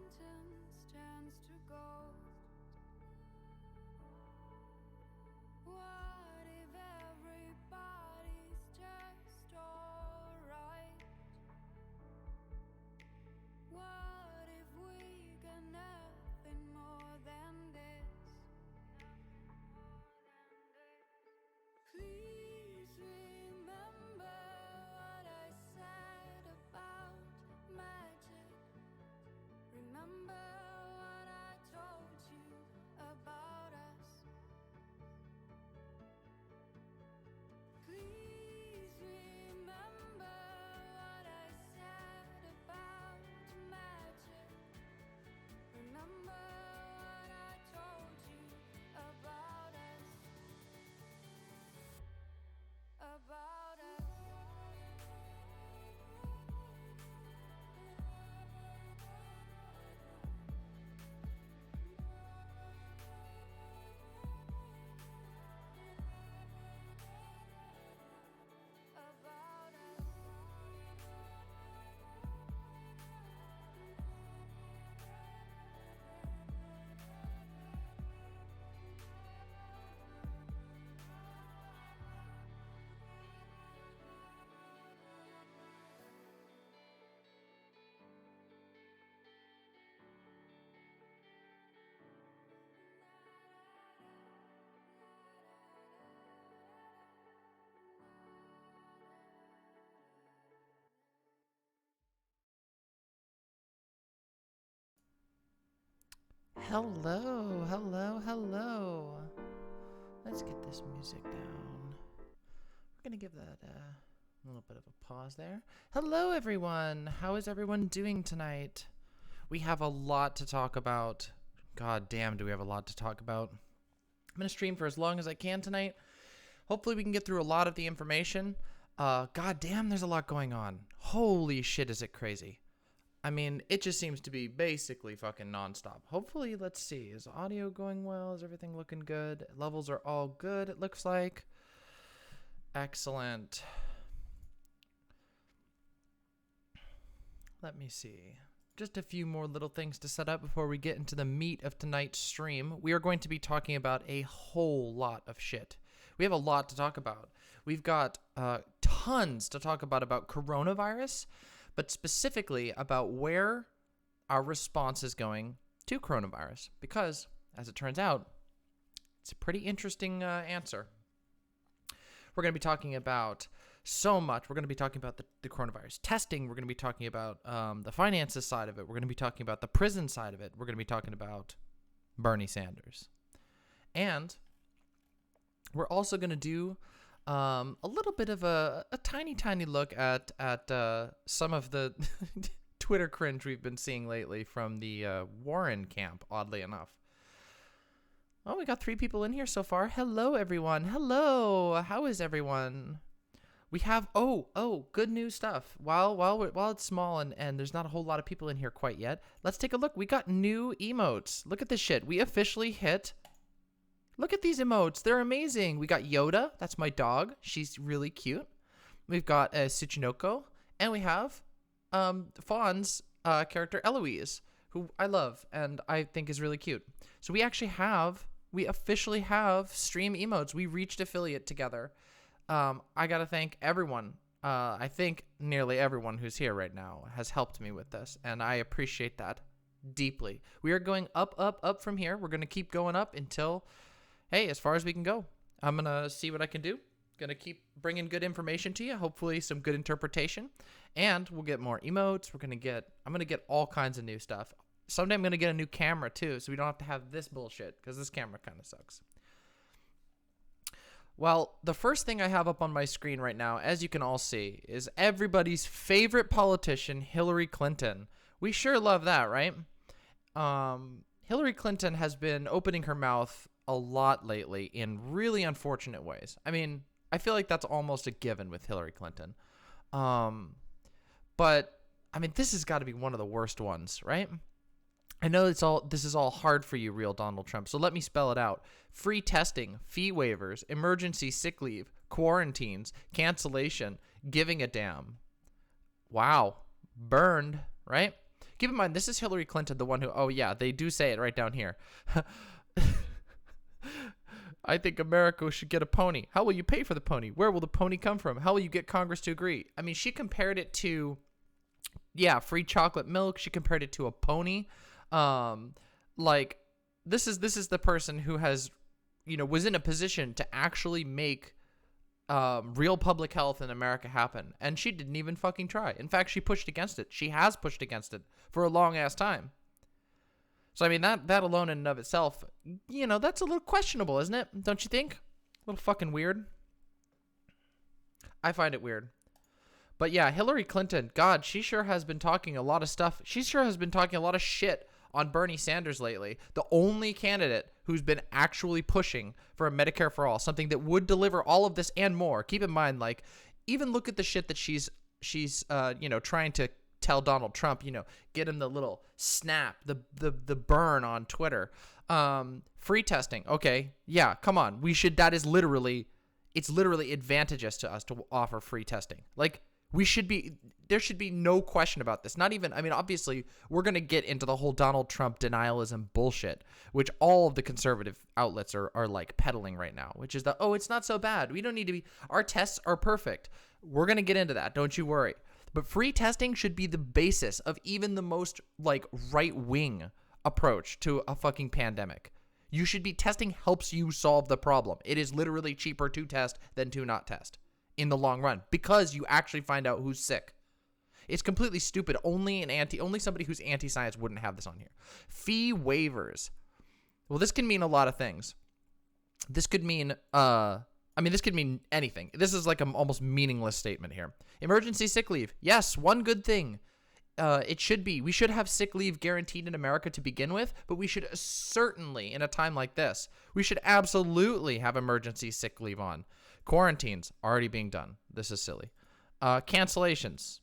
sentence stands to go. What if everybody's just alright? What if we got nothing more than this? Please remember what I said about magic. Remember what I told you about us. Please remember what I said about magic. Remember what I told you about us. About us. About us. Hello, hello, hello. Let's get this music down. We're going to give that a little bit of a pause there. Hello, everyone. How is everyone doing tonight? We have a lot to talk about. God damn, do we have a lot to talk about. I'm going to stream for as long as I can tonight. Hopefully we can get through a lot of the information. God damn, there's a lot going on. Holy shit, is it crazy. I mean, it just seems to be basically fucking nonstop. Hopefully, let's see. Is audio going well? Is everything looking good? Levels are all good, it looks like. Excellent. Let me see. Just a few more little things to set up before we get into the meat of tonight's stream. We are going to be talking about a whole lot of shit. We have a lot to talk about. We've got tons to talk about coronavirus, but specifically about where our response is going to coronavirus. Because, as it turns out, it's a pretty interesting answer. We're going to be talking about so much. We're going to be talking about the coronavirus testing. We're going to be talking about the finances side of it. We're going to be talking about the prison side of it. We're going to be talking about Bernie Sanders. And we're also going to do a little bit of a tiny look at some of the Twitter cringe we've been seeing lately from the Warren camp, oddly enough. Oh, we got 3 people in here so far. Hello, everyone. Hello. How is everyone? We have, good news stuff. While it's small and there's not a whole lot of people in here quite yet, let's take a look. We got new emotes. Look at this shit. We officially hit... Look at these emotes. They're amazing. We got Yoda. That's my dog. She's really cute. We've got Tsuchinoko. And we have Fawn's character Eloise, who I love and I think is really cute. So we officially have stream emotes. We reached affiliate together. I got to thank everyone. I think nearly everyone who's here right now has helped me with this, and I appreciate that deeply. We are going up from here. We're going to keep going up until... Hey, as far as we can go. I'm going to see what I can do. Going to keep bringing good information to you. Hopefully some good interpretation. And we'll get more emotes. I'm going to get all kinds of new stuff. Someday I'm going to get a new camera too, so we don't have to have this bullshit, because this camera kind of sucks. Well, the first thing I have up on my screen right now, as you can all see, is everybody's favorite politician, Hillary Clinton. We sure love that, right? Hillary Clinton has been opening her mouth a lot lately in really unfortunate ways. I mean, I feel like that's almost a given with Hillary Clinton. But I mean, this has got to be one of the worst ones, right? I know this is all hard for you, real Donald Trump. So let me spell it out. Free testing, fee waivers, emergency sick leave, quarantines, cancellation, giving a damn. Wow. Burned, right? Keep in mind, this is Hillary Clinton, the one who, oh yeah, they do say it right down here. I think America should get a pony. How will you pay for the pony? Where will the pony come from? How will you get Congress to agree? I mean, she compared it to, yeah, free chocolate milk. She compared it to a pony. Like, this is the person who has, was in a position to actually make real public health in America happen. And she didn't even fucking try. In fact, she pushed against it. She has pushed against it for a long ass time. So, I mean, that alone in and of itself, that's a little questionable, isn't it? Don't you think? A little fucking weird. I find it weird. But yeah, Hillary Clinton, God, she sure has been talking a lot of stuff. She sure has been talking a lot of shit on Bernie Sanders lately. The only candidate who's been actually pushing for a Medicare for all, something that would deliver all of this and more. Keep in mind, like, even look at the shit that she's trying to tell Donald Trump, get him the little snap, the burn on Twitter. Free testing. Okay. Yeah, come on. It's literally advantageous to us to offer free testing. Like, there should be no question about this. Not even, I mean, obviously, we're going to get into the whole Donald Trump denialism bullshit, which all of the conservative outlets are like peddling right now, which is that, oh, it's not so bad. We don't need to be, our tests are perfect. We're going to get into that. Don't you worry. But free testing should be the basis of even the most, like, right-wing approach to a fucking pandemic. You should be testing helps you solve the problem. It is literally cheaper to test than to not test in the long run because you actually find out who's sick. It's completely stupid. Only somebody who's anti-science wouldn't have this on here. Fee waivers. Well, this can mean a lot of things. This could mean, this could mean anything. This is like an almost meaningless statement here. Emergency sick leave. Yes, one good thing. We should have sick leave guaranteed in America to begin with, but we should certainly, in a time like this, we should absolutely have emergency sick leave on. Quarantines already being done. This is silly. Cancellations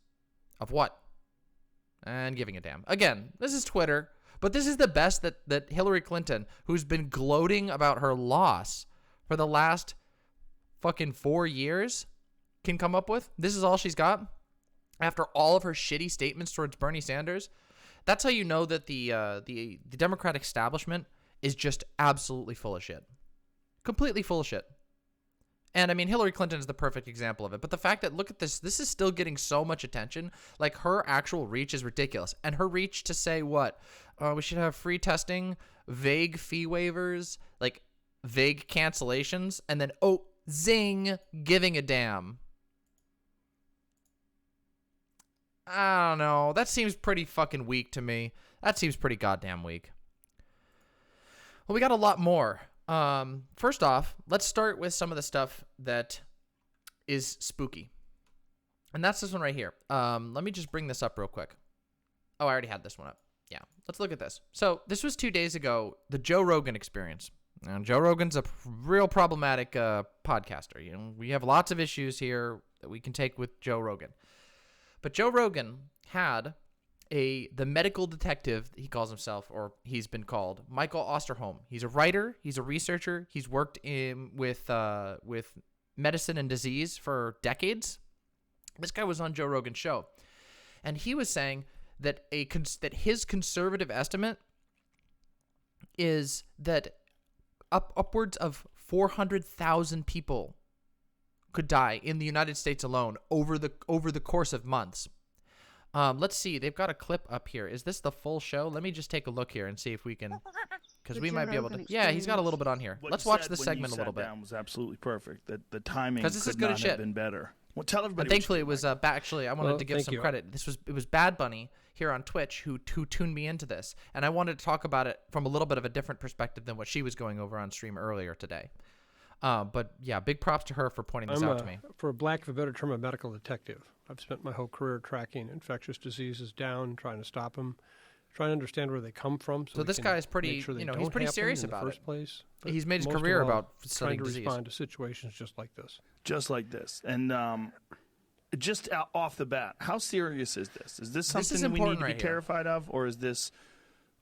of what? And giving a damn. Again, this is Twitter, but this is the best that Hillary Clinton, who's been gloating about her loss for the last fucking 4 years, can come up with. This is all she's got after all of her shitty statements towards Bernie Sanders. That's how you know that the Democratic establishment is just absolutely full of shit. Completely full of shit. And I mean, Hillary Clinton is the perfect example of it. But the fact that, look at this is still getting so much attention. Like, her actual reach is ridiculous. And her reach to say what? We should have free testing, vague fee waivers, like vague cancellations, and then, oh, zing, giving a damn. I don't know. That seems pretty fucking weak to me. That seems pretty goddamn weak. Well, we got a lot more. First off, let's start with some of the stuff that is spooky. And that's this one right here. Let me just bring this up real quick. Oh, I already had this one up. Yeah, let's look at this. So this was 2 days ago, the Joe Rogan experience. Now, Joe Rogan's a real problematic podcaster. We have lots of issues here that we can take with Joe Rogan. But Joe Rogan had the medical detective, he calls himself, or he's been called, Michael Osterholm. He's a writer. He's a researcher. He's worked with medicine and disease for decades. This guy was on Joe Rogan's show, and he was saying that that his conservative estimate is that upwards of 400,000 people could die in the United States alone over the course of months. Let's see. They've got a clip up here. Is this the full show? Let me just take a look here and see if we can, because we might be able to. Yeah, he's got a little bit on here. Let's watch the segment a little bit. Down was absolutely perfect. That the timing this is could good not shit. have been better. Well, tell everybody. And thankfully, it was actually I wanted to give some credit. It was Bad Bunny here on Twitch who tuned me into this, and I wanted to talk about it from a little bit of a different perspective than what she was going over on stream earlier today. But yeah, big props to her for pointing this out to me. For lack of a better term, a medical detective. I've spent my whole career tracking infectious diseases down, trying to stop them, trying to understand where they come from. So this guy is pretty, sure he's pretty serious about it. Place. He's made his career about studying disease. Trying to respond to situations just like this. Just like this. And just off the bat, how serious is this? Is this something we need to be terrified of, or is this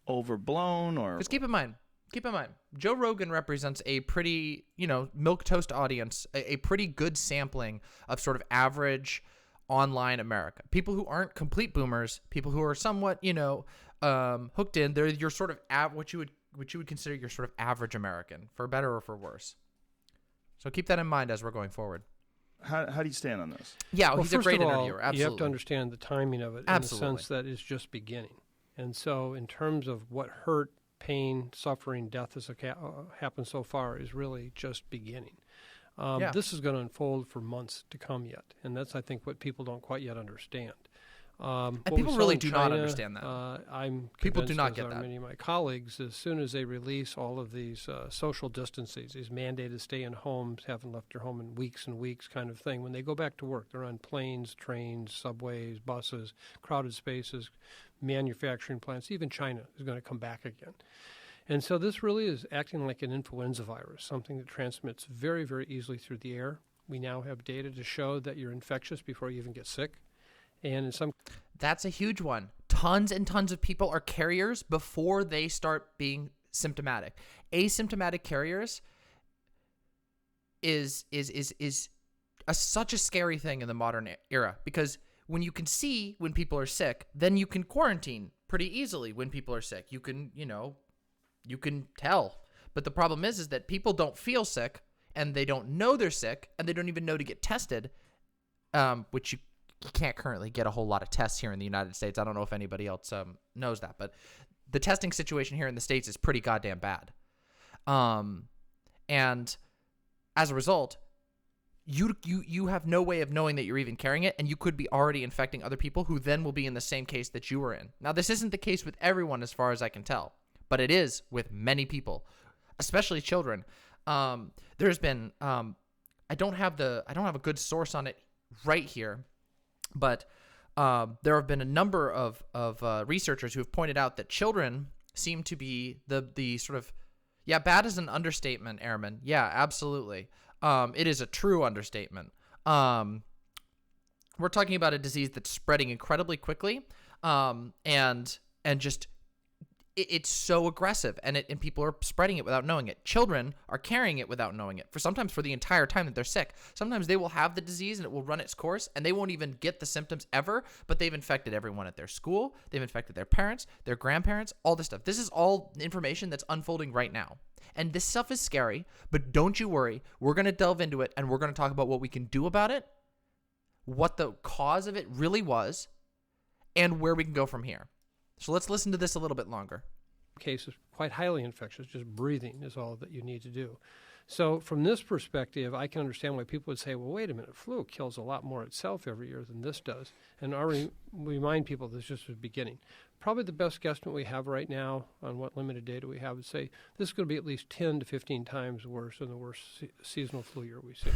overblown? Or because keep in mind, Joe Rogan represents a pretty, milquetoast audience, a pretty good sampling of sort of average online America. People who aren't complete boomers, people who are somewhat, hooked in. They're your sort of what you would consider your sort of average American, for better or for worse. So keep that in mind as we're going forward. How do you stand on this? Yeah, well, he's a great interviewer. Absolutely. You have to understand the timing of it in the sense that it's just beginning. And so in terms of what hurt, pain, suffering, death has happened so far is really just beginning. This is going to unfold for months to come yet. And that's, I think, what people don't quite yet understand. And people really do not understand that. I'm people do not as get are that. Many of my colleagues, as soon as they release all of these social distances, these mandated stay-in homes, haven't left their home in weeks and weeks kind of thing, when they go back to work, they're on planes, trains, subways, buses, crowded spaces, manufacturing plants. Even China is going to come back again. And so this really is acting like an influenza virus, something that transmits very, very easily through the air. We now have data to show that you're infectious before you even get sick. And in some... That's a huge one. Tons and tons of people are carriers before they start being symptomatic. Asymptomatic carriers is such a scary thing in the modern era, because when you can see when people are sick, then you can quarantine pretty easily when people are sick. You can tell. But the problem is that people don't feel sick, and they don't know they're sick, and they don't even know to get tested, which you can't currently get a whole lot of tests here in the United States. I don't know if anybody else knows that, but the testing situation here in the States is pretty goddamn bad. And as a result, you have no way of knowing that you're even carrying it, and you could be already infecting other people who then will be in the same case that you were in. Now, this isn't the case with everyone as far as I can tell, but it is with many people, especially children. There's been I don't have a good source on it right here, but there have been a number of researchers who have pointed out that children seem to be the sort of, bad is an understatement, Airman. Yeah, absolutely. It is a true understatement. We're talking about a disease that's spreading incredibly quickly, and just it's so aggressive, and people are spreading it without knowing it. Children are carrying it without knowing it, sometimes for the entire time that they're sick. Sometimes they will have the disease and it will run its course, and they won't even get the symptoms ever, but they've infected everyone at their school, they've infected their parents, their grandparents, all this stuff. This is all information that's unfolding right now. And this stuff is scary, but don't you worry. We're going to delve into it, and we're going to talk about what we can do about it, what the cause of it really was, and where we can go from here. So let's listen to this a little bit longer. Cases quite highly infectious, just breathing is all that you need to do. So from this perspective, I can understand why people would say, well, wait a minute, flu kills a lot more itself every year than this does. And I remind people this is just the beginning. Probably the best guesstimate we have right now on what limited data we have would say this is going to be at least 10 to 15 times worse than the worst seasonal flu year we see.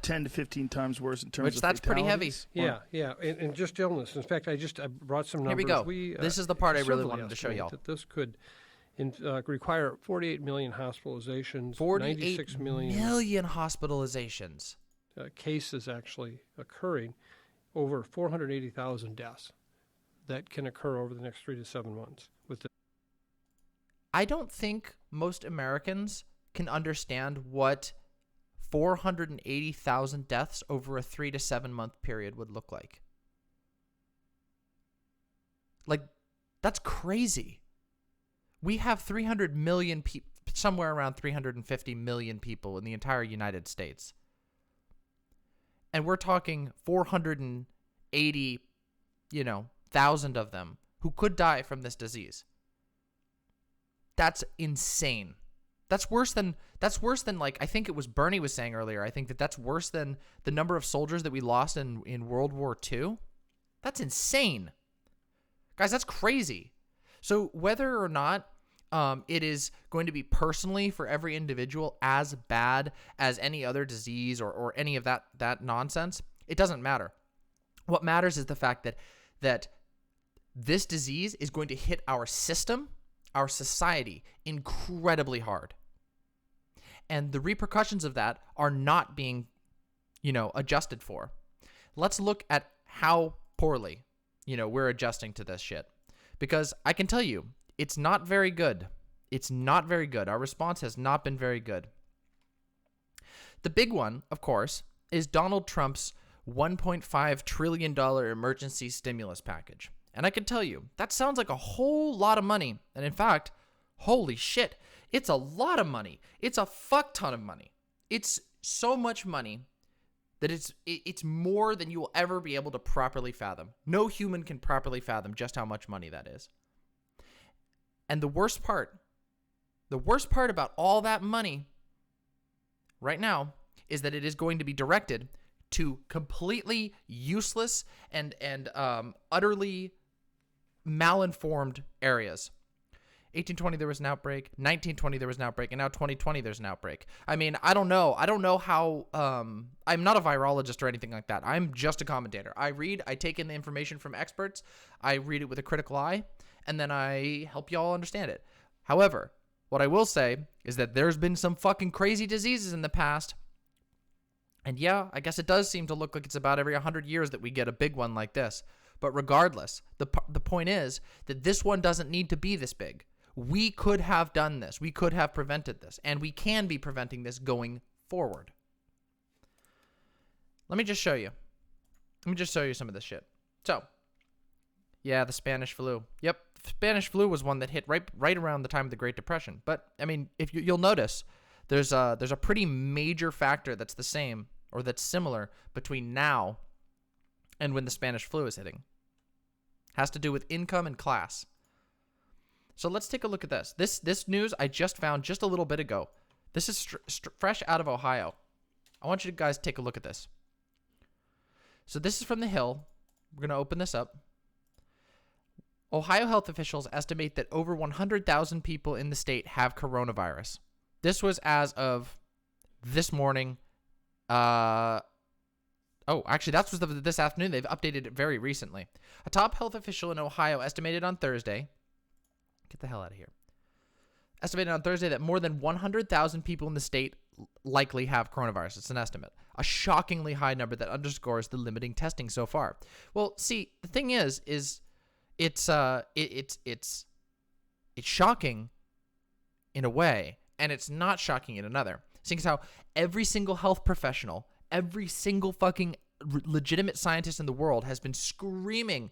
10 to 15 times worse in terms of that's pretty heavy. Yeah. And just illness. In fact, I brought some numbers. Here we go. This is the part I really wanted to show y'all. That this could require 48 million hospitalizations, 96 million hospitalizations. Cases actually occurring, over 480,000 deaths that can occur over the next 3 to 7 months. I don't think most Americans can understand what 480,000 deaths over a 3 to 7 month period would look like. Like, that's crazy. We have 300 million people, somewhere around 350 million people in the entire United States. And we're talking 480,000 of them who could die from this disease. That's insane. That's worse than like, I think it was Bernie was saying earlier. I think that's worse than the number of soldiers that we lost in World War II. That's insane. Guys, that's crazy. So whether or not it is going to be personally for every individual as bad as any other disease or any of that nonsense, it doesn't matter. What matters is the fact that this disease is going to hit our system, our society, incredibly hard. And the repercussions of that are not being, adjusted for. Let's look at how poorly, we're adjusting to this shit. Because I can tell you, it's not very good. It's not very good. Our response has not been very good. The big one, of course, is Donald Trump's $1.5 trillion emergency stimulus package. And I can tell you, that sounds like a whole lot of money. And in fact, holy shit, it's a lot of money. It's a fuck ton of money. It's so much money that it's more than you will ever be able to properly fathom. No human can properly fathom just how much money that is. And the worst part about all that money right now is that it is going to be directed to completely useless and utterly malinformed areas. 1820 there was an outbreak, 1920 there was an outbreak, and now 2020 there's an outbreak. I mean, I don't know how I'm not a virologist or anything like that. I'm just a commentator. I take in the information from experts, I read it with a critical eye, and then I help y'all understand it. However, what I will say is that there's been some fucking crazy diseases in the past. And yeah, I guess it does seem to look like it's about every 100 years that we get a big one like this. But regardless, the point is that this one doesn't need to be this big. We could have done this. We could have prevented this. And we can be preventing this going forward. Let me just show you. Let me just show you some of this shit. So, yeah, the Spanish flu. Yep, Spanish flu was one that hit right around the time of the Great Depression. But, I mean, if you'll notice, there's a pretty major factor that's the same or that's similar between now and when the Spanish flu is hitting. Has to do with income and class. So let's take a look at this. This news I just found just a little bit ago. This is fresh out of Ohio. I want you guys to take a look at this. So this is from The Hill. We're going to open this up. Ohio health officials estimate that over 100,000 people in the state have coronavirus. This was as of this morning. Actually, that was this afternoon. They've updated it very recently. A top health official in Ohio estimated on Thursday. Get the hell out of here. Estimated on Thursday that more than 100,000 people in the state likely have coronavirus. It's an estimate. A shockingly high number that underscores the limiting testing so far. Well, see, the thing is it's shocking in a way, and it's not shocking in another. Seeing as how every single health professional, every single fucking legitimate scientist in the world has been screaming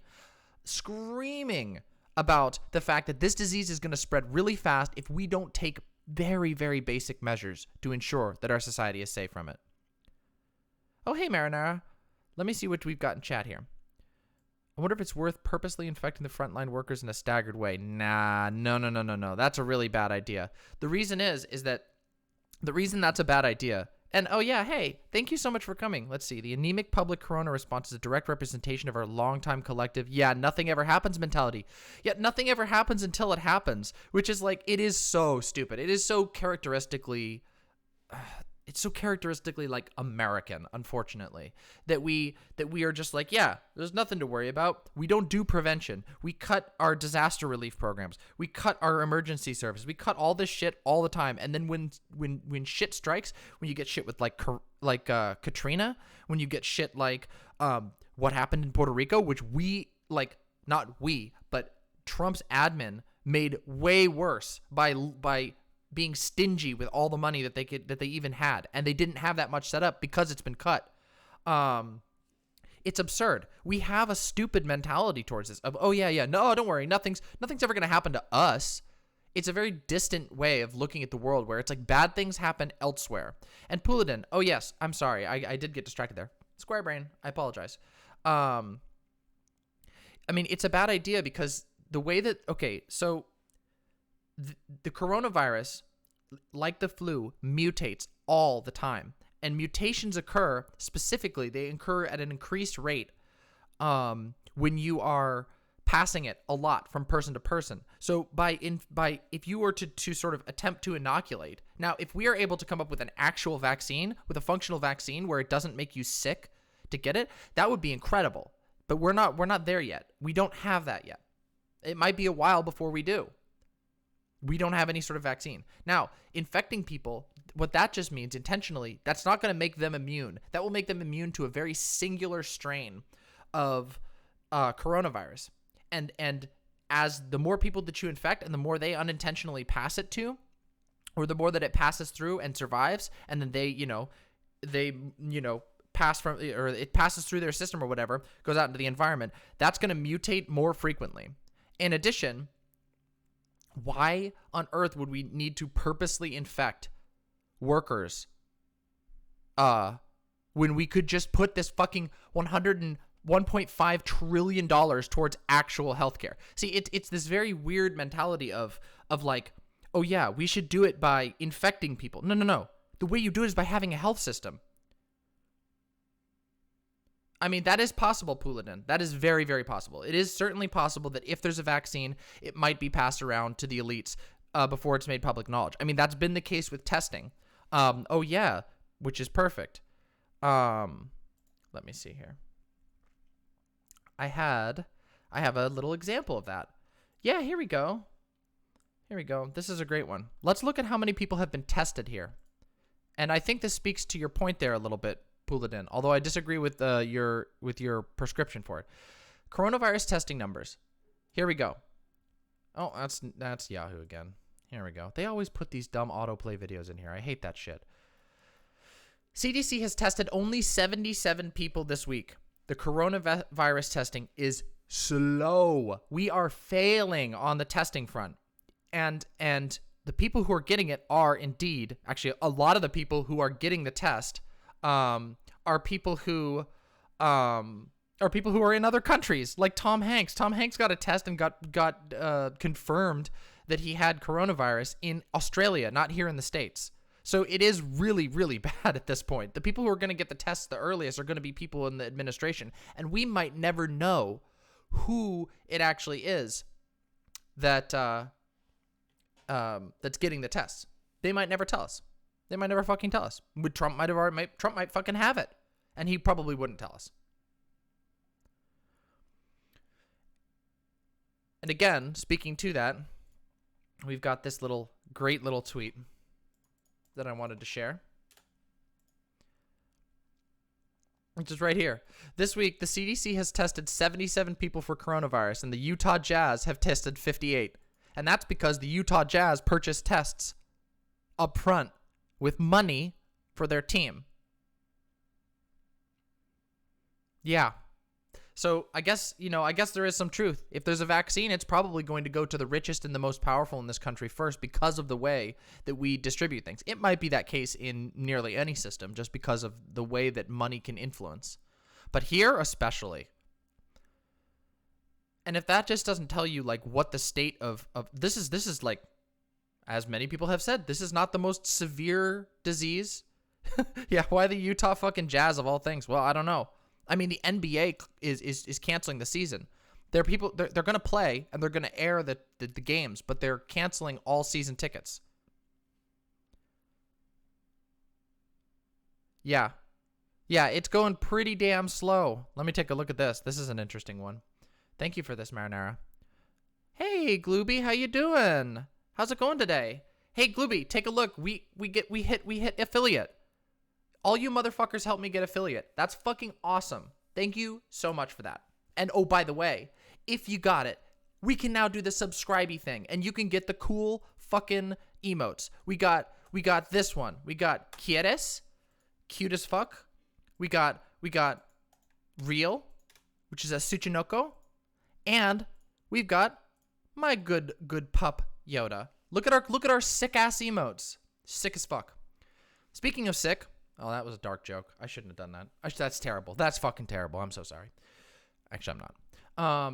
about the fact that this disease is going to spread really fast if we don't take very, very basic measures to ensure that our society is safe from it. Oh, hey, Marinara. Let me see what we've got in chat here. I wonder if it's worth purposely infecting the frontline workers in a staggered way. Nah, no. That's a really bad idea. The reason is that the reason that's a bad idea. And, oh, yeah, hey, thank you so much for coming. Let's see. The anemic public corona response is a direct representation of our longtime collective, nothing ever happens mentality. Yet nothing ever happens until it happens, which is like, it is so stupid. It is so characteristically, like American, unfortunately, that we are just like, yeah, there's nothing to worry about. We don't do prevention. We cut our disaster relief programs. We cut our emergency service. We cut all this shit all the time. And then when shit strikes, when you get shit with like Katrina, when you get shit like what happened in Puerto Rico, which but Trump's admin made way worse by being stingy with all the money that they even had, and they didn't have that much set up because it's been cut. It's absurd. We have a stupid mentality towards this of, oh yeah, no, don't worry, nothing's ever gonna happen to us. It's a very distant way of looking at the world where it's like bad things happen elsewhere. And Puladin, oh yes, I'm sorry, I did get distracted there. Square brain, I apologize. I mean, it's a bad idea because the way that so the coronavirus, like the flu, mutates all the time. And mutations occur, specifically, they occur at an increased rate when you are passing it a lot from person to person. So if you were to sort of attempt to inoculate, now if we are able to come up with an actual vaccine, with a functional vaccine where it doesn't make you sick to get it, that would be incredible. But we're not there yet. We don't have that yet. It might be a while before we do. We don't have any sort of vaccine. Now, infecting people, what that just means intentionally, that's not going to make them immune. That will make them immune to a very singular strain of coronavirus. And as the more people that you infect and the more they unintentionally pass it to, or the more that it passes through and survives, and then they it passes through their system or whatever, goes out into the environment, that's going to mutate more frequently. In addition, why on earth would we need to purposely infect workers when we could just put this fucking $1.5 trillion towards actual healthcare? See, it's this very weird mentality of like, oh yeah, we should do it by infecting people. No. The way you do it is by having a health system. I mean, that is possible, Puladin. That is very, very possible. It is certainly possible that if there's a vaccine, it might be passed around to the elites before it's made public knowledge. I mean, that's been the case with testing. Oh yeah, which is perfect. Let me see here. I have a little example of that. Yeah, here we go. This is a great one. Let's look at how many people have been tested here. And I think this speaks to your point there a little bit, Puladin, although I disagree with your prescription for it. Coronavirus testing numbers. Here we go. Oh, that's Yahoo again. Here we go. They always put these dumb autoplay videos in here. I hate that shit. CDC has tested only 77 people this week. The coronavirus testing is slow. We are failing on the testing front. And the people who are getting it are indeed, actually, a lot of the people who are getting the test are people who are in other countries, like Tom Hanks. Tom Hanks got a test and got confirmed that he had coronavirus in Australia, not here in the States. So it is really, really bad at this point. The people who are going to get the tests the earliest are going to be people in the administration, and we might never know who it actually is that that's getting the tests. They might never tell us. They might never fucking tell us. Trump might fucking have it, and he probably wouldn't tell us. And again, speaking to that, we've got this great little tweet that I wanted to share, which is right here. This week, the CDC has tested 77 people for coronavirus, and the Utah Jazz have tested 58. And that's because the Utah Jazz purchased tests up front with money for their team. Yeah. So I guess there is some truth. If there's a vaccine, it's probably going to go to the richest and the most powerful in this country first because of the way that we distribute things. It might be that case in nearly any system just because of the way that money can influence. But here especially. And if that just doesn't tell you like what the state of this is like, as many people have said, this is not the most severe disease. Yeah, why the Utah fucking Jazz of all things? Well, I don't know. I mean, the NBA is canceling the season. They're going to play and they're going to air the games, but they're canceling all season tickets. Yeah. Yeah, it's going pretty damn slow. Let me take a look at this. This is an interesting one. Thank you for this, Marinara. Hey, Glooby, how you doing? How's it going today? Hey, Glooby, take a look. We hit affiliate. All you motherfuckers help me get affiliate. That's fucking awesome. Thank you so much for that. And oh, by the way, if you got it, we can now do the subscribey thing, and you can get the cool fucking emotes. We got this one. We got Quieres, cute as fuck. We got Real, which is a Tsuchinoko, and we've got my good pup Yoda. Look at our sick ass emotes. Sick as fuck. Speaking of sick. Oh, that was a dark joke. I shouldn't have done that. That's terrible. That's fucking terrible. I'm so sorry. Actually, I'm not.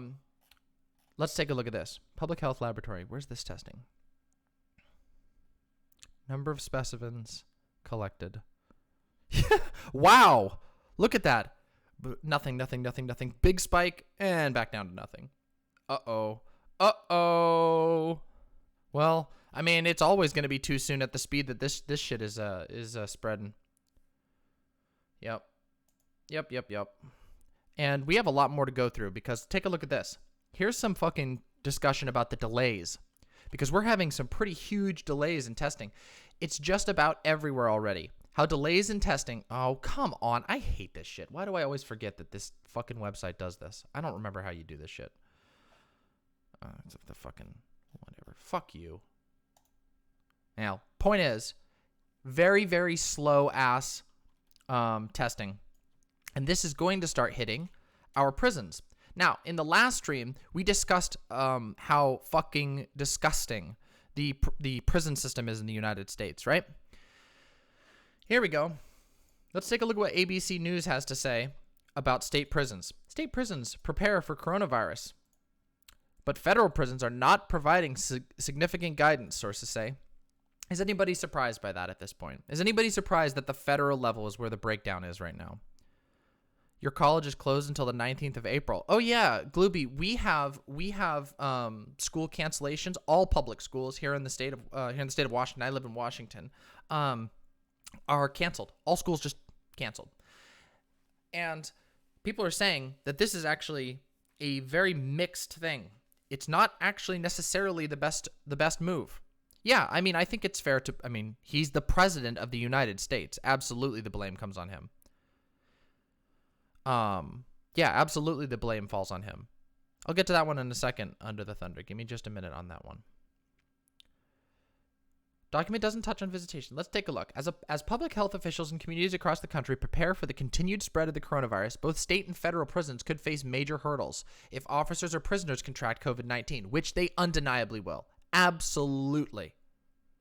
Let's take a look at this. Public Health Laboratory. Where's this testing? Number of specimens collected. Wow. Look at that. Nothing. Big spike and back down to nothing. Uh-oh. Well, I mean, it's always going to be too soon at the speed that this shit is spreading. Yep. And we have a lot more to go through because take a look at this. Here's some fucking discussion about the delays because we're having some pretty huge delays in testing. It's just about everywhere already. How delays in testing. Oh, come on. I hate this shit. Why do I always forget that this fucking website does this? I don't remember how you do this shit. It's the fucking whatever. Fuck you. Now, point is, very, very slow ass testing. And this is going to start hitting our prisons. Now, in the last stream, we discussed how fucking disgusting the prison system is in the United States, right? Here we go. Let's take a look at what ABC News has to say about state prisons. State prisons prepare for coronavirus, but federal prisons are not providing significant guidance, sources say. Is anybody surprised by that at this point? Is anybody surprised that the federal level is where the breakdown is right now? Your college is closed until the 19th of April. Oh yeah, Glooby, we have school cancellations. All public schools here in the state of Washington. I live in Washington. Are canceled. All schools just canceled. And people are saying that this is actually a very mixed thing. It's not actually necessarily the best move. Yeah, I mean, I think it's fair to, I mean, he's the president of the United States. Absolutely the blame comes on him. Yeah, absolutely the blame falls on him. I'll get to that one in a second under the thunder. Give me just a minute on that one. Document doesn't touch on visitation. Let's take a look. As public health officials in communities across the country prepare for the continued spread of the coronavirus, both state and federal prisons could face major hurdles if officers or prisoners contract COVID-19, which they undeniably will. Absolutely.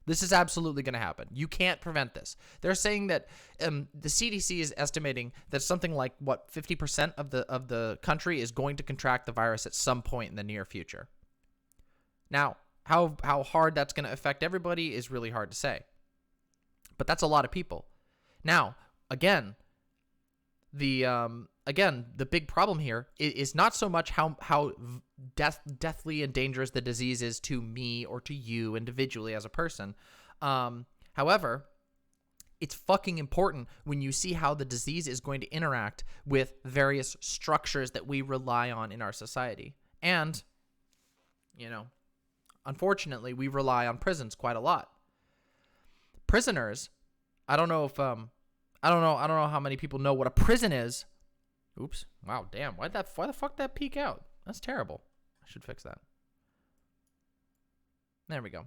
This is absolutely going to happen. You can't prevent this. They're saying that the CDC is estimating that something like, 50% of the country is going to contract the virus at some point in the near future. Now, how hard that's going to affect everybody is really hard to say. But that's a lot of people. Now, again, the big problem here is not so much how deathly and dangerous the disease is to me or to you individually as a person. However, it's fucking important when you see how the disease is going to interact with various structures that we rely on in our society. And, unfortunately, we rely on prisons quite a lot. Prisoners, I don't know how many people know what a prison is. Oops. Wow, damn. Why the fuck that peek out? That's terrible. I should fix that. There we go.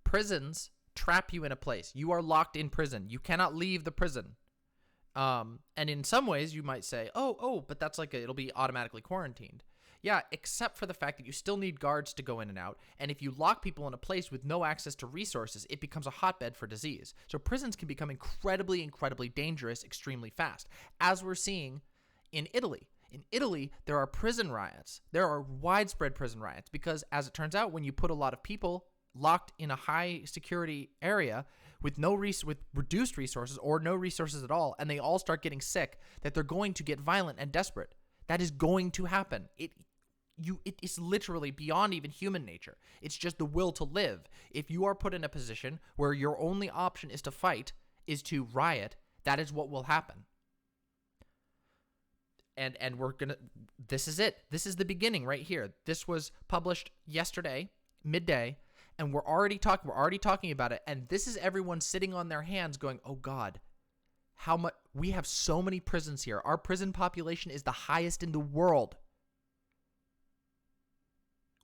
Prisons trap you in a place. You are locked in prison. You cannot leave the prison. And in some ways you might say, but that's it'll be automatically quarantined. Yeah, except for the fact that you still need guards to go in and out. And if you lock people in a place with no access to resources, it becomes a hotbed for disease. So prisons can become incredibly, incredibly dangerous extremely fast, as we're seeing in Italy. In Italy, there are prison riots. There are widespread prison riots because, as it turns out, when you put a lot of people locked in a high security area with with reduced resources or no resources at all, and they all start getting sick, that they're going to get violent and desperate. That is going to happen. It is literally beyond even human nature. It's just the will to live. If you are put in a position where your only option is to fight, is to riot, that is what will happen. And this is it. This is the beginning right here. This was published yesterday, midday, and we're already talking about it. And this is everyone sitting on their hands going, oh God, how much, we have so many prisons here. Our prison population is the highest in the world.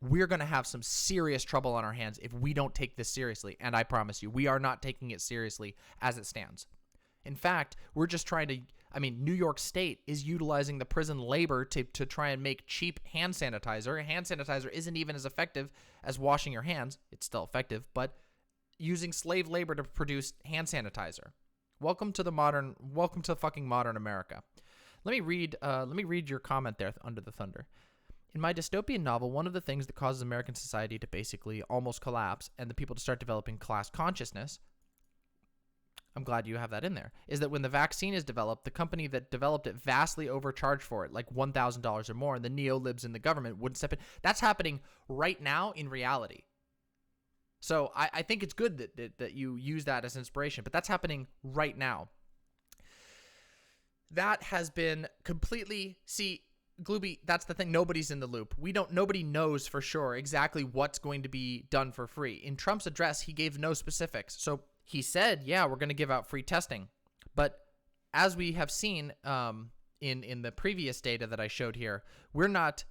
We're going to have some serious trouble on our hands if we don't take this seriously. And I promise you, we are not taking it seriously as it stands. In fact, we're just trying to, New York State is utilizing the prison labor to try and make cheap hand sanitizer. Hand sanitizer isn't even as effective as washing your hands. It's still effective, but using slave labor to produce hand sanitizer. Welcome to fucking modern America. Let me read your comment there under the thunder. In my dystopian novel, one of the things that causes American society to basically almost collapse and the people to start developing class consciousness, I'm glad you have that in there, is that when the vaccine is developed, the company that developed it vastly overcharged for it, like $1,000 or more, and the neo-libs in the government wouldn't step in. That's happening right now in reality. So I think it's good that you use that as inspiration, but that's happening right now. That has been completely, Glooby, that's the thing. Nobody's in the loop. Nobody knows for sure exactly what's going to be done for free. In Trump's address, he gave no specifics. So he said, yeah, we're going to give out free testing. But as we have seen in the previous data that I showed here, we're not,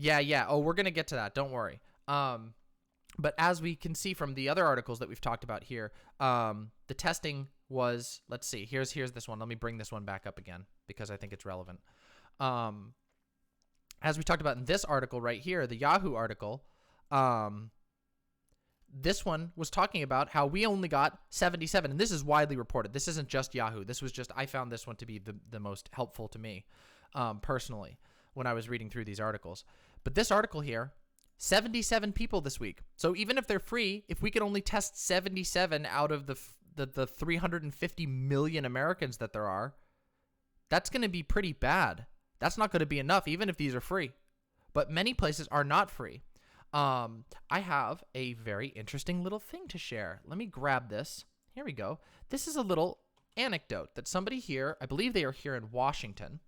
we're going to get to that. Don't worry. But as we can see from the other articles that we've talked about here, the testing was, let's see, here's this one. Let me bring this one back up again because I think it's relevant. As we talked about in this article right here, the Yahoo article, this one was talking about how we only got 77, and this is widely reported. This isn't just Yahoo. This was just, I found this one to be the most helpful to me personally when I was reading through these articles. But this article here, 77 people this week. So even if they're free, if we could only test 77 out of the 350 million Americans that there are, that's going to be pretty bad. That's not going to be enough, even if these are free. But many places are not free. I have a very interesting little thing to share. Let me grab this. Here we go. This is a little anecdote that somebody here, I believe they are here in Washington.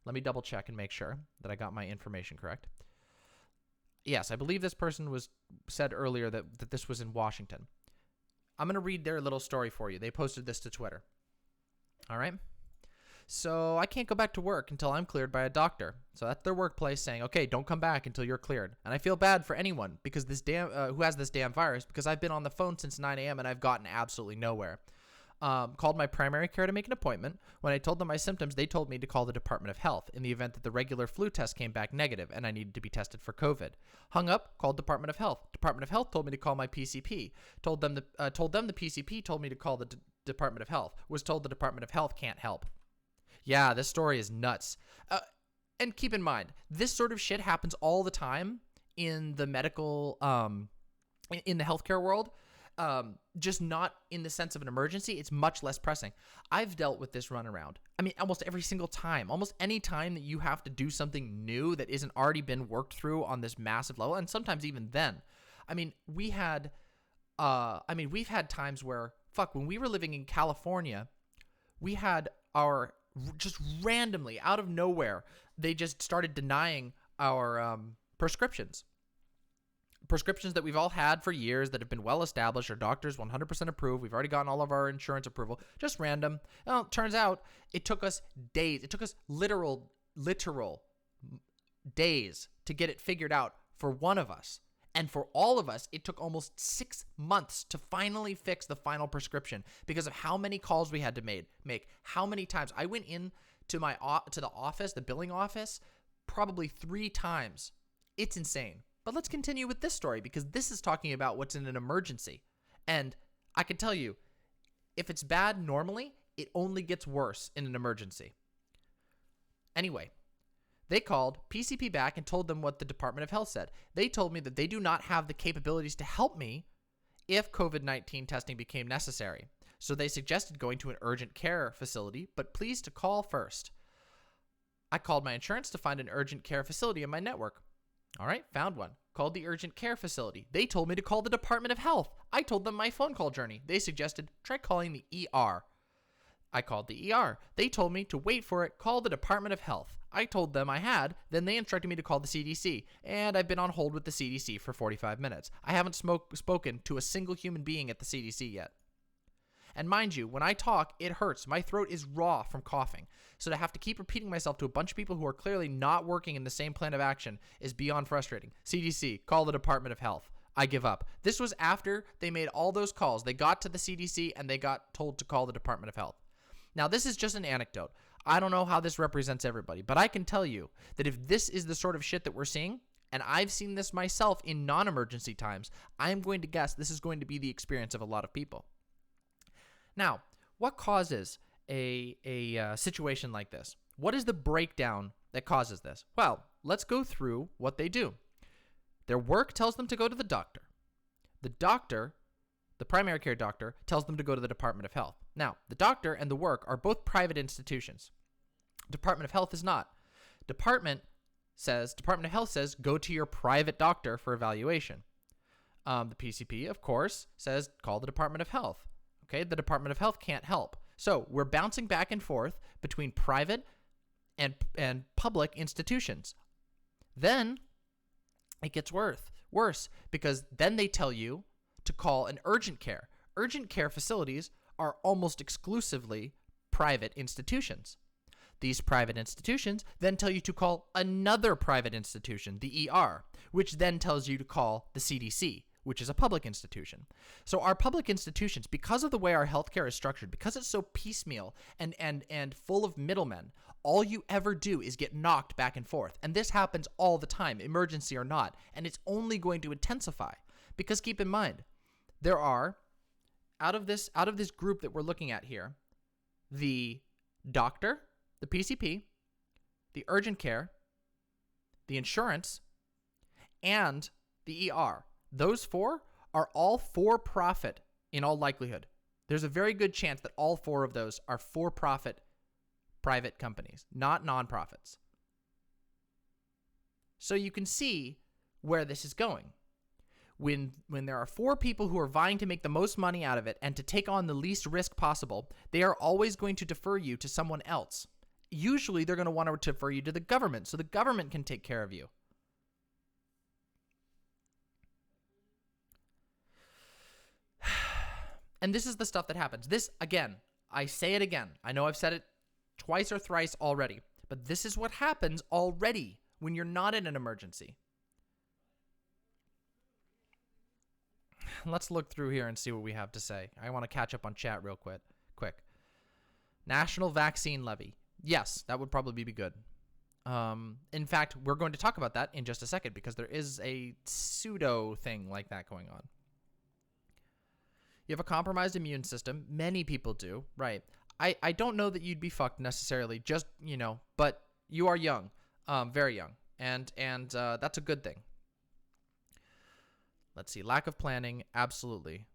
Let me double check and make sure that I got my information correct. Yes, I believe this person said earlier that this was in Washington. I'm going to read their little story for you. They posted this to Twitter. All right. So I can't go back to work until I'm cleared by a doctor. So that's their workplace saying, okay, don't come back until you're cleared. And I feel bad for anyone because who has this damn virus, because I've been on the phone since 9 a.m. and I've gotten absolutely nowhere. Called my primary care to make an appointment. When I told them my symptoms, they told me to call the Department of Health in the event that the regular flu test came back negative and I needed to be tested for COVID. Hung up, called Department of Health. Department of Health told me to call my PCP. Told them the PCP told me to call the Department of Health. Was told the Department of Health can't help. Yeah, this story is nuts. And keep in mind, this sort of shit happens all the time in the medical, in the healthcare world. Just not in the sense of an emergency. It's much less pressing. I've dealt with this runaround. I mean, almost every single time. Almost any time that you have to do something new that isn't already been worked through on this massive level, and sometimes even then. I mean, we've had times where, when we were living in California, we had just randomly, out of nowhere, they just started denying our prescriptions. Prescriptions that we've all had for years that have been well established. Our doctors 100% approve. We've already gotten all of our insurance approval. Just random. Well, it turns out it took us days. It took us literal days to get it figured out for one of us. And for all of us, it took almost 6 months to finally fix the final prescription because of how many calls we had to make. How many times I went in to the office, the billing office, probably 3 times. It's insane. But let's continue with this story because this is talking about what's in an emergency. And I can tell you, if it's bad normally, it only gets worse in an emergency. Anyway, they called PCP back and told them what the Department of Health said. They told me that they do not have the capabilities to help me if COVID-19 testing became necessary. So they suggested going to an urgent care facility, but please to call first. I called my insurance to find an urgent care facility in my network. All right, found one. Called the urgent care facility. They told me to call the Department of Health. I told them my phone call journey. They suggested try calling the ER. I called the ER. They told me to wait for it, call the Department of Health. I told them I had, then they instructed me to call the CDC, and I've been on hold with the CDC for 45 minutes. I haven't spoken to a single human being at the CDC yet. And mind you, when I talk, it hurts. My throat is raw from coughing. So to have to keep repeating myself to a bunch of people who are clearly not working in the same plan of action is beyond frustrating. CDC, call the Department of Health. I give up. This was after they made all those calls. They got to the CDC and they got told to call the Department of Health. Now, this is just an anecdote. I don't know how this represents everybody, but I can tell you that if this is the sort of shit that we're seeing, and I've seen this myself in non-emergency times, I'm going to guess this is going to be the experience of a lot of people. Now, what causes a situation like this? What is the breakdown that causes this? Well, let's go through what they do. Their work tells them to go to the doctor. The doctor, the primary care doctor, tells them to go to the Department of Health. Now, the doctor and the work are both private institutions. Department of Health is not. Department of Health says go to your private doctor for evaluation. The PCP, of course, says call the Department of Health. Okay, the Department of Health can't help. So we're bouncing back and forth between private and public institutions. Then it gets worse because then they tell you to call an urgent care. Urgent care facilities are almost exclusively private institutions. These private institutions then tell you to call another private institution, the ER, which then tells you to call the CDC, which is a public institution. So our public institutions, because of the way our healthcare is structured, because it's so piecemeal and full of middlemen, all you ever do is get knocked back and forth. And this happens all the time, emergency or not. And it's only going to intensify. Because keep in mind, there are, out of this group that we're looking at here, the doctor, the PCP, the urgent care, the insurance, and the ER. Those four are all for-profit in all likelihood. There's a very good chance that all four of those are for-profit private companies, not nonprofits. So you can see where this is going. When there are four people who are vying to make the most money out of it and to take on the least risk possible, they are always going to defer you to someone else. Usually they're going to want to defer you to the government so the government can take care of you. And this is the stuff that happens. This, again, I say it again. I know I've said it twice or thrice already, but this is what happens already when you're not in an emergency. Let's look through here and see what we have to say. I want to catch up on chat real quick. National vaccine levy. Yes, that would probably be good. In fact, we're going to talk about that in just a second because there is a pseudo thing like that going on. You have a compromised immune system. Many people do, right? I don't know that you'd be fucked necessarily, just, but you are young, very young, and that's a good thing. Let's see. Lack of planning. Absolutely.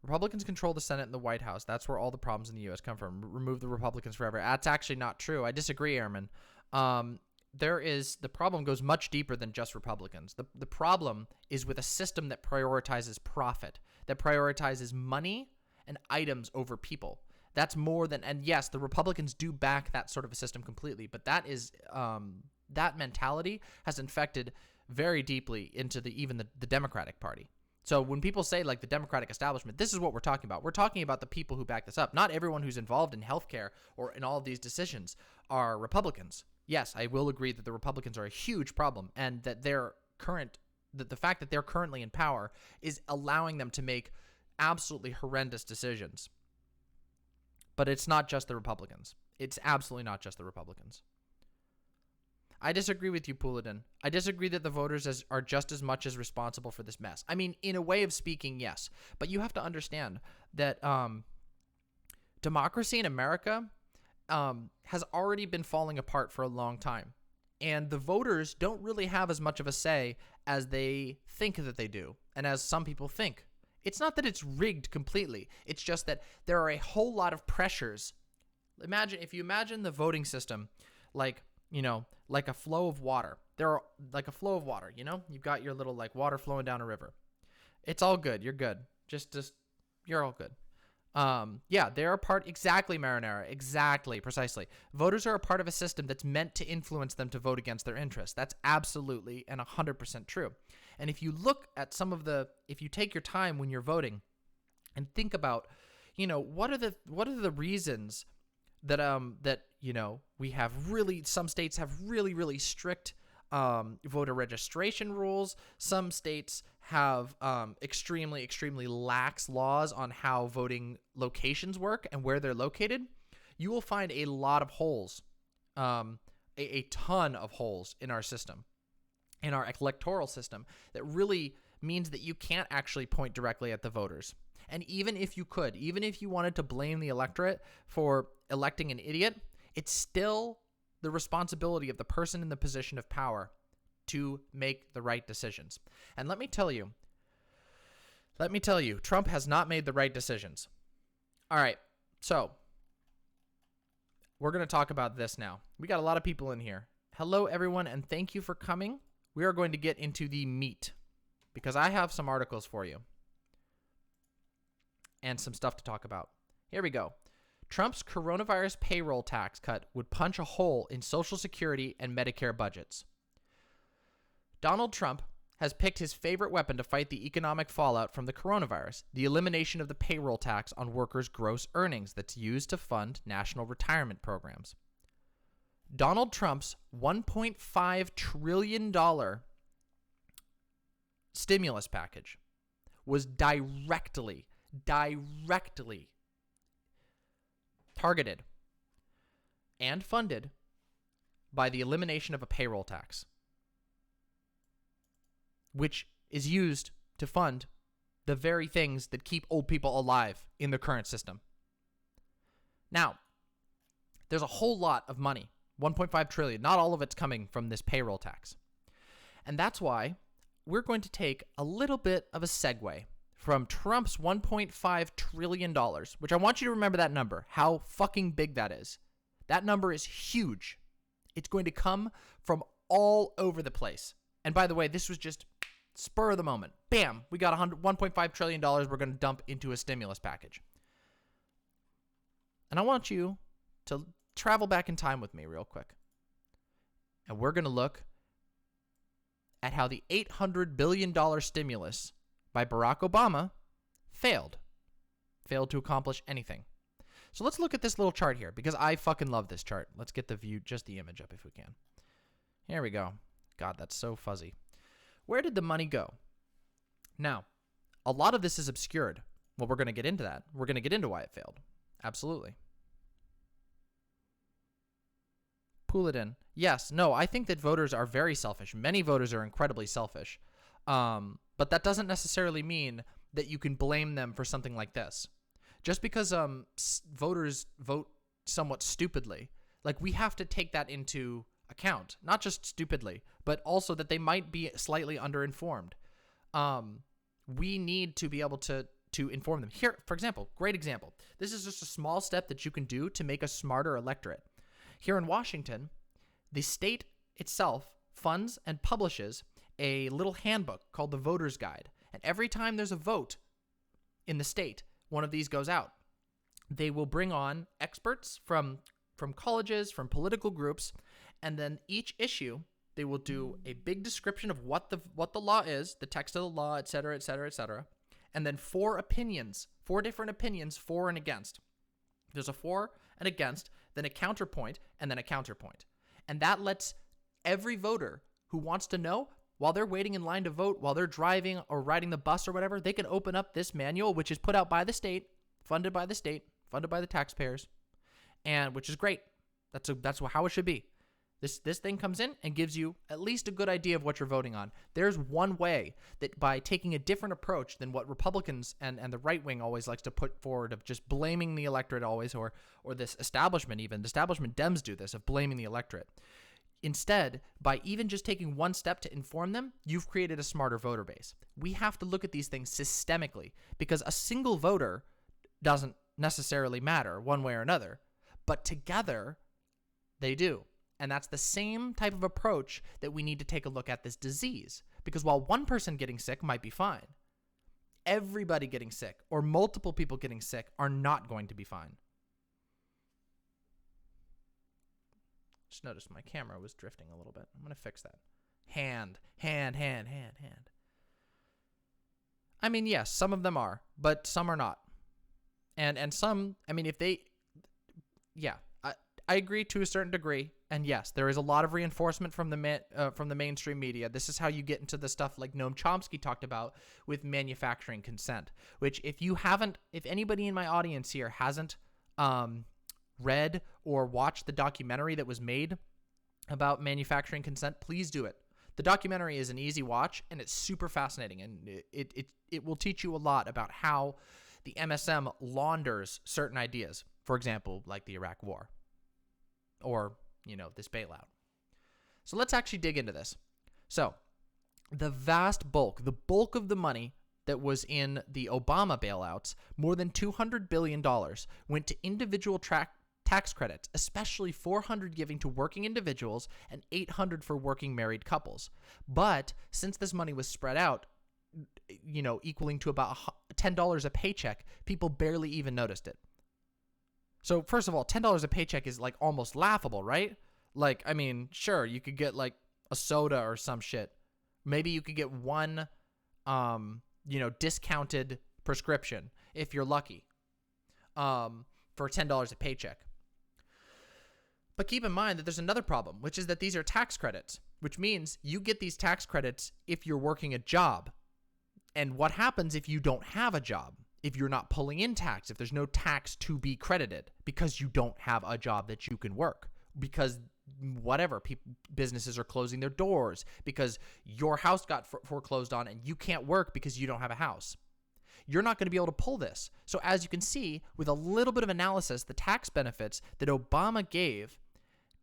Republicans control the Senate and the White House. That's where all the problems in the U.S. come from. Remove the Republicans forever. That's actually not true. I disagree, Airman. The problem goes much deeper than just Republicans. The problem is with a system that prioritizes profit, that prioritizes money and items over people. That's more than, and yes, the Republicans do back that sort of a system completely, but that is, that mentality has infected very deeply into even the Democratic Party. So when people say like the Democratic establishment, this is what we're talking about. We're talking about the people who back this up. Not everyone who's involved in healthcare or in all of these decisions are Republicans. Yes, I will agree that the Republicans are a huge problem and that the fact that they're currently in power is allowing them to make absolutely horrendous decisions. But it's not just the Republicans. It's absolutely not just the Republicans. I disagree with you, Pouladin. I disagree that the voters are just as much as responsible for this mess. I mean, in a way of speaking, yes. But you have to understand that democracy in America has already been falling apart for a long time. And the voters don't really have as much of a say as they think that they do, and as some people think. It's not that it's rigged completely. It's just that there are a whole lot of pressures. If you imagine the voting system like a flow of water. There are like a flow of water, You've got your little like water flowing down a river. It's all good. You're good. Just you're all good. They're a part, exactly, Marinara, exactly, precisely. Voters are a part of a system that's meant to influence them to vote against their interests. That's absolutely and 100% true. And if you look at if you take your time when you're voting and think about, what are the reasons that we have some states have really, really strict voter registration rules. Some states have extremely, extremely lax laws on how voting locations work and where they're located. You will find a lot of holes, a ton of holes in our system, in our electoral system, that really means that you can't actually point directly at the voters. And even if you could, even if you wanted to blame the electorate for electing an idiot, it's still the responsibility of the person in the position of power to make the right decisions. And let me tell you, Trump has not made the right decisions. All right, so we're going to talk about this now. We got a lot of people in here. Hello, everyone, and thank you for coming. We are going to get into the meat because I have some articles for you and some stuff to talk about. Here we go. Trump's coronavirus payroll tax cut would punch a hole in Social Security and Medicare budgets. Donald Trump has picked his favorite weapon to fight the economic fallout from the coronavirus, the elimination of the payroll tax on workers' gross earnings that's used to fund national retirement programs. Donald Trump's $1.5 trillion stimulus package was directly targeted and funded by the elimination of a payroll tax, which is used to fund the very things that keep old people alive in the current system. Now, there's a whole lot of money, 1.5 trillion. Not all of it's coming from this payroll tax. And that's why we're going to take a little bit of a segue from Trump's $1.5 trillion, which I want you to remember that number, how fucking big that is. That number is huge. It's going to come from all over the place. And by the way, this was just spur of the moment. Bam, we got $1.5 trillion we're going to dump into a stimulus package. And I want you to travel back in time with me real quick. And we're going to look at how the $800 billion stimulus by Barack Obama failed to accomplish anything. So let's look at this little chart here, because I fucking love this chart. Let's get the view, just the image up if we can. Here we go. God, that's so fuzzy. Where did the money go? Now, a lot of this is obscured. Well, we're going to get into that. We're going to get into why it failed. Absolutely. Pull it in. Yes, no, I think that voters are very selfish. Many voters are incredibly selfish. But that doesn't necessarily mean that you can blame them for something like this. Just because voters vote somewhat stupidly, like, we have to take that into account. Not just stupidly, but also that they might be slightly underinformed. We need to be able to inform them. Here, for example, great example. This is just a small step that you can do to make a smarter electorate. Here in Washington, the state itself funds and publishes a little handbook called the Voter's Guide. And every time there's a vote in the state, one of these goes out. They will bring on experts from colleges, from political groups, and then each issue, they will do a big description of what the law is, the text of the law, et cetera, et cetera, et cetera, and then four different opinions, for and against. There's a for and against, then a counterpoint, and then a counterpoint. And that lets every voter who wants to know, while they're waiting in line to vote, while they're driving or riding the bus or whatever, they can open up this manual, which is put out by the state, funded by the taxpayers, and which is great. That's how it should be. This thing comes in and gives you at least a good idea of what you're voting on. There's one way that by taking a different approach than what Republicans and the right wing always likes to put forward, of just blaming the electorate always, or this establishment even. The establishment Dems do this, of blaming the electorate. Instead, by even just taking one step to inform them, you've created a smarter voter base. We have to look at these things systemically, because a single voter doesn't necessarily matter one way or another, but together they do. And that's the same type of approach that we need to take a look at this disease. Because while one person getting sick might be fine, everybody getting sick or multiple people getting sick are not going to be fine. Just noticed my camera was drifting a little bit. I'm going to fix that. Hand. I mean, yes, some of them are, but some are not. And some, I mean, I agree to a certain degree. And yes, there is a lot of reinforcement from the mainstream media. This is how you get into the stuff like Noam Chomsky talked about with manufacturing consent, which if anybody in my audience here hasn't read or watched the documentary that was made about manufacturing consent, please do it. The documentary is an easy watch, and it's super fascinating, and it will teach you a lot about how the MSM launders certain ideas. For example, like the Iraq War, or this bailout. So let's actually dig into this. So the bulk of the money that was in the Obama bailouts, more than $200 billion, went to individual tax credits, especially $400 giving to working individuals and $800 for working married couples. But since this money was spread out, equaling to about $10 a paycheck, people barely even noticed it. So first of all, $10 a paycheck is like almost laughable, right? Like, I mean, sure, you could get like a soda or some shit. Maybe you could get one, discounted prescription if you're lucky, for $10 a paycheck. But keep in mind that there's another problem, which is that these are tax credits, which means you get these tax credits if you're working a job, And what happens if you don't have a job? If you're not pulling in tax, if there's no tax to be credited because you don't have a job that you can work, because whatever, businesses are closing their doors, because your house got foreclosed on and you can't work because you don't have a house. You're not going to be able to pull this. So as you can see, with a little bit of analysis, the tax benefits that Obama gave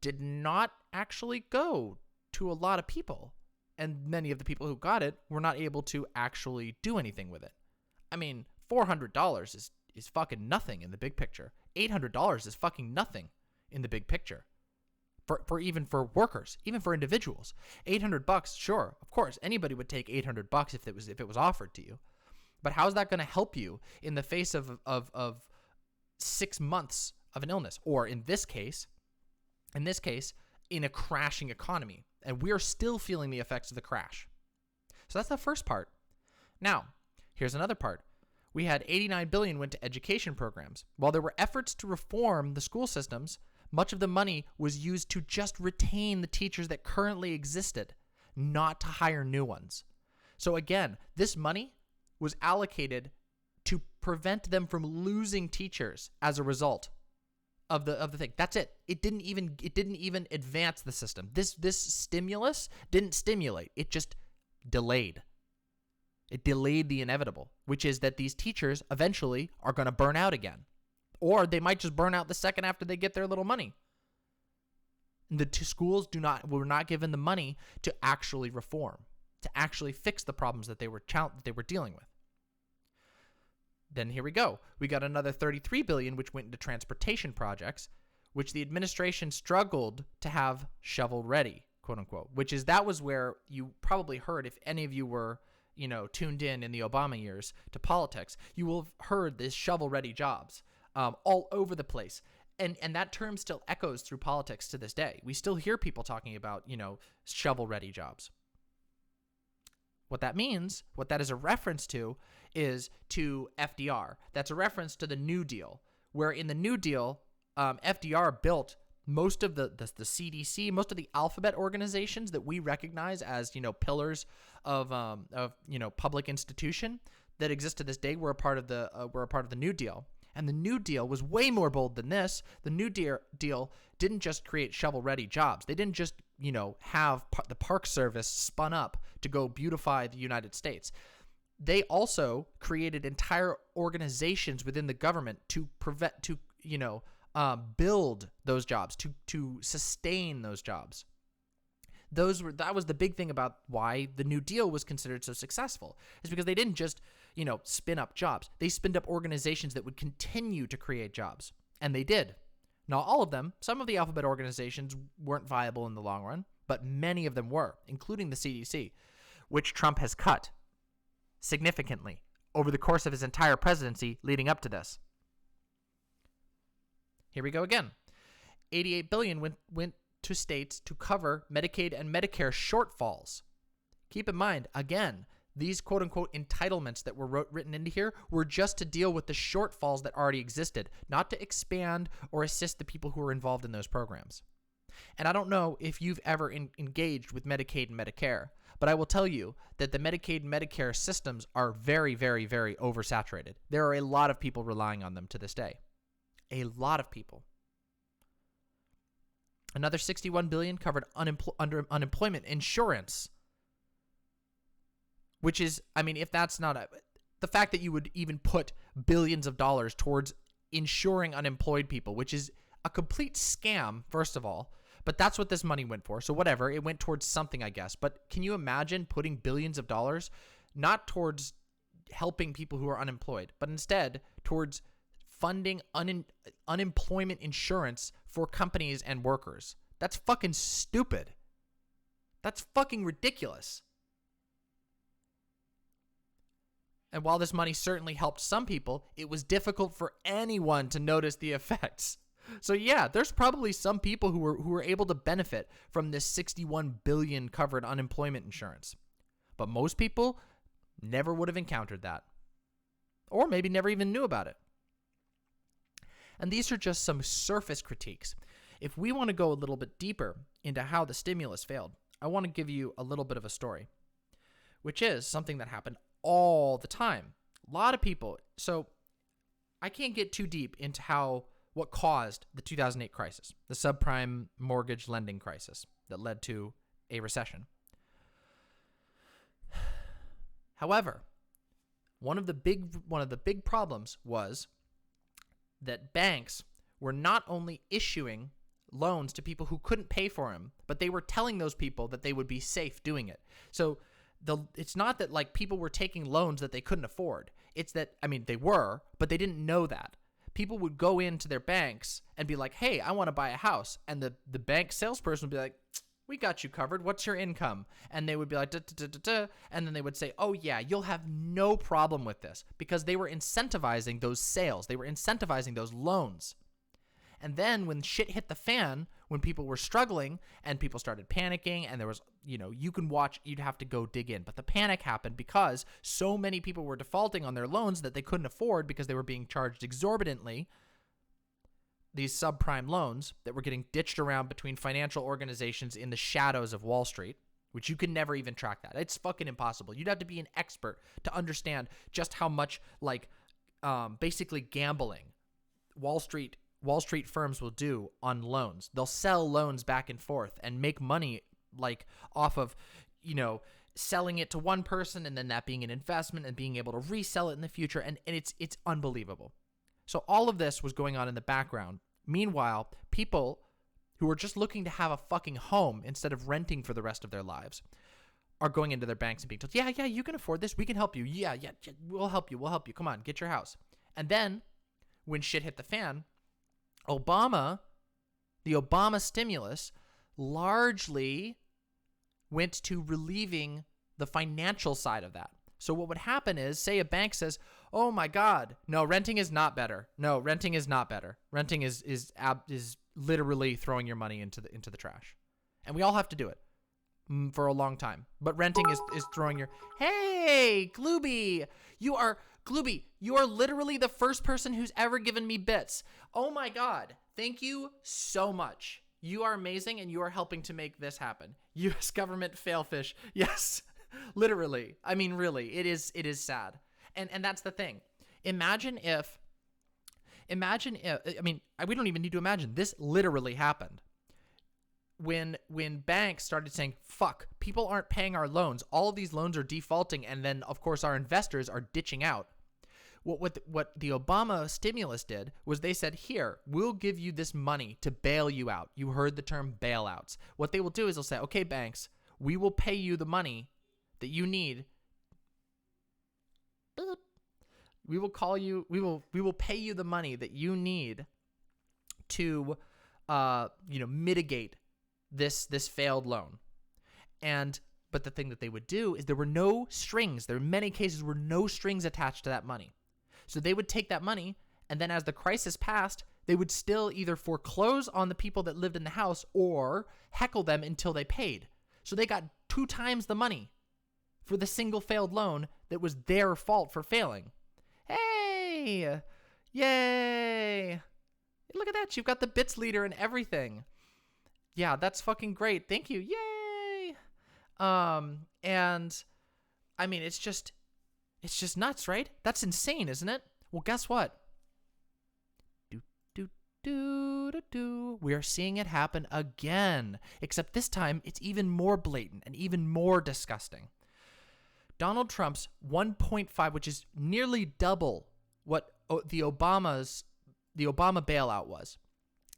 did not actually go to a lot of people. And many of the people who got it were not able to actually do anything with it. I mean, $400 is fucking nothing in the big picture. $800 is fucking nothing in the big picture. For even for workers, even for individuals. $800, sure, of course, anybody would take $800 if it was offered to you. But how's that going to help you in the face of 6 months of an illness, or in this case, in a crashing economy? And we're still feeling the effects of the crash. So that's the first part. Now, here's another part. We had $89 billion went to education programs. While there were efforts to reform the school systems, much of the money was used to just retain the teachers that currently existed, not to hire new ones. So again, this money was allocated to prevent them from losing teachers as a result of the thing. That's it. It didn't even advance the system. This stimulus didn't stimulate. It just delayed. It delayed the inevitable, which is that these teachers eventually are going to burn out again. Or they might just burn out the second after they get their little money. The two schools were not given the money to actually reform, to actually fix the problems that they were dealing with. Then here we go. We got another $33 billion, which went into transportation projects, which the administration struggled to have shovel ready, quote unquote. That was where you probably heard, if any of you were, tuned in the Obama years to politics, you will have heard this shovel ready jobs all over the place. And that term still echoes through politics to this day. We still hear people talking about, shovel ready jobs. What that means, what that is a reference to, is to FDR. That's a reference to the New Deal, where in the New Deal, FDR built most of the CDC, most of the alphabet organizations that we recognize as, pillars of public institution that exist to this day were a part of the New Deal. And the New Deal was way more bold than this. The New Deal didn't just create shovel-ready jobs. They didn't just, have the Park Service spun up to go beautify the United States. They also created entire organizations within the government to build those jobs, to sustain those jobs. That was the big thing about why the New Deal was considered so successful, is because they didn't just, spin up jobs. They spinned up organizations that would continue to create jobs. And they did. Not all of them. Some of the alphabet organizations weren't viable in the long run, but many of them were, including the CDC, which Trump has cut significantly over the course of his entire presidency leading up to this. Here we go again. $88 billion went to states to cover Medicaid and Medicare shortfalls. Keep in mind, again, these quote-unquote entitlements that were written into here were just to deal with the shortfalls that already existed, not to expand or assist the people who were involved in those programs. And I don't know if you've ever engaged with Medicaid and Medicare, but I will tell you that the Medicaid and Medicare systems are very, very, very oversaturated. There are a lot of people relying on them to this day. A lot of people. Another $61 billion covered unemployment insurance, which is, if that's not the fact that you would even put billions of dollars towards insuring unemployed people, which is a complete scam, first of all, but that's what this money went for. So whatever, it went towards something, I guess. But can you imagine putting billions of dollars not towards helping people who are unemployed, but instead towards funding unemployment insurance for companies and workers? That's fucking stupid. That's fucking ridiculous. And while this money certainly helped some people, it was difficult for anyone to notice the effects. So yeah, there's probably some people who were able to benefit from this $61 billion covered unemployment insurance. But most people never would have encountered that. Or maybe never even knew about it. And these are just some surface critiques. If we want to go a little bit deeper into how the stimulus failed, I want to give you a little bit of a story, which is something that happened all the time. A lot of people. So I can't get too deep into what caused the 2008 crisis, the subprime mortgage lending crisis that led to a recession. However, one of the big problems was that banks were not only issuing loans to people who couldn't pay for them, but they were telling those people that they would be safe doing it. So it's not that like people were taking loans that they couldn't afford. It's that, I mean, they were, but they didn't know that. People would go into their banks and be like, hey, I want to buy a house. And the bank salesperson would be like, we got you covered. What's your income? And they would be like, da, da, da, da, da. And then they would say, oh yeah, you'll have no problem with this, because they were incentivizing those sales. They were incentivizing those loans. And then when shit hit the fan, when people were struggling and people started panicking and there was, you'd have to go dig in. But the panic happened because so many people were defaulting on their loans that they couldn't afford because they were being charged exorbitantly. These subprime loans that were getting ditched around between financial organizations in the shadows of Wall Street, which you can never even track that. It's fucking impossible. You'd have to be an expert to understand just how much basically gambling Wall Street firms will do on loans. They'll sell loans back and forth and make money off of, selling it to one person and then that being an investment and being able to resell it in the future. And it's unbelievable. So all of this was going on in the background. Meanwhile, people who are just looking to have a fucking home instead of renting for the rest of their lives are going into their banks and being told, yeah, you can afford this. We can help you. Yeah, we'll help you. Come on, get your house. And then when shit hit the fan, the Obama stimulus largely went to relieving the financial side of that. So what would happen is, say a bank says, oh my God, no, renting is not better. No, renting is not better. Renting is literally throwing your money into the trash. And we all have to do it for a long time. But renting is throwing your, hey, Glooby, you are literally the first person who's ever given me bits. Oh my God. Thank you so much. You are amazing and you are helping to make this happen. U.S. government failfish. Yes, literally. I mean, really, it is sad. And that's the thing. Imagine if, we don't even need to imagine. This literally happened. When banks started saying, fuck, people aren't paying our loans. All of these loans are defaulting. And then, of course, our investors are ditching out. What the Obama stimulus did was they said, here, we'll give you this money to bail you out. You heard the term bailouts. What they will do is they'll say, okay, banks, we will pay you the money that you need. We will pay you the money that you need to, mitigate this failed loan. But the thing that they would do is there were no strings. There in many cases were no strings attached to that money. So they would take that money, and then as the crisis passed, they would still either foreclose on the people that lived in the house or heckle them until they paid. So they got 2 times the money for the single failed loan that was their fault for failing. Hey! Yay! Look at that. You've got the bits leader and everything. Yeah, that's fucking great. Thank you. Yay! And I mean, it's just nuts, right? That's insane, isn't it? Well, guess what? We are seeing it happen again, except this time it's even more blatant and even more disgusting. Donald Trump's 1.5, which is nearly double what the Obama bailout was.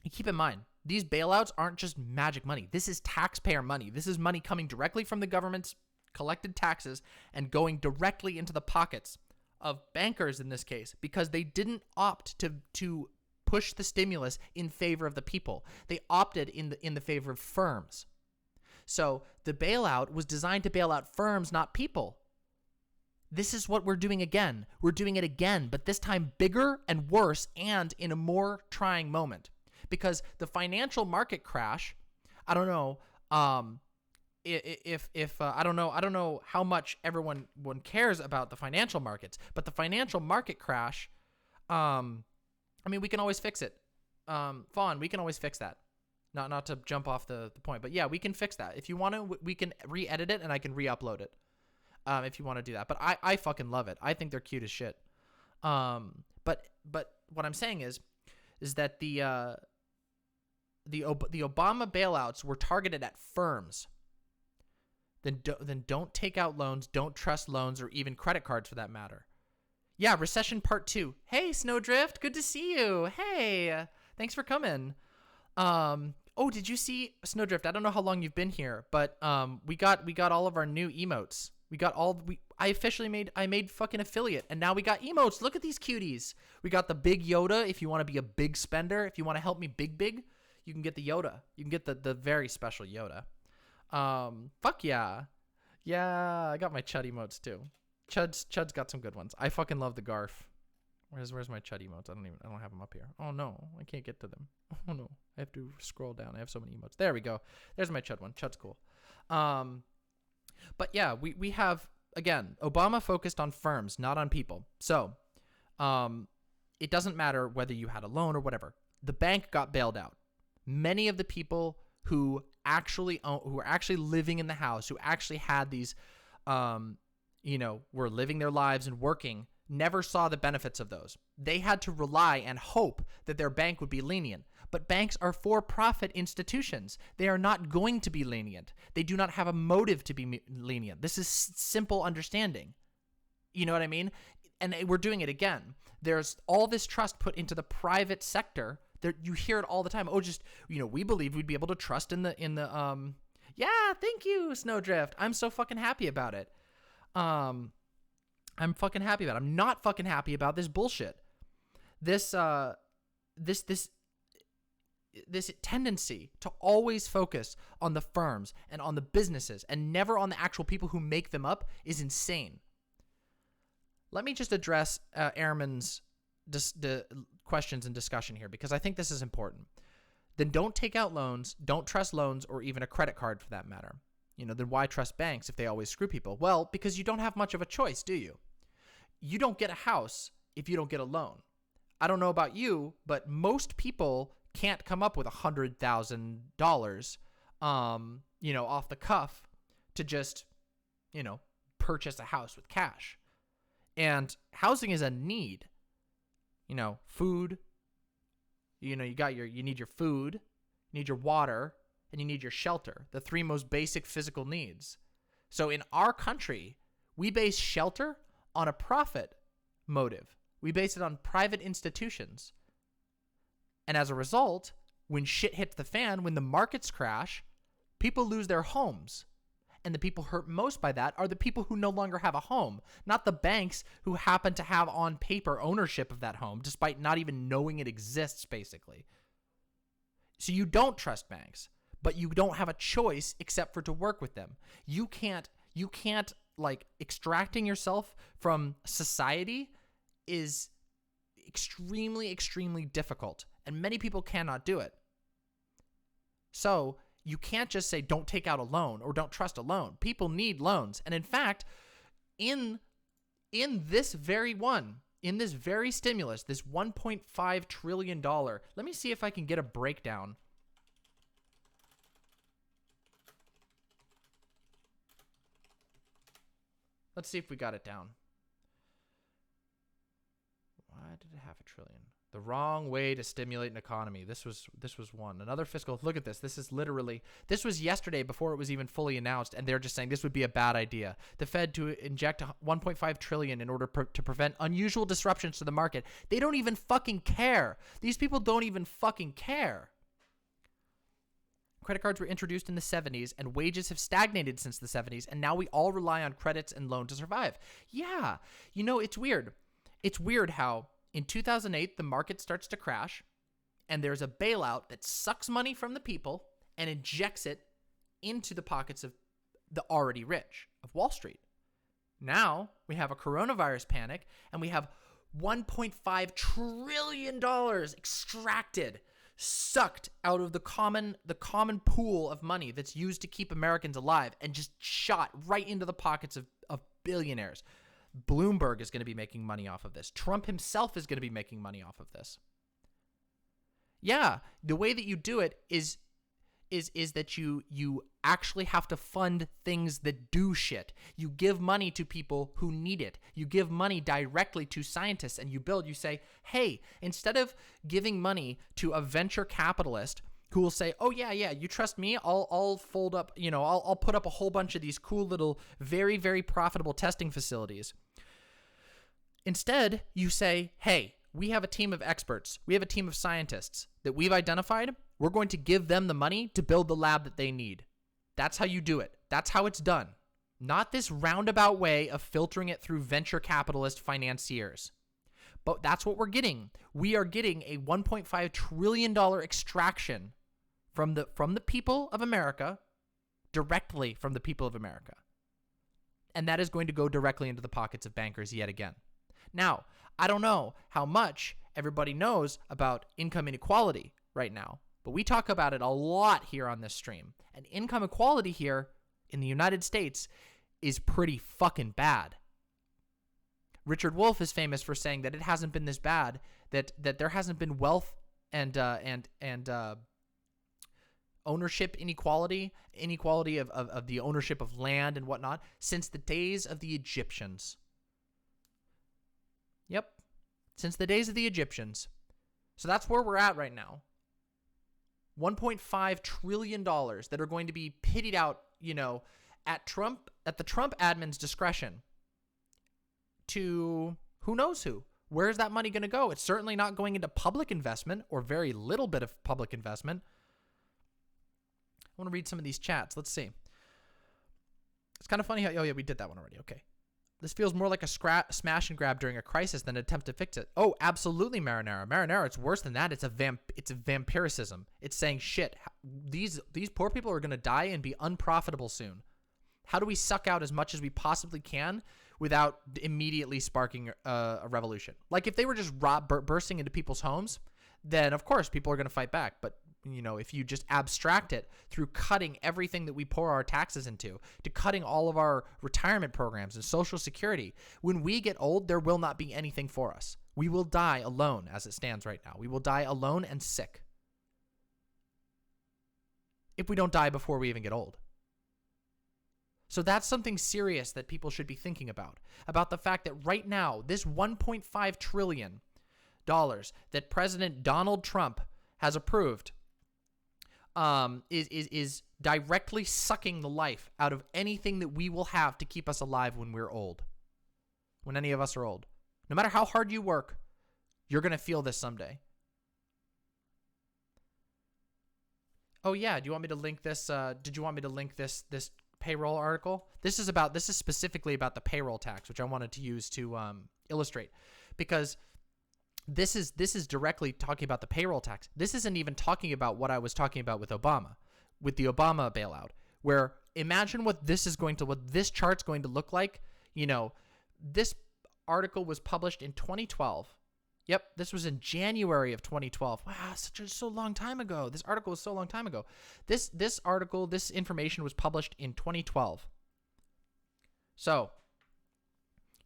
And keep in mind, these bailouts aren't just magic money. This is taxpayer money. This is money coming directly from the government's collected taxes and going directly into the pockets of bankers in this case, because they didn't opt to push the stimulus in favor of the people. They opted in the favor of firms. So the bailout was designed to bail out firms, not people. This is what we're doing again. We're doing it again, but this time bigger and worse and in a more trying moment. Because the financial market crash, I don't know, I don't know how much everyone cares about the financial markets, but the financial market crash, we can always fix it. Fawn, we can always fix that. Not to jump off the point, but yeah, we can fix that. If you want to, we can re-edit it and I can re-upload it. if you want to do that. But I fucking love it. I think they're cute as shit. But what I'm saying is that the Obama bailouts were targeted at firms. Then don't take out loans, don't trust loans, or even credit cards for that matter. Yeah, recession part 2. Hey, Snowdrift, good to see you. Hey, thanks for coming. Oh, did you see Snowdrift? I don't know how long you've been here, but we got all of our new emotes. I made fucking affiliate, and now we got emotes. Look at these cuties. We got the big Yoda. If you want to be a big spender, if you want to help me big, you can get the Yoda. You can get the very special Yoda. Fuck yeah. Yeah, I got my Chud emotes too. Chud's got some good ones. I fucking love the Garf. Where's my Chud emotes? I don't have them up here. Oh no, I can't get to them. Oh no, I have to scroll down. I have so many emotes. There we go. There's my Chud one. Chud's cool. But yeah, we have, again, Obama focused on firms, not on people. So, it doesn't matter whether you had a loan or whatever. The bank got bailed out. Many of the people who were actually living in the house, who actually had these, were living their lives and working, never saw the benefits of those. They had to rely and hope that their bank would be lenient. But banks are for-profit institutions. They are not going to be lenient. They do not have a motive to be lenient. This is simple understanding. You know what I mean? And we're doing it again. There's all this trust put into the private sector. You hear it all the time. Oh, we believe we'd be able to trust in the yeah, thank you, Snowdrift. I'm so fucking happy about it. I'm fucking happy about it. I'm not fucking happy about this bullshit. This tendency to always focus on the firms and on the businesses and never on the actual people who make them up is insane. Let me just address Airman's questions and discussion here, because I think this is important. Then don't take out loans, don't trust loans, or even a credit card for that matter. Then why trust banks if they always screw people? Well, because you don't have much of a choice, do you? You don't get a house if you don't get a loan. I don't know about you, but most people can't come up with $100,000, off the cuff to just, purchase a house with cash. And housing is a need. Food, you need your food, you need your water, and you need your shelter, the 3 most basic physical needs. So in our country, we base shelter on a profit motive. We base it on private institutions. And as a result, when shit hits the fan, when the markets crash, people lose their homes. And the people hurt most by that are the people who no longer have a home, not the banks who happen to have on paper ownership of that home, despite not even knowing it exists, basically. So you don't trust banks, but you don't have a choice except for to work with them. You can't extracting yourself from society is extremely, extremely difficult, and many people cannot do it. So you can't just say don't take out a loan or don't trust a loan. People need loans. And in fact, in this very stimulus, this $1.5 trillion, let me see if I can get a breakdown. Let's see if we got it down. Why did it have a trillion? The wrong way to stimulate an economy. This was one. Another fiscal. Look at this. This was yesterday before it was even fully announced, and they're just saying this would be a bad idea. The Fed to inject 1.5 trillion in order to prevent unusual disruptions to the market. They don't even fucking care. These people don't even fucking care. Credit cards were introduced in the 70s, and wages have stagnated since the 70s, and now we all rely on credits and loans to survive. Yeah. It's weird. It's weird how in 2008, the market starts to crash, and there's a bailout that sucks money from the people and injects it into the pockets of the already rich, of Wall Street. Now, we have a coronavirus panic, and we have $1.5 trillion extracted, sucked out of the common pool of money that's used to keep Americans alive and just shot right into the pockets of billionaires. Bloomberg is going to be making money off of this. Trump himself is going to be making money off of this. Yeah, the way that you do it is is that you actually have to fund things that do shit. You give money to people who need it. You give money directly to scientists, and you say, hey, instead of giving money to a venture capitalist who will say, oh yeah, you trust me, I'll fold up, I'll put up a whole bunch of these cool little, very, very profitable testing facilities. Instead, you say, hey, we have a team of experts. We have a team of scientists that we've identified. We're going to give them the money to build the lab that they need. That's how you do it. That's how it's done. Not this roundabout way of filtering it through venture capitalist financiers. But that's what we're getting. We are getting a $1.5 trillion extraction from the people of America, directly from the people of America. And that is going to go directly into the pockets of bankers yet again. Now, I don't know how much everybody knows about income inequality right now, but we talk about it a lot here on this stream. And income equality here in the United States is pretty fucking bad. Richard Wolff is famous for saying that it hasn't been this bad, that there hasn't been wealth and ownership inequality of the ownership of land and whatnot since the days of the Egyptians. Yep, since the days of the Egyptians. So that's where we're at right now. $1.5 trillion that are going to be pitted out, at the Trump admin's discretion to who knows who. Where's that money going to go? It's certainly not going into public investment or very little bit of public investment. I want to read some of these chats. Let's see. It's kind of funny how, oh yeah, we did that one already. Okay. This feels more like a smash and grab during a crisis than an attempt to fix it. Oh, absolutely, Marinara. Marinara, it's worse than that. It's a vampiricism. It's saying, shit, these poor people are going to die and be unprofitable soon. How do we suck out as much as we possibly can without immediately sparking a revolution? Like if they were just bursting into people's homes, then of course people are going to fight back. But if you just abstract it through cutting everything that we pour our taxes into, to cutting all of our retirement programs and Social Security, when we get old, there will not be anything for us. We will die alone as it stands right now. We will die alone and sick. If we don't die before we even get old. So that's something serious that people should be thinking about the fact that right now, this $1.5 trillion that President Donald Trump has approved is directly sucking the life out of anything that we will have to keep us alive when we're old, when any of us are old. No matter how hard you work, you're going to feel this someday. Oh yeah, do you want me to link this? Did you want me to link this payroll article? This is specifically about the payroll tax, which I wanted to use to illustrate, because this is directly talking about the payroll tax. This isn't even talking about what I was talking about with Obama, with the Obama bailout, where imagine what this chart's going to look like. This article was published in 2012. Yep, this was in January of 2012. Wow, so long time ago. This article was so long time ago. This information was published in 2012. So,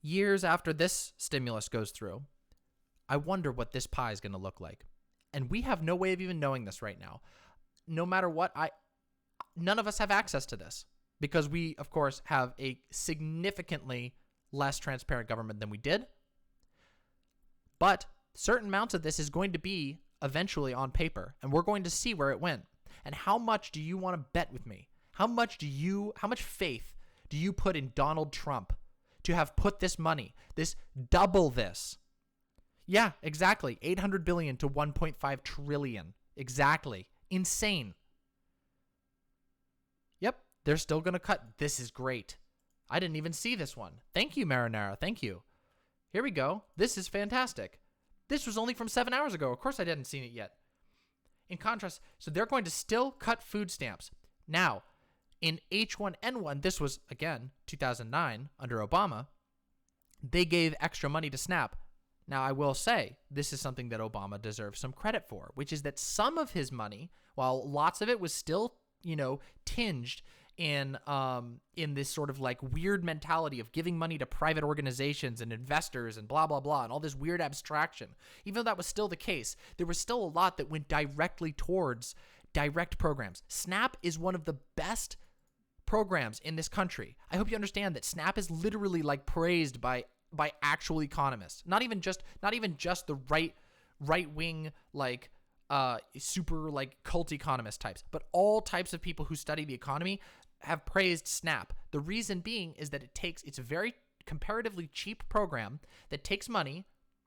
years after this stimulus goes through, I wonder what this pie is going to look like. And we have no way of even knowing this right now. No matter what, none of us have access to this because we, of course, have a significantly less transparent government than we did. But certain amounts of this is going to be eventually on paper, and we're going to see where it went. And how much do you want to bet with me? How much faith do you put in Donald Trump to have put this money, double this? Yeah, exactly. 800 billion to 1.5 trillion. Exactly. Insane. Yep, they're still going to cut. This is great. I didn't even see this one. Thank you, Marinara. Thank you. Here we go. This is fantastic. This was only from 7 hours ago. Of course I hadn't seen it yet. In contrast, so they're going to still cut food stamps. Now, in H1N1, this was, again, 2009, under Obama, they gave extra money to SNAP. Now, I will say, this is something that Obama deserves some credit for, which is that some of his money, while lots of it was still, tinged in this sort of like weird mentality of giving money to private organizations and investors and blah, blah, blah, and all this weird abstraction. Even though that was still the case, there was still a lot that went directly towards direct programs. SNAP is one of the best programs in this country. I hope you understand that SNAP is literally like praised by actual economists. Not even just the right wing like super like cult economist types, but all types of people who study the economy have praised SNAP. The reason being is that it's a very comparatively cheap program that takes money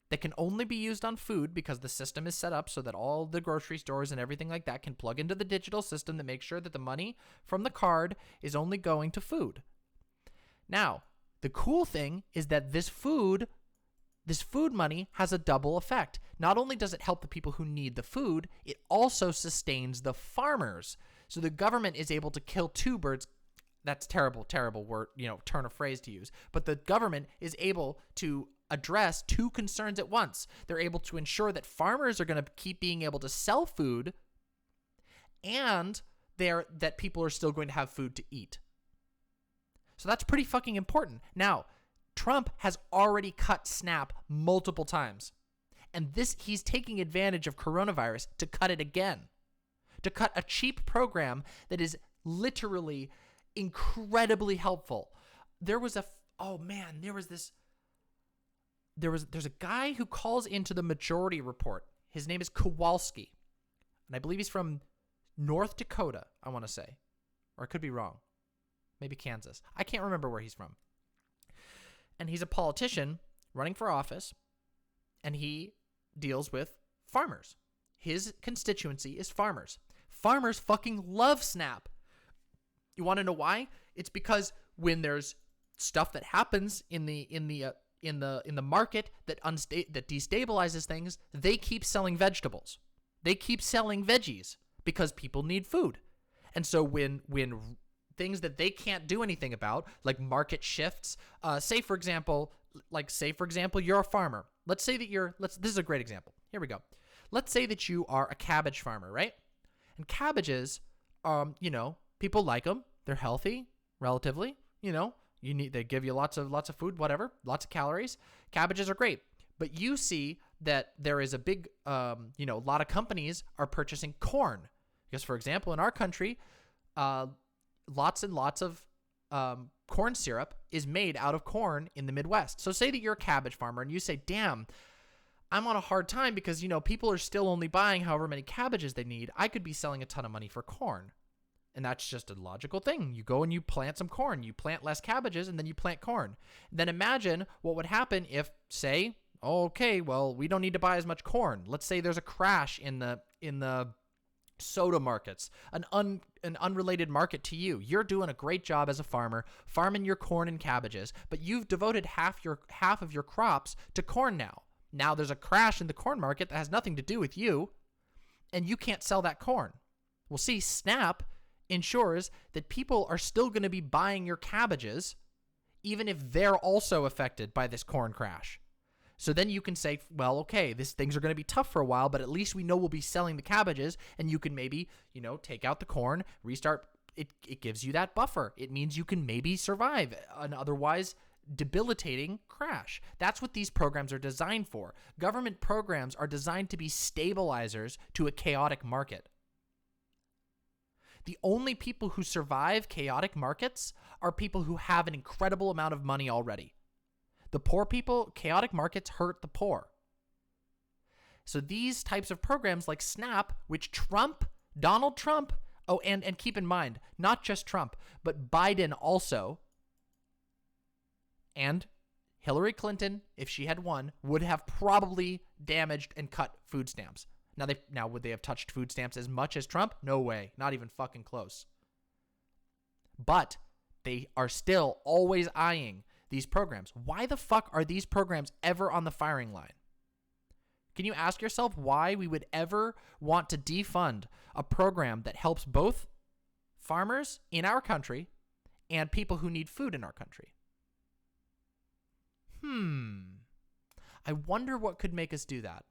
that can only be used on food because the system is set up so that all the grocery stores and everything like that can plug into the digital system that makes sure that the money from the card is only going to food. Now, the cool thing is that this food money has a double effect. Not only does it help the people who need the food, it also sustains the farmers. So the government is able to kill two birds. That's terrible word, turn of phrase to use. But the government is able to address two concerns at once. They're able to ensure that farmers are going to keep being able to sell food, and that people are still going to have food to eat. So that's pretty fucking important. Now, Trump has already cut SNAP multiple times. And he's taking advantage of coronavirus to cut it again. To cut a cheap program that is literally incredibly helpful. There's a guy who calls into the Majority Report. His name is Kowalski. And I believe he's from North Dakota, I want to say. Or I could be wrong. Maybe Kansas. I can't remember where he's from. And he's a politician running for office, and he deals with farmers. His constituency is farmers. Farmers fucking love SNAP. You want to know why? It's because when there's stuff that happens in the market that destabilizes things, they keep selling vegetables. They keep selling veggies because people need food. And so when things that they can't do anything about, like market shifts, say for example, you're a farmer. Let's say that this is a great example. Here we go. Let's say that you are a cabbage farmer, right? And cabbages, people like them. They're healthy, relatively. They give you lots of food, whatever, lots of calories. Cabbages are great. But you see that there is a big, a lot of companies are purchasing corn. Because, for example, in our country, lots and lots of corn syrup is made out of corn in the Midwest. So say that you're a cabbage farmer and you say, damn, I'm on a hard time because, people are still only buying however many cabbages they need. I could be selling a ton of money for corn. And that's just a logical thing. You go and you plant some corn. You plant less cabbages and then you plant corn. Then imagine what would happen if, say, we don't need to buy as much corn. Let's say there's a crash in the soda markets, an unrelated market to you. You're doing a great job as a farmer, farming your corn and cabbages, but you've devoted half of your crops to corn now. Now there's a crash in the corn market that has nothing to do with you, and you can't sell that corn. Well, see, SNAP ensures that people are still going to be buying your cabbages, even if they're also affected by this corn crash. So then you can say, well, okay, things are going to be tough for a while, but at least we know we'll be selling the cabbages, and you can maybe, take out the corn, restart. It gives you that buffer. It means you can maybe survive an otherwise debilitating crash. That's what these programs are designed for. Government programs are designed to be stabilizers to a chaotic market. The only people who survive chaotic markets are people who have an incredible amount of money already. The poor people, chaotic markets hurt the poor. So these types of programs like SNAP, which Donald Trump, and keep in mind, not just Trump, but Biden also, and Hillary Clinton, if she had won, would have probably damaged and cut food stamps. Now, would they have touched food stamps as much as Trump? No way. Not even fucking close. But they are still always eyeing these programs. Why the fuck are these programs ever on the firing line? Can you ask yourself why we would ever want to defund a program that helps both farmers in our country and people who need food in our country? I wonder what could make us do that.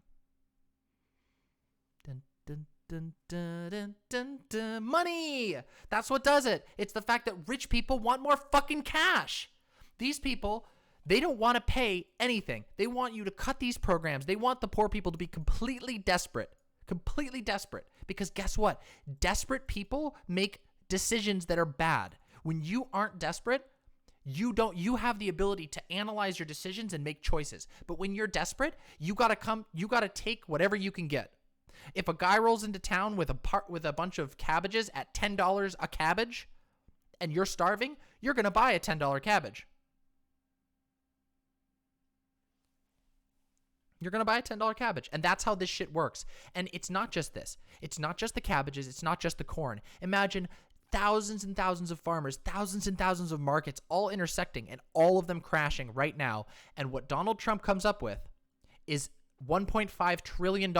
Money! That's what does it. It's the fact that rich people want more fucking cash. These people, they don't want to pay anything. They want you to cut these programs. They want the poor people to be completely desperate Because guess what? Desperate people make decisions that are bad. When you aren't desperate, you have the ability to analyze your decisions and make choices. But when you're desperate, you got to take whatever you can get. If a guy rolls into town with a bunch of cabbages at $10 a cabbage and you're starving, you're going to buy a $10 cabbage. You're going to buy a $10 cabbage. And that's how this shit works. And it's not just this. It's not just the cabbages. It's not just the corn. Imagine thousands and thousands of farmers, thousands and thousands of markets all intersecting and all of them crashing right now. And what Donald Trump comes up with is $1.5 trillion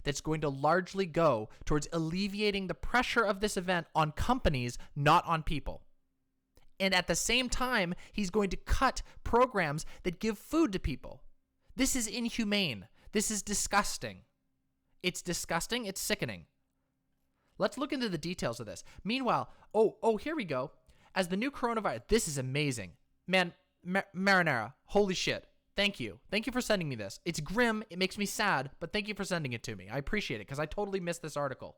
that's going to largely go towards alleviating the pressure of this event on companies, not on people. And at the same time, he's going to cut programs that give food to people. This is inhumane. This is disgusting. It's disgusting. It's sickening. Let's look into the details of this. Meanwhile, here we go. As the new coronavirus, this is amazing. Man, Marinara, holy shit. Thank you. Thank you for sending me this. It's grim. It makes me sad, but thank you for sending it to me. I appreciate it because I totally missed this article.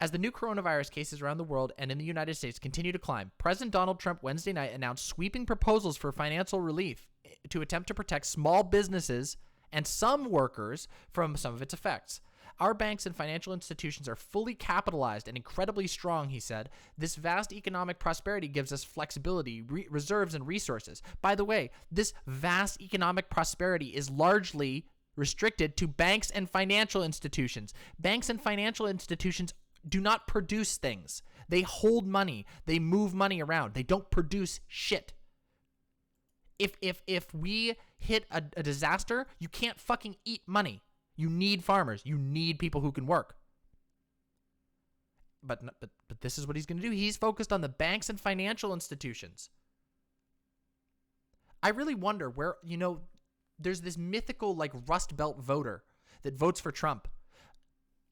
As the new coronavirus cases around the world and in the United States continue to climb, President Donald Trump Wednesday night announced sweeping proposals for financial relief to attempt to protect small businesses and some workers from some of its effects. Our banks and financial institutions are fully capitalized and incredibly strong, he said. This vast economic prosperity gives us flexibility, reserves, and resources. By the way, this vast economic prosperity is largely restricted to banks and financial institutions. Banks and financial institutions do not produce things. They hold money. They move money around. They don't produce shit. If we hit a disaster, you can't fucking eat money. You need farmers. You need people who can work. But this is what he's going to do. He's focused on the banks and financial institutions. I really wonder where, there's this mythical Rust Belt voter that votes for Trump.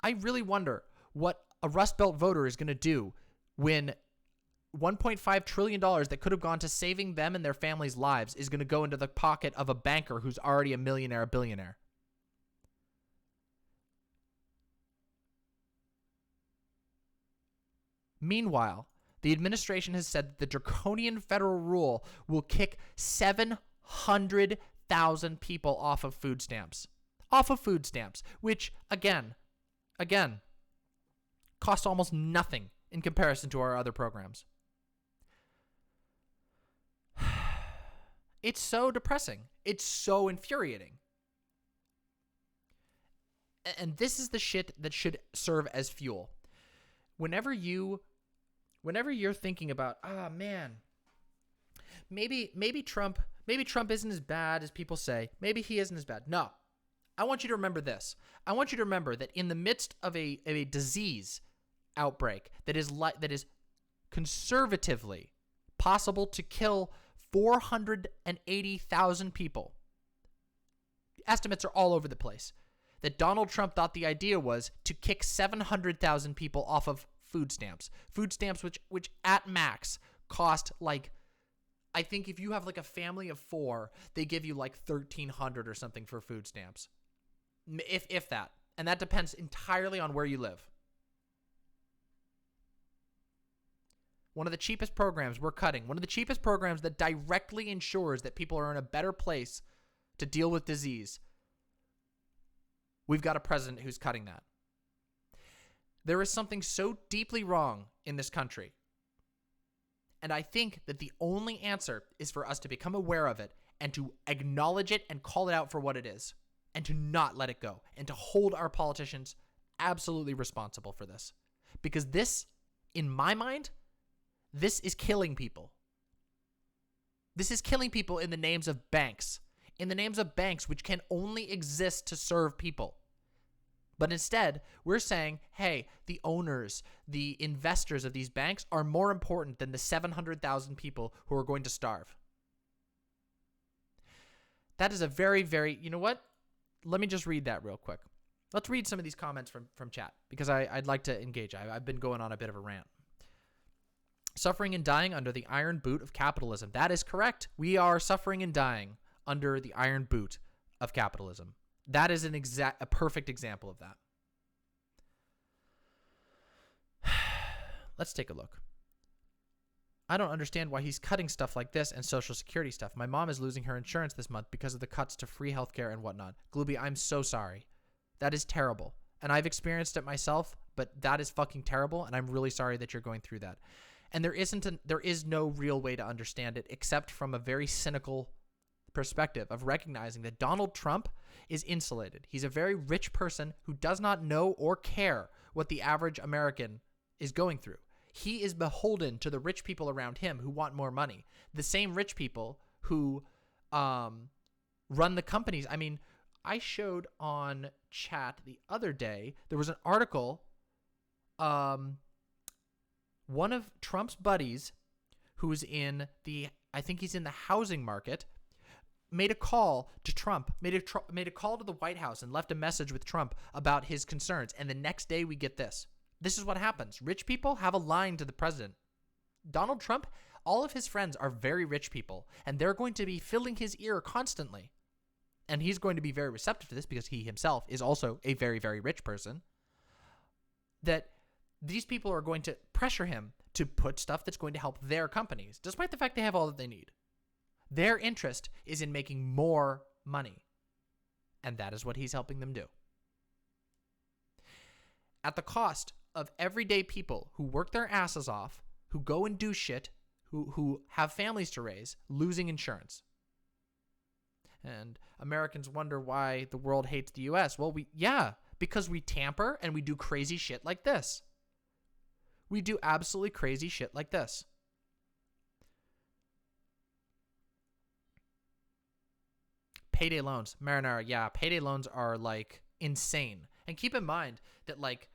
I really wonder what a Rust Belt voter is going to do when $1.5 trillion that could have gone to saving them and their families' lives is going to go into the pocket of a banker who's already a millionaire, a billionaire. Meanwhile, the administration has said that the draconian federal rule will kick 700,000 people off of food stamps. Which, again, costs almost nothing in comparison to our other programs. It's so depressing. It's so infuriating. And this is the shit that should serve as fuel. Whenever you're thinking about, maybe Trump isn't as bad as people say. Maybe he isn't as bad. No. I want you to remember this. I want you to remember that in the midst of a disease outbreak that is conservatively possible to kill 480,000 people. Estimates are all over the place. That Donald Trump thought the idea was to kick 700,000 people off of food stamps. Food stamps which at max cost I think if you have a family of 4, they give you $1,300 or something for food stamps. If that. And that depends entirely on where you live. One of the cheapest programs we're cutting, one of the cheapest programs that directly ensures that people are in a better place to deal with disease. We've got a president who's cutting that. There is something so deeply wrong in this country. And I think that the only answer is for us to become aware of it and to acknowledge it and call it out for what it is and to not let it go and to hold our politicians absolutely responsible for this. Because this, in my mind, this is killing people. This is killing people in the names of banks. In the names of banks which can only exist to serve people. But instead, we're saying, hey, the owners, the investors of these banks are more important than the 700,000 people who are going to starve. That is a very, very, you know what? Let me just read that real quick. Let's read some of these comments from chat because I'd like to engage. I've been going on a bit of a rant. Suffering and dying under the iron boot of capitalism. That is correct. We are suffering and dying under the iron boot of capitalism. That is a perfect example of that. Let's take a look. I don't understand why he's cutting stuff like this and Social Security stuff. My mom is losing her insurance this month because of the cuts to free healthcare and whatnot. Glooby, I'm so sorry. That is terrible. And I've experienced it myself, but that is fucking terrible, and I'm really sorry that you're going through that. And there is no real way to understand it except from a very cynical perspective of recognizing that Donald Trump is insulated. He's a very rich person who does not know or care what the average American is going through. He is beholden to the rich people around him who want more money. The same rich people who run the companies. I mean, I showed on chat the other day, there was an article, one of Trump's buddies who's in I think he's in the housing market, made a call to Trump, made a call to the White House and left a message with Trump about his concerns. And the next day we get this. This is what happens. Rich people have a line to the president. Donald Trump, all of his friends are very rich people, and they're going to be filling his ear constantly. And he's going to be very receptive to this because he himself is also a very, very rich person. That these people are going to pressure him to put stuff that's going to help their companies, despite the fact they have all that they need. Their interest is in making more money. And that is what he's helping them do. At the cost of everyday people who work their asses off, who go and do shit, who have families to raise, losing insurance. And Americans wonder why the world hates the U.S. Well, because we tamper and we do crazy shit like this. We do absolutely crazy shit like this. Payday loans. Marinara, yeah, payday loans are like insane. And keep in mind that like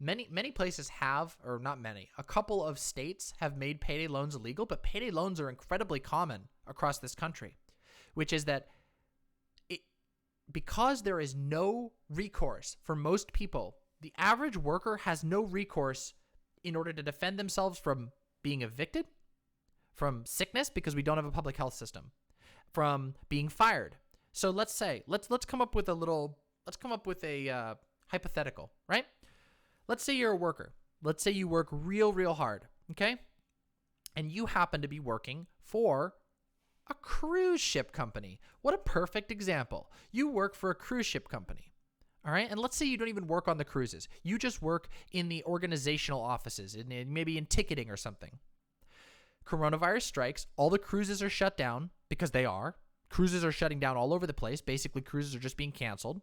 many places have, or not many, a couple of states have made payday loans illegal, but payday loans are incredibly common across this country, which is that because there is no recourse for most people, the average worker has no recourse in order to defend themselves from being evicted, from sickness because we don't have a public health system, from being fired. So let's say, let's come up with a hypothetical, right? Let's say you're a worker. Let's say you work real, real hard, okay? And you happen to be working for a cruise ship company. What a perfect example. You work for a cruise ship company, all right? And let's say you don't even work on the cruises. You just work in the organizational offices, maybe in ticketing or something. Coronavirus strikes. All the cruises are shut down because they are. Cruises are shutting down all over the place. Basically, cruises are just being canceled.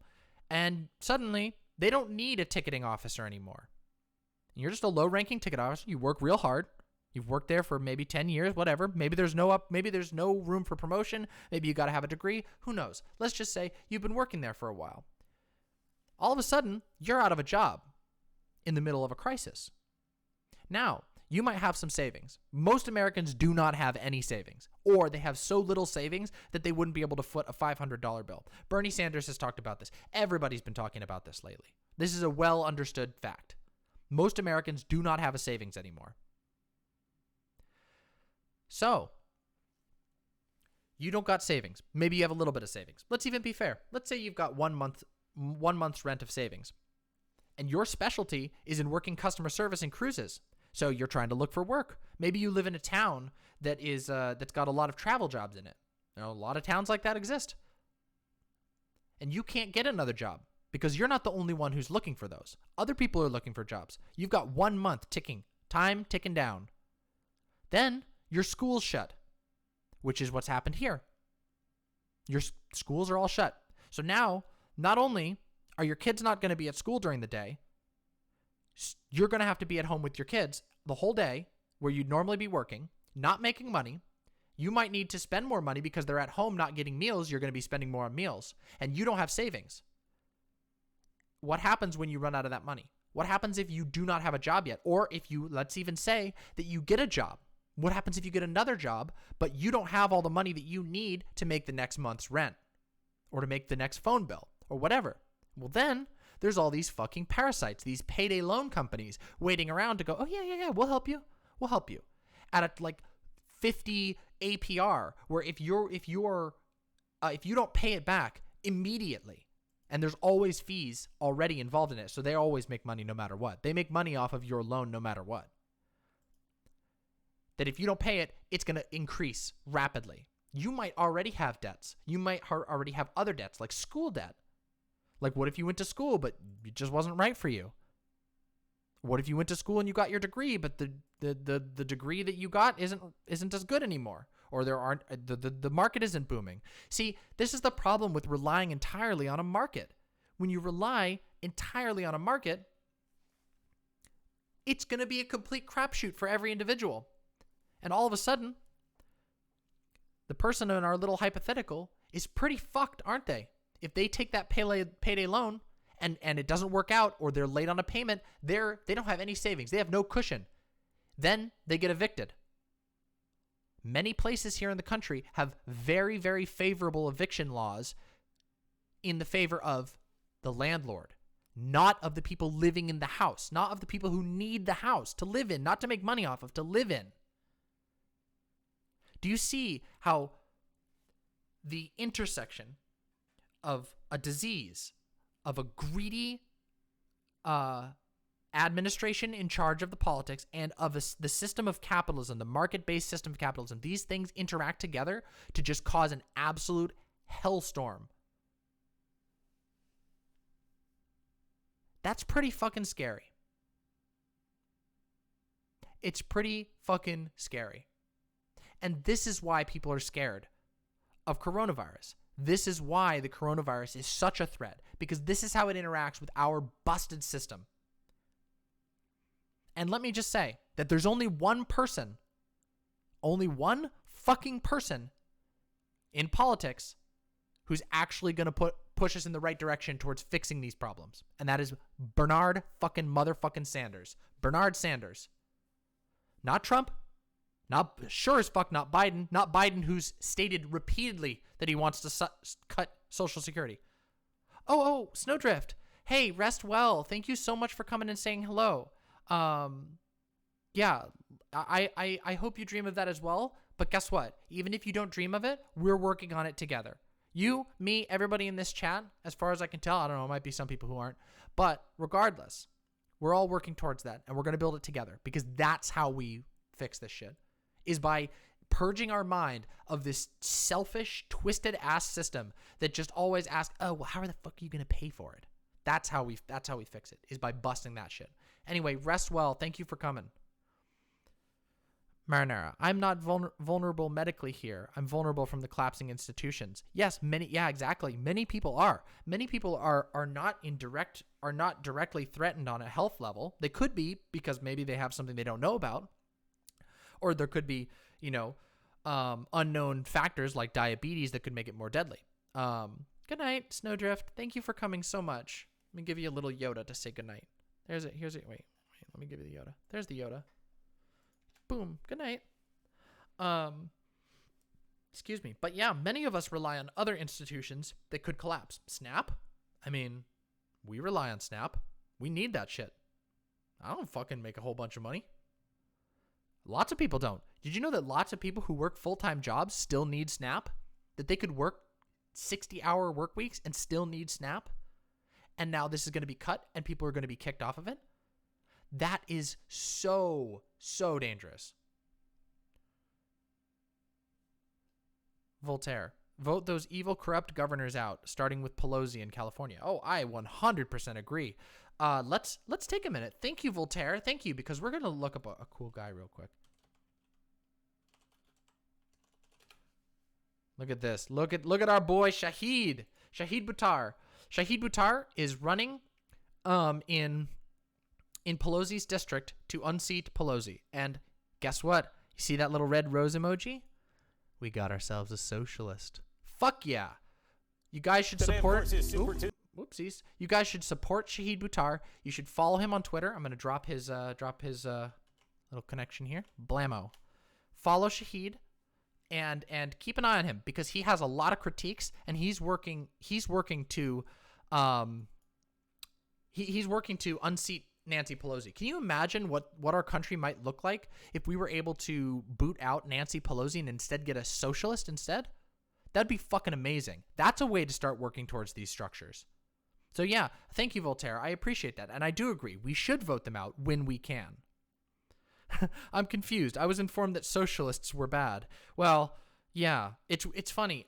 And suddenly, they don't need a ticketing officer anymore. You're just a low-ranking ticket officer. You work real hard. You've worked there for maybe 10 years, whatever. Maybe there's no room for promotion. Maybe you got to have a degree. Who knows? Let's just say you've been working there for a while. All of a sudden, you're out of a job in the middle of a crisis. Now, you might have some savings. Most Americans do not have any savings, or they have so little savings that they wouldn't be able to foot a $500 bill. Bernie Sanders has talked about this. Everybody's been talking about this lately. This is a well-understood fact. Most Americans do not have a savings anymore. So, you don't got savings. Maybe you have a little bit of savings. Let's even be fair. Let's say you've got 1 month's rent of savings, and your specialty is in working customer service and cruises. So you're trying to look for work. Maybe you live in a town that is that's got a lot of travel jobs in it. You know, a lot of towns like that exist. And you can't get another job because you're not the only one who's looking for those. Other people are looking for jobs. You've got 1 month ticking, time ticking down. Then your school's shut, which is what's happened here. Your schools are all shut. So now, not only are your kids not going to be at school during the day, you're going to have to be at home with your kids the whole day where you'd normally be working, not making money. You might need to spend more money because they're at home not getting meals. You're going to be spending more on meals, and you don't have savings. What happens when you run out of that money? What happens if you do not have a job yet? Or if you, let's even say that you get a job. What happens if you get another job, but you don't have all the money that you need to make the next month's rent or to make the next phone bill or whatever? Well, then there's all these fucking parasites, these payday loan companies waiting around to go, oh, yeah, we'll help you. We'll help you. At a, like 50 APR, where if you don't pay it back immediately, and there's always fees already involved in it, so they always make money no matter what. They make money off of your loan no matter what. that if you don't pay it, it's going to increase rapidly. You might already have debts. You might already have other debts, like school debt. Like, what if you went to school, but it just wasn't right for you? What if you went to school and you got your degree, but the degree that you got isn't as good anymore? Or the market isn't booming. See, this is the problem with relying entirely on a market. When you rely entirely on a market, it's going to be a complete crapshoot for every individual. And all of a sudden, the person in our little hypothetical is pretty fucked, aren't they? If they take that payday loan and it doesn't work out, or they're late on a payment, they don't have any savings. They have no cushion. Then they get evicted. Many places here in the country have very, very favorable eviction laws in the favor of the landlord, not of the people living in the house, not of the people who need the house to live in, not to make money off of, to live in. Do you see how the intersection of a disease, of a greedy administration in charge of the politics, and of the system of capitalism, the market-based system of capitalism, these things interact together to just cause an absolute hellstorm? That's pretty fucking scary. It's pretty fucking scary. And this is why people are scared of coronavirus. This is why the coronavirus is such a threat, because this is how it interacts with our busted system. And let me just say that there's only one fucking person in politics who's actually going to push us in the right direction towards fixing these problems. And that is Bernard fucking motherfucking Sanders. Bernard Sanders. Not Trump. Not sure as fuck not Biden. Not Biden, who's stated repeatedly that he wants to cut Social Security. Oh, Snowdrift. Hey, rest well. Thank you so much for coming and saying hello. Yeah, I hope you dream of that as well. But guess what? Even if you don't dream of it, we're working on it together. You, me, everybody in this chat, as far as I can tell. I don't know, it might be some people who aren't. But regardless, we're all working towards that, and we're going to build it together, because that's how we fix this shit, is by purging our mind of this selfish, twisted-ass system that just always asks, oh, well, how the fuck are you going to pay for it? That's how we fix it, is by busting that shit. Anyway, rest well. Thank you for coming. Marinara, I'm not vulnerable medically here. I'm vulnerable from the collapsing institutions. Yes, exactly. Many people are. Many people are not directly threatened on a health level. They could be, because maybe they have something they don't know about. Or there could be, unknown factors like diabetes that could make it more deadly. Good night, Snowdrift. Thank you for coming so much. Let me give you a little Yoda to say good night. Here's it. Wait. Let me give you the Yoda. There's the Yoda. Boom. Good night. Excuse me. But yeah, many of us rely on other institutions that could collapse. SNAP? I mean, we rely on SNAP. We need that shit. I don't fucking make a whole bunch of money. Lots of people don't. Did you know that lots of people who work full-time jobs still need SNAP? That they could work 60-hour work weeks and still need SNAP? And now this is going to be cut and people are going to be kicked off of it? That is so, so dangerous. Voltaire. Vote those evil, corrupt governors out, starting with Pelosi in California. Oh, I 100% agree. Let's take a minute. Thank you, Voltaire. Thank you, because we're going to look up a cool guy real quick. Look at this. Look at our boy Shahid Buttar. Shahid Buttar is running in Pelosi's district to unseat Pelosi. And guess what? You see that little red rose emoji? We got ourselves a socialist. Fuck yeah. You guys should support... Whoopsies. You guys should support Shahid Buttar. You should follow him on Twitter. I'm going to drop his little connection here. Blammo. Follow Shahid and keep an eye on him, because he has a lot of critiques, and he's working to unseat Nancy Pelosi. Can you imagine what our country might look like if we were able to boot out Nancy Pelosi and instead get a socialist instead? That'd be fucking amazing. That's a way to start working towards these structures. So yeah, thank you, Voltaire. I appreciate that. And I do agree. We should vote them out when we can. I'm confused. I was informed that socialists were bad. Well, yeah, it's funny.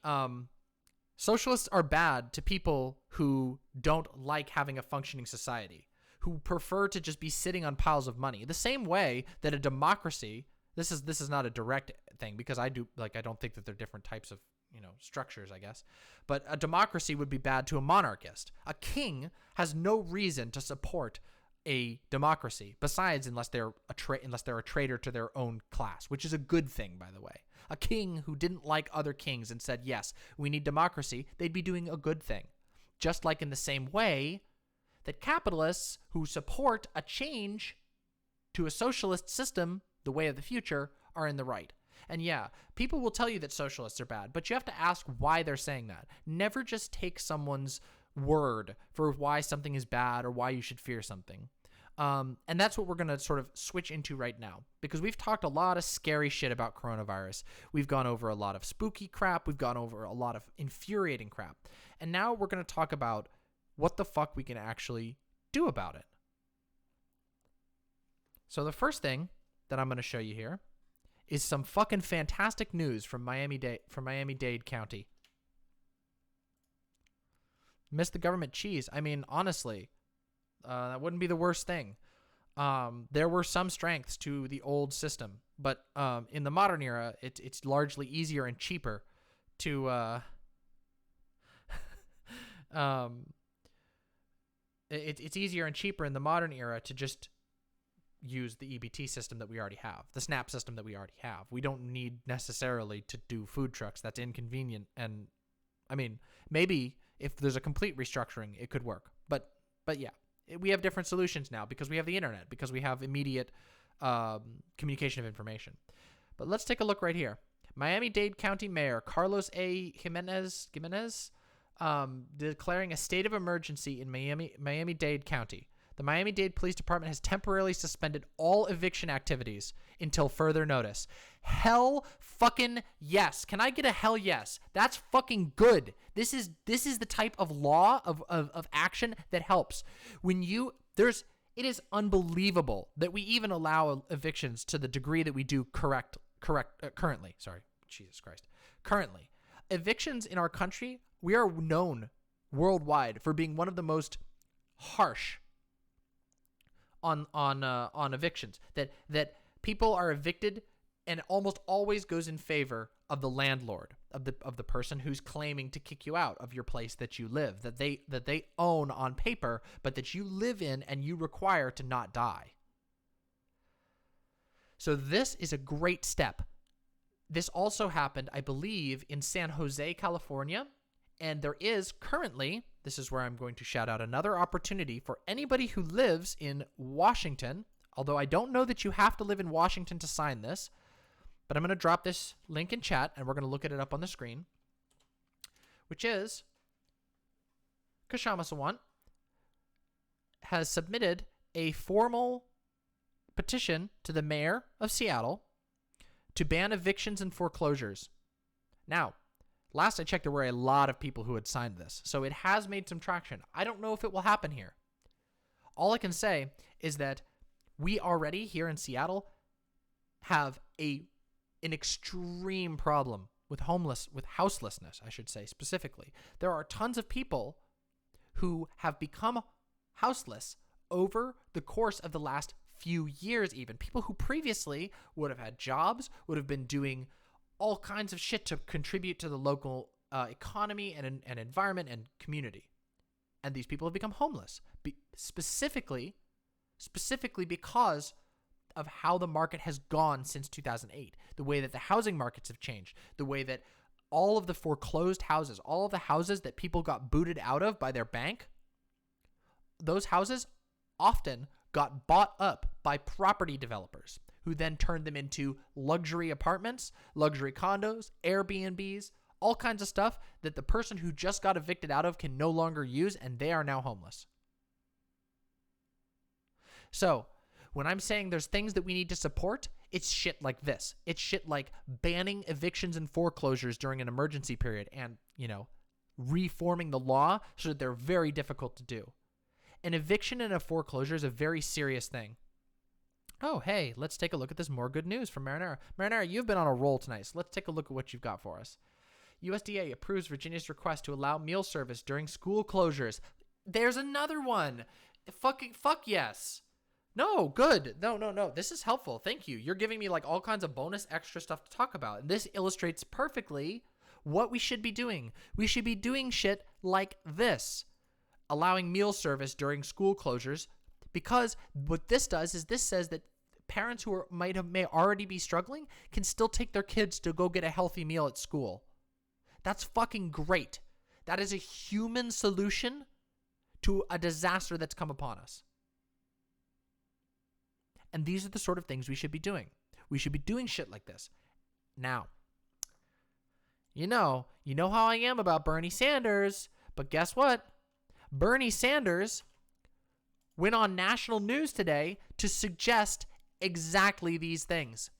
Socialists are bad to people who don't like having a functioning society, who prefer to just be sitting on piles of money. The same way that a democracy, this is not a direct thing because I don't think that they're different types of, structures, I guess. But a democracy would be bad to a monarchist. A king has no reason to support a democracy besides unless they're a traitor to their own class, which is a good thing, by the way. A king who didn't like other kings and said, yes, we need democracy, they'd be doing a good thing. Just like in the same way that capitalists who support a change to a socialist system, the way of the future, are in the right. And yeah, people will tell you that socialists are bad, but you have to ask why they're saying that. Never just take someone's word for why something is bad or why you should fear something. And that's what we're going to sort of switch into right now, because we've talked a lot of scary shit about coronavirus. We've gone over a lot of spooky crap. We've gone over a lot of infuriating crap. And now we're going to talk about what the fuck we can actually do about it. So the first thing that I'm going to show you here is some fucking fantastic news from Miami-Dade County. Miss the government cheese. I mean, honestly, that wouldn't be the worst thing. There were some strengths to the old system, but in the modern era, it's largely easier and cheaper to it's easier and cheaper in the modern era to just use the EBT system that we already have, the SNAP system that we already have. We don't need necessarily to do food trucks. That's inconvenient. And I mean, maybe if there's a complete restructuring, it could work. But yeah, we have different solutions now because we have the internet, because we have immediate communication of information. But let's take a look right here. Miami-Dade County Mayor Carlos A. Jimenez declaring a state of emergency in Miami-Dade County. The Miami-Dade Police Department has temporarily suspended all eviction activities until further notice. Hell fucking yes. Can I get a hell yes? That's fucking good. This is the type of law of action that helps. It is unbelievable that we even allow evictions to the degree that we do currently. Sorry. Jesus Christ. Currently. Evictions in our country, we are known worldwide for being one of the most harsh on evictions, that people are evicted and it almost always goes in favor of the landlord, of the person who's claiming to kick you out of your place that you live, that they own on paper, but that you live in and you require to not die. So this is a great step. This also happened, I believe, in San Jose, California, and there is currently, this is where I'm going to shout out another opportunity for anybody who lives in Washington, although I don't know that you have to live in Washington to sign this, but I'm going to drop this link in chat, and we're going to look at it up on the screen, which is Kshama Sawant has submitted a formal petition to the mayor of Seattle to ban evictions and foreclosures. Now, last I checked, there were a lot of people who had signed this, so it has made some traction. I don't know if it will happen here. All I can say is that we already here in Seattle have an extreme problem with houselessness, I should say, specifically. There are tons of people who have become houseless over the course of the last few years even. People who previously would have had jobs, would have been doing all kinds of shit to contribute to the local economy and environment and community. And these people have become homeless, specifically because of how the market has gone since 2008, the way that the housing markets have changed, the way that all of the foreclosed houses, all of the houses that people got booted out of by their bank, those houses often got bought up by property developers who then turned them into luxury apartments, luxury condos, Airbnbs, all kinds of stuff that the person who just got evicted out of can no longer use, and they are now homeless. So, when I'm saying there's things that we need to support, it's shit like this. It's shit like banning evictions and foreclosures during an emergency period and, reforming the law so that they're very difficult to do. An eviction and a foreclosure is a very serious thing. Oh, hey, let's take a look at this more good news from Marinara. Marinara, you've been on a roll tonight, so let's take a look at what you've got for us. USDA approves Virginia's request to allow meal service during school closures. There's another one. Fuck yes. No, good. No. This is helpful. Thank you. You're giving me like all kinds of bonus extra stuff to talk about. And this illustrates perfectly what we should be doing. We should be doing shit like this. Allowing meal service during school closures, because what this does is this says that parents who may already be struggling can still take their kids to go get a healthy meal at school. That's fucking great. That is a human solution to a disaster that's come upon us. And these are the sort of things we should be doing. We should be doing shit like this. Now, you know how I am about Bernie Sanders, but guess what? Bernie Sanders went on national news today to suggest exactly these things.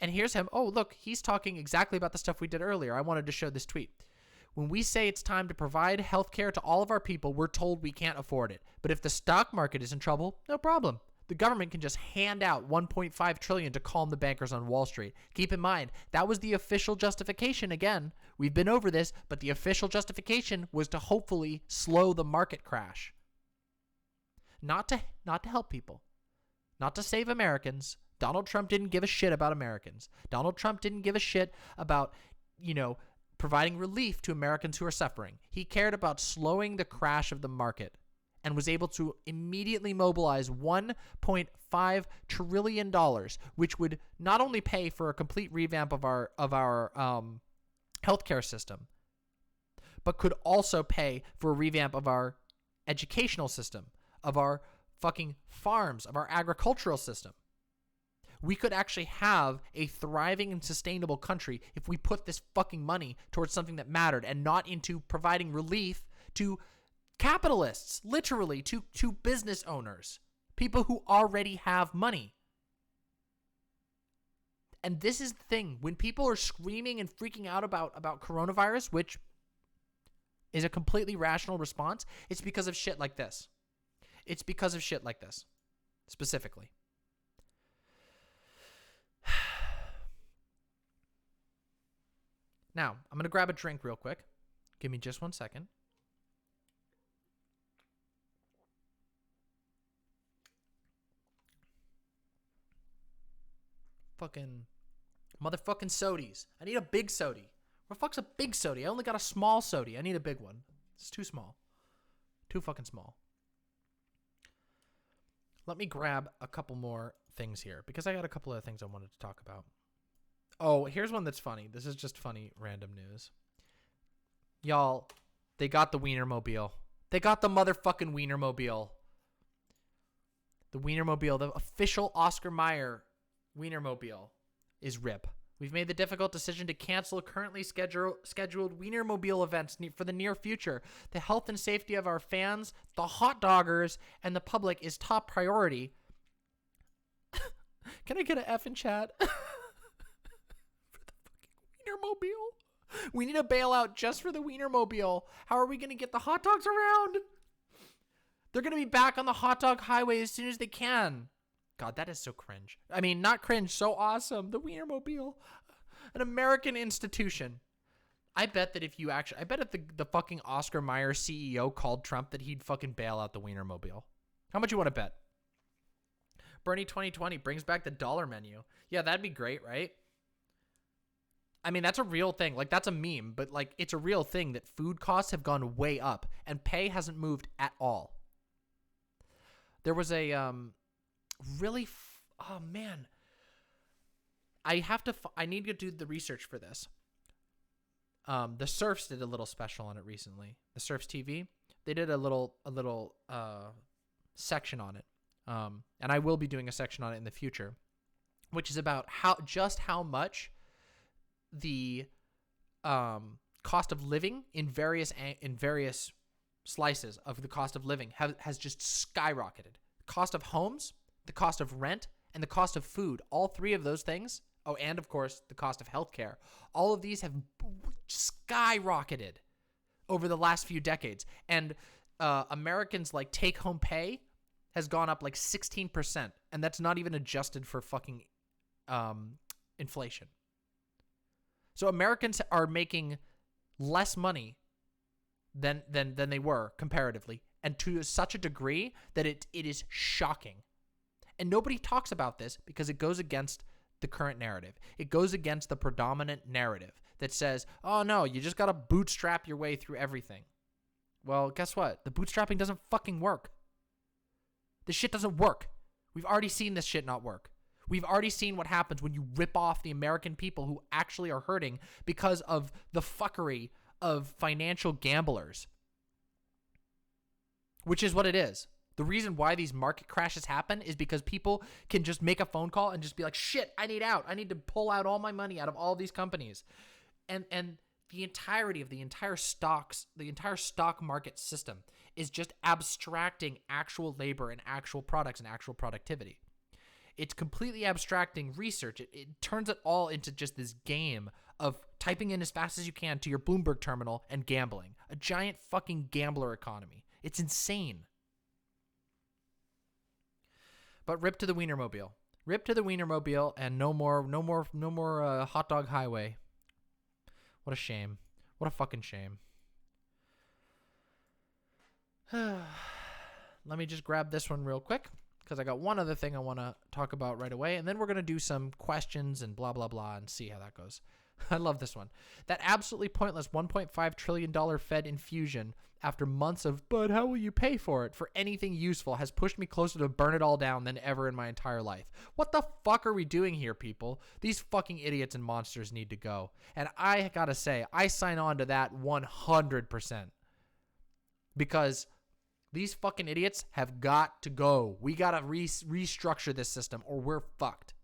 And here's him. Oh, look, he's talking exactly about the stuff we did earlier. I wanted to show this tweet. When we say it's time to provide health care to all of our people, we're told we can't afford it. But if the stock market is in trouble, no problem. The government can just hand out $1.5 trillion to calm the bankers on Wall Street. Keep in mind, that was the official justification. Again, we've been over this, but the official justification was to hopefully slow the market crash. Not to help people. Not to save Americans. Donald Trump didn't give a shit about Americans. Donald Trump didn't give a shit about, providing relief to Americans who are suffering. He cared about slowing the crash of the market and was able to immediately mobilize $1.5 trillion, which would not only pay for a complete revamp of our healthcare system, but could also pay for a revamp of our educational system, of our fucking farms, of our agricultural system. We could actually have a thriving and sustainable country if we put this fucking money towards something that mattered and not into providing relief to capitalists, literally, to business owners, people who already have money. And this is the thing. When people are screaming and freaking out about coronavirus, which is a completely rational response, it's because of shit like this. It's because of shit like this, specifically. Now, I'm going to grab a drink real quick. Give me just 1 second. Fucking motherfucking sodies. I need a big sody. Where the fuck's a big sody? I only got a small sody. I need a big one. It's too small. Too fucking small. Let me grab a couple more things here because I got a couple of things I wanted to talk about. Oh, here's one that's funny. This is just funny random news. Y'all, they got the Wienermobile. They got the motherfucking Wienermobile. The Wienermobile, the official Oscar Mayer Wienermobile is RIP. We've made the difficult decision to cancel currently scheduled Wienermobile events for the near future. The health and safety of our fans, the hot doggers, and the public is top priority. Can I get an F in chat? For the fucking Wienermobile. We need a bailout just for the Wienermobile. How are we going to get the hot dogs around? They're going to be back on the hot dog highway as soon as they can. God, that is so cringe. I mean, not cringe, so awesome. The Wienermobile. An American institution. I bet that if the fucking Oscar Mayer CEO called Trump that he'd fucking bail out the Wienermobile. How much you want to bet? Bernie 2020 brings back the dollar menu. Yeah, that'd be great, right? I mean, that's a real thing. Like, that's a meme, but like, it's a real thing that food costs have gone way up and pay hasn't moved at all. There was a, oh man, I need to do the research for this. The Surfs did a little special on it recently. The Surfs TV, they did a little section on it. And I will be doing a section on it in the future, which is about how much the cost of living in various slices of the cost of living has just skyrocketed. Cost of homes, the cost of rent, and the cost of food. All three of those things. Oh, and of course, the cost of healthcare. All of these have skyrocketed over the last few decades. And Americans' take-home pay has gone up like 16%, and that's not even adjusted for fucking inflation. So Americans are making less money than they were comparatively, and to such a degree that it is shocking. And nobody talks about this because it goes against the current narrative. It goes against the predominant narrative that says, oh no, you just got to bootstrap your way through everything. Well, guess what? The bootstrapping doesn't fucking work. This shit doesn't work. We've already seen this shit not work. We've already seen what happens when you rip off the American people who actually are hurting because of the fuckery of financial gamblers. Which is what it is. The reason why these market crashes happen is because people can just make a phone call and just be like, shit, I need out. I need to pull out all my money out of all these companies. And the entirety of the entire stock market system is just abstracting actual labor and actual products and actual productivity. It's completely abstracting research. It turns it all into just this game of typing in as fast as you can to your Bloomberg terminal and gambling. A giant fucking gambler economy. It's insane. But rip to the Wienermobile. Rip to the Wienermobile and no more hot dog highway. What a shame. What a fucking shame. Let me just grab this one real quick because I got one other thing I want to talk about right away, and then we're going to do some questions and blah, blah, blah and see how that goes. I love this one. That absolutely pointless $1.5 trillion Fed infusion after months of, but how will you pay for it, for anything useful has pushed me closer to burn it all down than ever in my entire life. What the fuck are we doing here, people? These fucking idiots and monsters need to go. And I gotta say, I sign on to that 100%. Because these fucking idiots have got to go. We gotta restructure this system or we're fucked.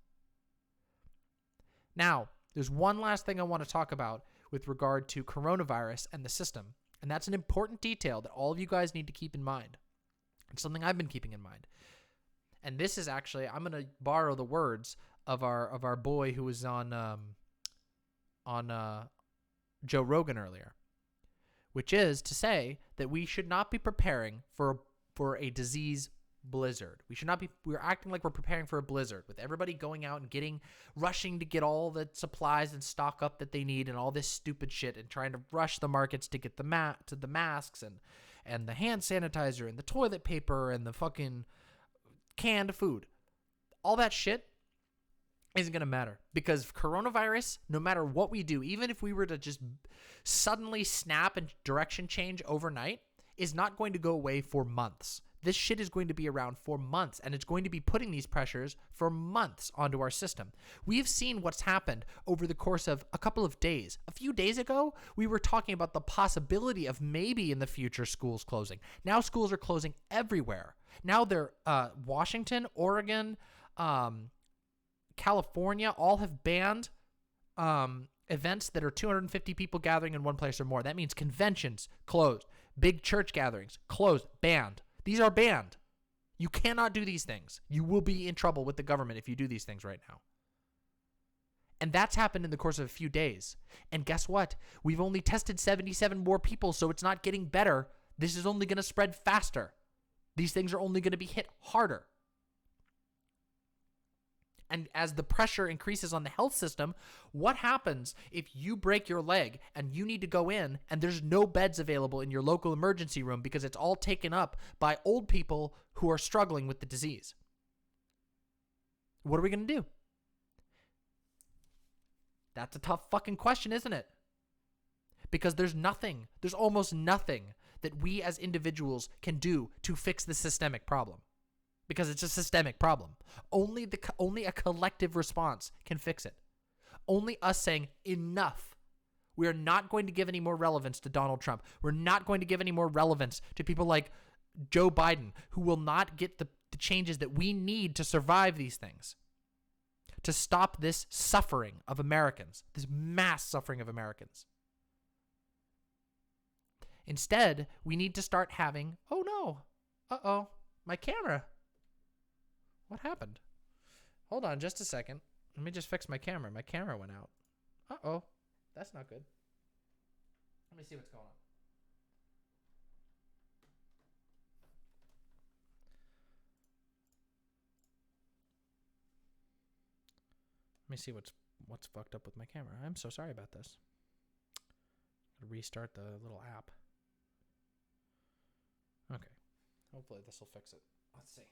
Now, there's one last thing I want to talk about with regard to coronavirus and the system. And that's an important detail that all of you guys need to keep in mind. It's something I've been keeping in mind. And this is actually, I'm going to borrow the words of our boy who was on Joe Rogan earlier, which is to say that we should not be preparing for a disease blizzard. We're acting like we're preparing for a blizzard with everybody going out and rushing to get all the supplies and stock up that they need and all this stupid shit and trying to rush the markets to get the masks and the hand sanitizer and the toilet paper and the fucking canned food. All that shit isn't going to matter because coronavirus, no matter what we do, even if we were to just suddenly snap and direction change overnight, is not going to go away for months. This shit is going to be around for months, and it's going to be putting these pressures for months onto our system. We've seen what's happened over the course of a couple of days. A few days ago, we were talking about the possibility of maybe in the future schools closing. Now schools are closing everywhere. Now they're Washington, Oregon, California all have banned events that are 250 people gathering in one place or more. That means conventions closed, big church gatherings closed, banned. These are banned. You cannot do these things. You will be in trouble with the government if you do these things right now. And that's happened in the course of a few days. And guess what? We've only tested 77 more people, so it's not getting better. This is only going to spread faster. These things are only going to be hit harder. And as the pressure increases on the health system, what happens if you break your leg and you need to go in and there's no beds available in your local emergency room because it's all taken up by old people who are struggling with the disease? What are we going to do? That's a tough fucking question, isn't it? Because there's almost nothing that we as individuals can do to fix the systemic problem. Because it's a systemic problem. Only a collective response can fix it. Only us saying, enough. We are not going to give any more relevance to Donald Trump. We're not going to give any more relevance to people like Joe Biden, who will not get the changes that we need to survive these things. To stop this suffering of Americans, this mass suffering of Americans. Instead, we need to start having, oh no, my camera. What happened? Hold on just a second. Let me just fix my camera. My camera went out. Uh-oh. That's not good. Let me see what's going on. Let me see what's fucked up with my camera. I'm so sorry about this. Gotta restart the little app. Okay. Hopefully this will fix it. Let's see.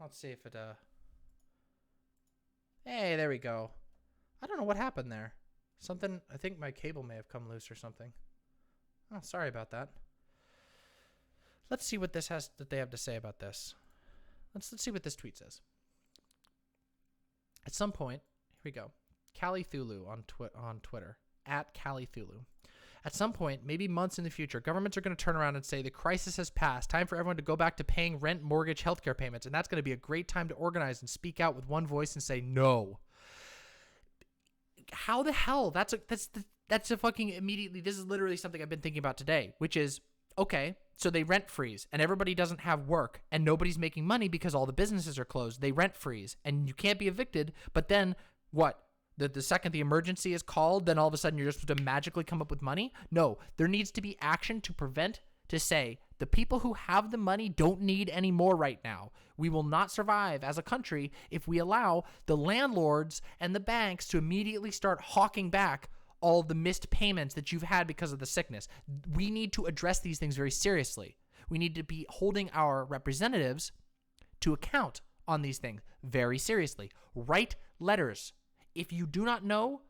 Let's see if it, Hey, there we go. I don't know what happened there. I think my cable may have come loose or something. Oh, sorry about that. Let's see what they have to say about this. Let's see what this tweet says. At some point, here we go. Callie Thulu on Twitter, @CallieThulu. At some point, maybe months in the future, governments are going to turn around and say the crisis has passed. Time for everyone to go back to paying rent, mortgage, healthcare payments. And that's going to be a great time to organize and speak out with one voice and say no. How the hell? That's a fucking immediately. This is literally something I've been thinking about today, which is, okay, so they rent freeze and everybody doesn't have work and nobody's making money because all the businesses are closed. They rent freeze and you can't be evicted. But then what? The second the emergency is called, then all of a sudden you're just supposed to magically come up with money? No, there needs to be action to say the people who have the money don't need any more right now. We will not survive as a country if we allow the landlords and the banks to immediately start hawking back all the missed payments that you've had because of the sickness. We need to address these things very seriously. We need to be holding our representatives to account on these things very seriously. Write letters. If you do not know,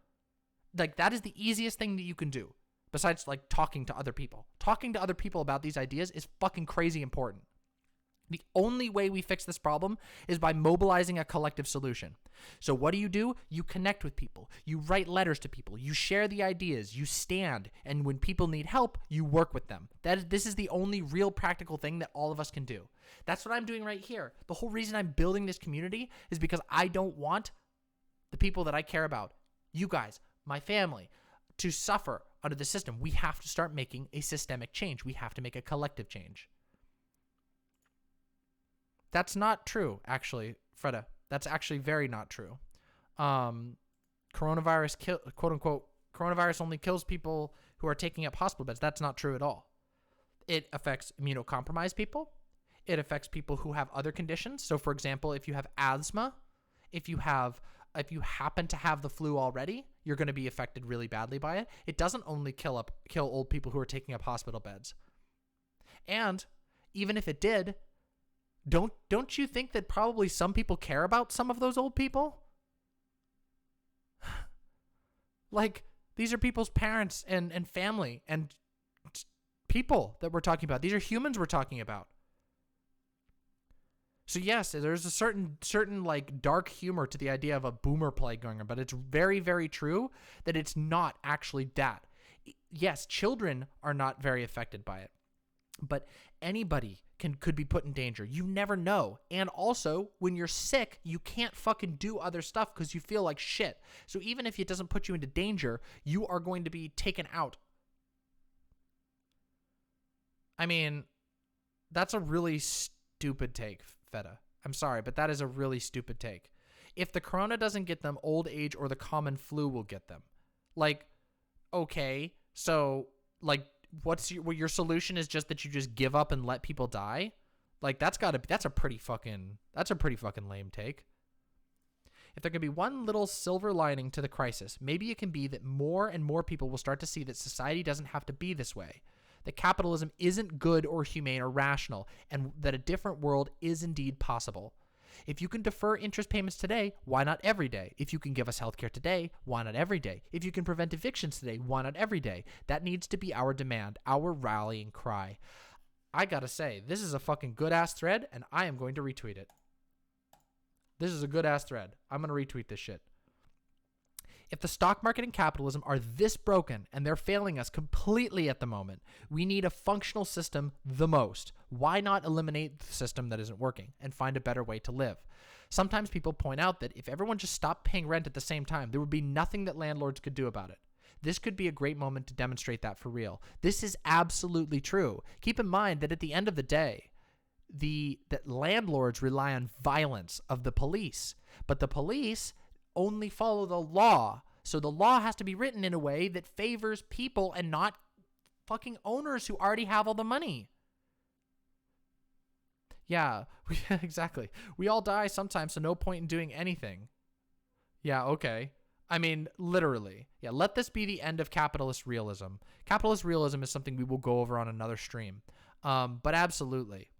like, that is the easiest thing that you can do besides like talking to other people. Talking to other people about these ideas is fucking crazy important. The only way we fix this problem is by mobilizing a collective solution. So what do? You connect with people. You write letters to people. You share the ideas. You stand. And when people need help, you work with them. This is the only real practical thing that all of us can do. That's what I'm doing right here. The whole reason I'm building this community is because I don't want the people that I care about, you guys, my family, to suffer under the system. We have to start making a systemic change. We have to make a collective change. That's not true, actually, Freda. That's actually very not true. Coronavirus, quote unquote, coronavirus only kills people who are taking up hospital beds. That's not true at all. It affects immunocompromised people. It affects people who have other conditions. So, for example, if you have asthma, if you happen to have the flu already, you're going to be affected really badly by it. It doesn't only kill old people who are taking up hospital beds. And even if it did, don't you think that probably some people care about some of those old people? Like, these are people's parents and family and people that we're talking about. These are humans we're talking about. So yes, there's a certain like dark humor to the idea of a boomer plague going on, but it's very, very true that it's not actually that. Yes, children are not very affected by it, but anybody could be put in danger. You never know. And also, when you're sick, you can't fucking do other stuff because you feel like shit. So even if it doesn't put you into danger, you are going to be taken out. I mean, that's a really stupid take, Feta. I'm sorry, but that is a really stupid take. If the corona doesn't get them, old age or the common flu will get them. Like, okay, so like, your solution is just that you just give up and let people die? Like, that's a pretty fucking lame take. If there can be one little silver lining to the crisis, maybe it can be that more and more people will start to see that society doesn't have to be this way. That capitalism isn't good or humane or rational, and that a different world is indeed possible. If you can defer interest payments today, why not every day? If you can give us healthcare today, why not every day? If you can prevent evictions today, why not every day? That needs to be our demand, our rallying cry. I gotta say, this is a fucking good-ass thread, and I am going to retweet it. This is a good-ass thread. I'm gonna retweet this shit. If the stock market and capitalism are this broken and they're failing us completely at the moment, we need a functional system the most. Why not eliminate the system that isn't working and find a better way to live? Sometimes people point out that if everyone just stopped paying rent at the same time, there would be nothing that landlords could do about it. This could be a great moment to demonstrate that for real. This is absolutely true. Keep in mind that at the end of the day, that landlords rely on violence of the police, but the police only follow the law. So the law has to be written in a way that favors people and not fucking owners who already have all the money. Yeah, exactly. We all die sometimes, so no point in doing anything. Yeah, okay. I mean, literally. Yeah, let this be the end of capitalist realism. Capitalist realism is something we will go over on another stream. But absolutely.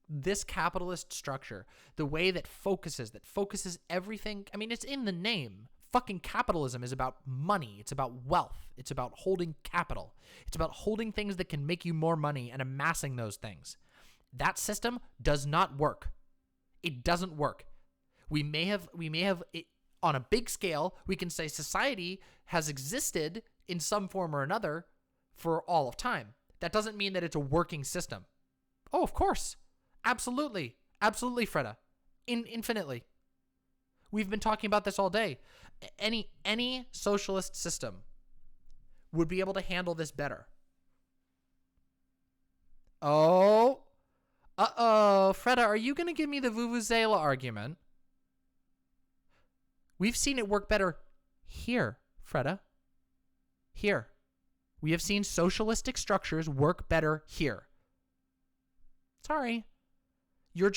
This capitalist structure, the way that focuses everything. I mean, it's in the name. Fucking capitalism is about money. It's about wealth. It's about holding capital. It's about holding things that can make you more money and amassing those things. That system does not work. It doesn't work. We may have it, on a big scale, we can say society has existed in some form or another for all of time. That doesn't mean that it's a working system. Oh, of course. Absolutely. Absolutely, Freda. Infinitely. We've been talking about this all day. Any socialist system would be able to handle this better. Oh. Uh-oh. Freda, are you going to give me the Vuvuzela argument? We've seen it work better here, Freda. Here. We have seen socialistic structures work better here. Sorry. You're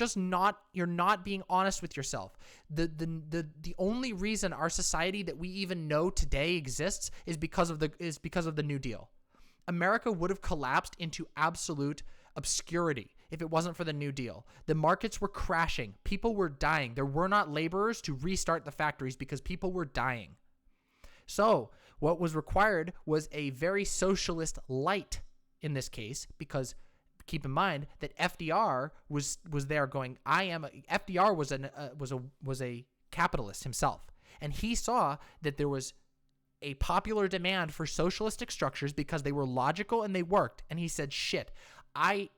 not being honest with yourself. The only reason our society that we even know today exists is because of the New Deal. America would have collapsed into absolute obscurity if it wasn't for the New Deal. The markets were crashing. People were dying. There were not laborers to restart the factories because people were dying. So what was required was a very socialist light in this case, because keep in mind that FDR was there going, FDR was a capitalist himself, and he saw that there was a popular demand for socialistic structures because they were logical and they worked, and he said, shit, I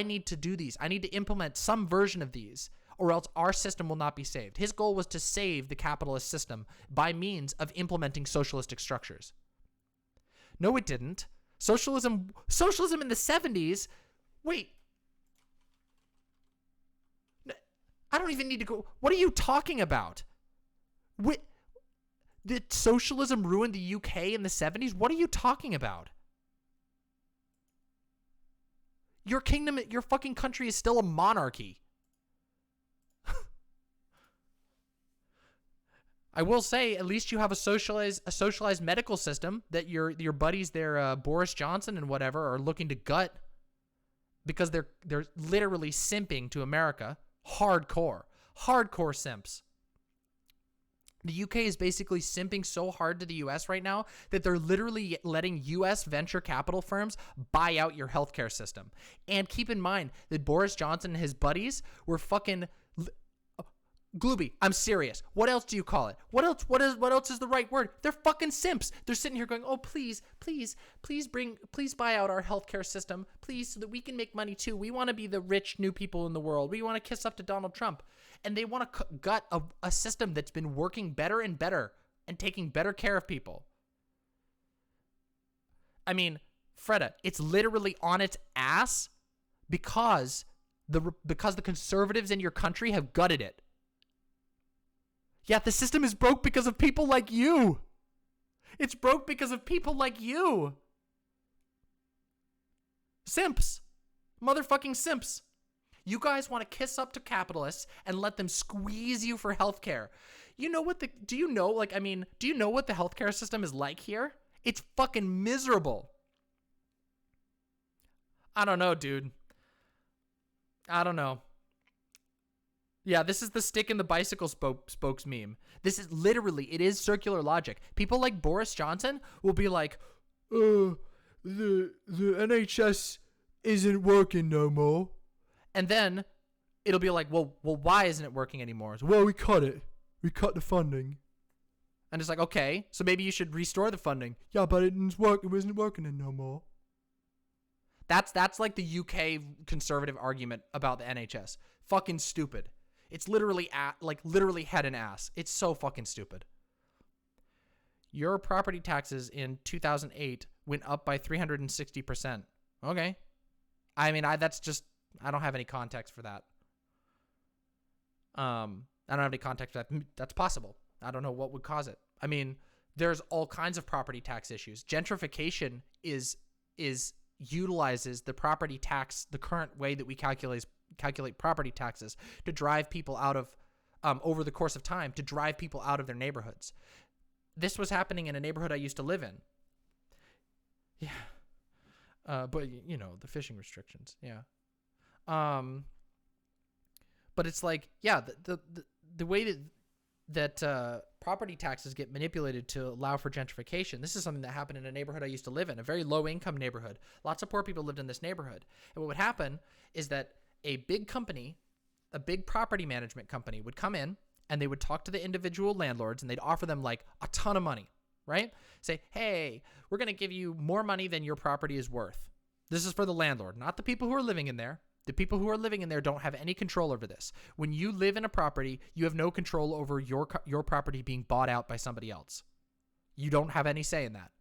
need to do these. I need to implement some version of these, or else our system will not be saved. His goal was to save the capitalist system by means of implementing socialistic structures. No, it didn't. Socialism in the 70s. Wait. I don't even need to go. What are you talking about? Did socialism ruin the UK in the 70s? What are you talking about? Your kingdom, your fucking country is still a monarchy. I will say, at least you have a socialized medical system that your buddies there, Boris Johnson and whatever, are looking to gut because they're literally simping to America. Hardcore simps. The UK is basically simping so hard to the US right now that they're literally letting US venture capital firms buy out your healthcare system. And keep in mind that Boris Johnson and his buddies were fucking Glooby. I'm serious. What else do you call it? What else is the right word? They're fucking simps. They're sitting here going, "Oh, please buy out our healthcare system, please, so that we can make money too. We want to be the rich new people in the world. We want to kiss up to Donald Trump." And they want to gut a system that's been working better and better and taking better care of people. I mean, Freda, it's literally on its ass because the conservatives in your country have gutted it. Yeah, the system is broke because of people like you. It's broke because of people like you. Simps. Motherfucking simps. You guys want to kiss up to capitalists and let them squeeze you for healthcare. Do you know what the healthcare system is like here? It's fucking miserable. I don't know, dude. I don't know. Yeah, this is the stick in the bicycle spokes meme. This is literally, it is circular logic. People like Boris Johnson will be like, the NHS isn't working no more. And then it'll be like, well, why isn't it working anymore? So, well, we cut it. We cut the funding. And it's like, okay, so maybe you should restore the funding. Yeah, but it wasn't working no more. That's like the UK conservative argument about the NHS. Fucking stupid. It's literally literally head and ass. It's so fucking stupid. Your property taxes in 2008 went up by 360%. Okay. I mean, I don't have any context for that. I don't have any context for that. That's possible. I don't know what would cause it. I mean, there's all kinds of property tax issues. Gentrification utilizes the property tax, the current way that we calculate property taxes, to drive people out of over the course of time, to drive people out of their neighborhoods. This was happening in a neighborhood I used to live in. Yeah. But you know, the fishing restrictions. Yeah. But it's like, yeah, the way that property taxes get manipulated to allow for gentrification. This is something that happened in a neighborhood I used to live in, a very low income neighborhood. Lots of poor people lived in this neighborhood. And what would happen is that a big company, a big property management company would come in and they would talk to the individual landlords and they'd offer them like a ton of money, right? Say, hey, we're going to give you more money than your property is worth. This is for the landlord, not the people who are living in there. The people who are living in there don't have any control over this. When you live in a property, you have no control over your property being bought out by somebody else. You don't have any say in that.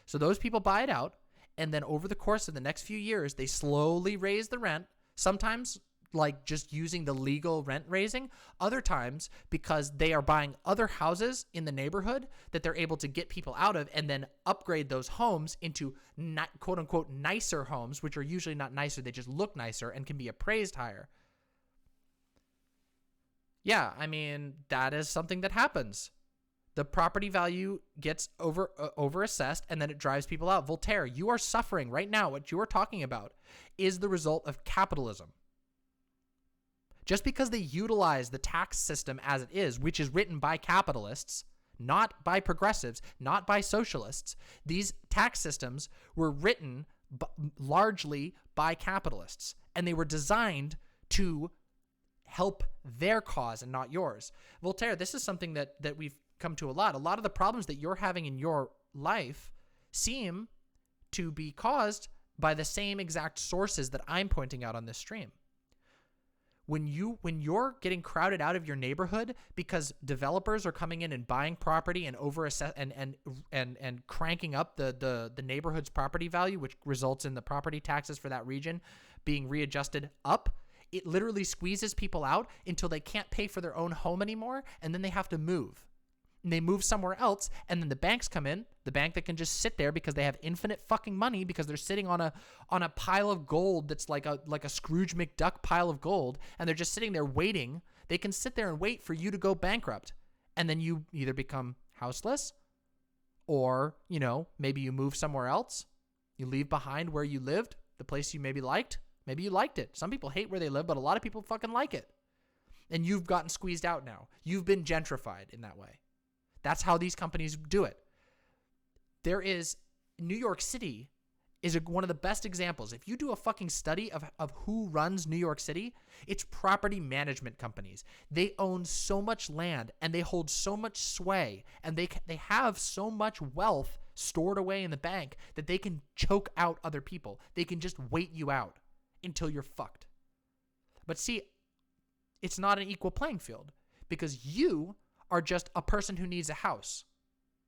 So those people buy it out, and then over the course of the next few years, they slowly raise the rent, sometimes like just using the legal rent raising, other times because they are buying other houses in the neighborhood that they're able to get people out of and then upgrade those homes into quote unquote nicer homes, which are usually not nicer. They just look nicer and can be appraised higher. Yeah, I mean, that is something that happens. The property value gets overassessed and then it drives people out. Voltaire, you are suffering right now. What you are talking about is the result of capitalism. Just because they utilize the tax system as it is, which is written by capitalists, not by progressives, not by socialists, these tax systems were written largely by capitalists, and they were designed to help their cause and not yours. Voltaire, this is something that we've come to a lot. A lot of the problems that you're having in your life seem to be caused by the same exact sources that I'm pointing out on this stream. When you're getting crowded out of your neighborhood because developers are coming in and buying property and and cranking up the neighborhood's property value, which results in the property taxes for that region being readjusted up, it literally squeezes people out until they can't pay for their own home anymore, and then they have to move. And they move somewhere else, and then the banks come in, the bank that can just sit there because they have infinite fucking money because they're sitting on a pile of gold that's like a Scrooge McDuck pile of gold, and they're just sitting there waiting. They can sit there and wait for you to go bankrupt, and then you either become houseless or, you know, maybe you move somewhere else. You leave behind where you lived, the place you maybe liked. Maybe you liked it. Some people hate where they live, but a lot of people fucking like it. And you've gotten squeezed out now. You've been gentrified in that way. That's how these companies do it. New York City is one of the best examples. If you do a fucking study of who runs New York City, it's property management companies. They own so much land and they hold so much sway and they have so much wealth stored away in the bank that they can choke out other people. They can just wait you out until you're fucked. But see, it's not an equal playing field because you are just a person who needs a house.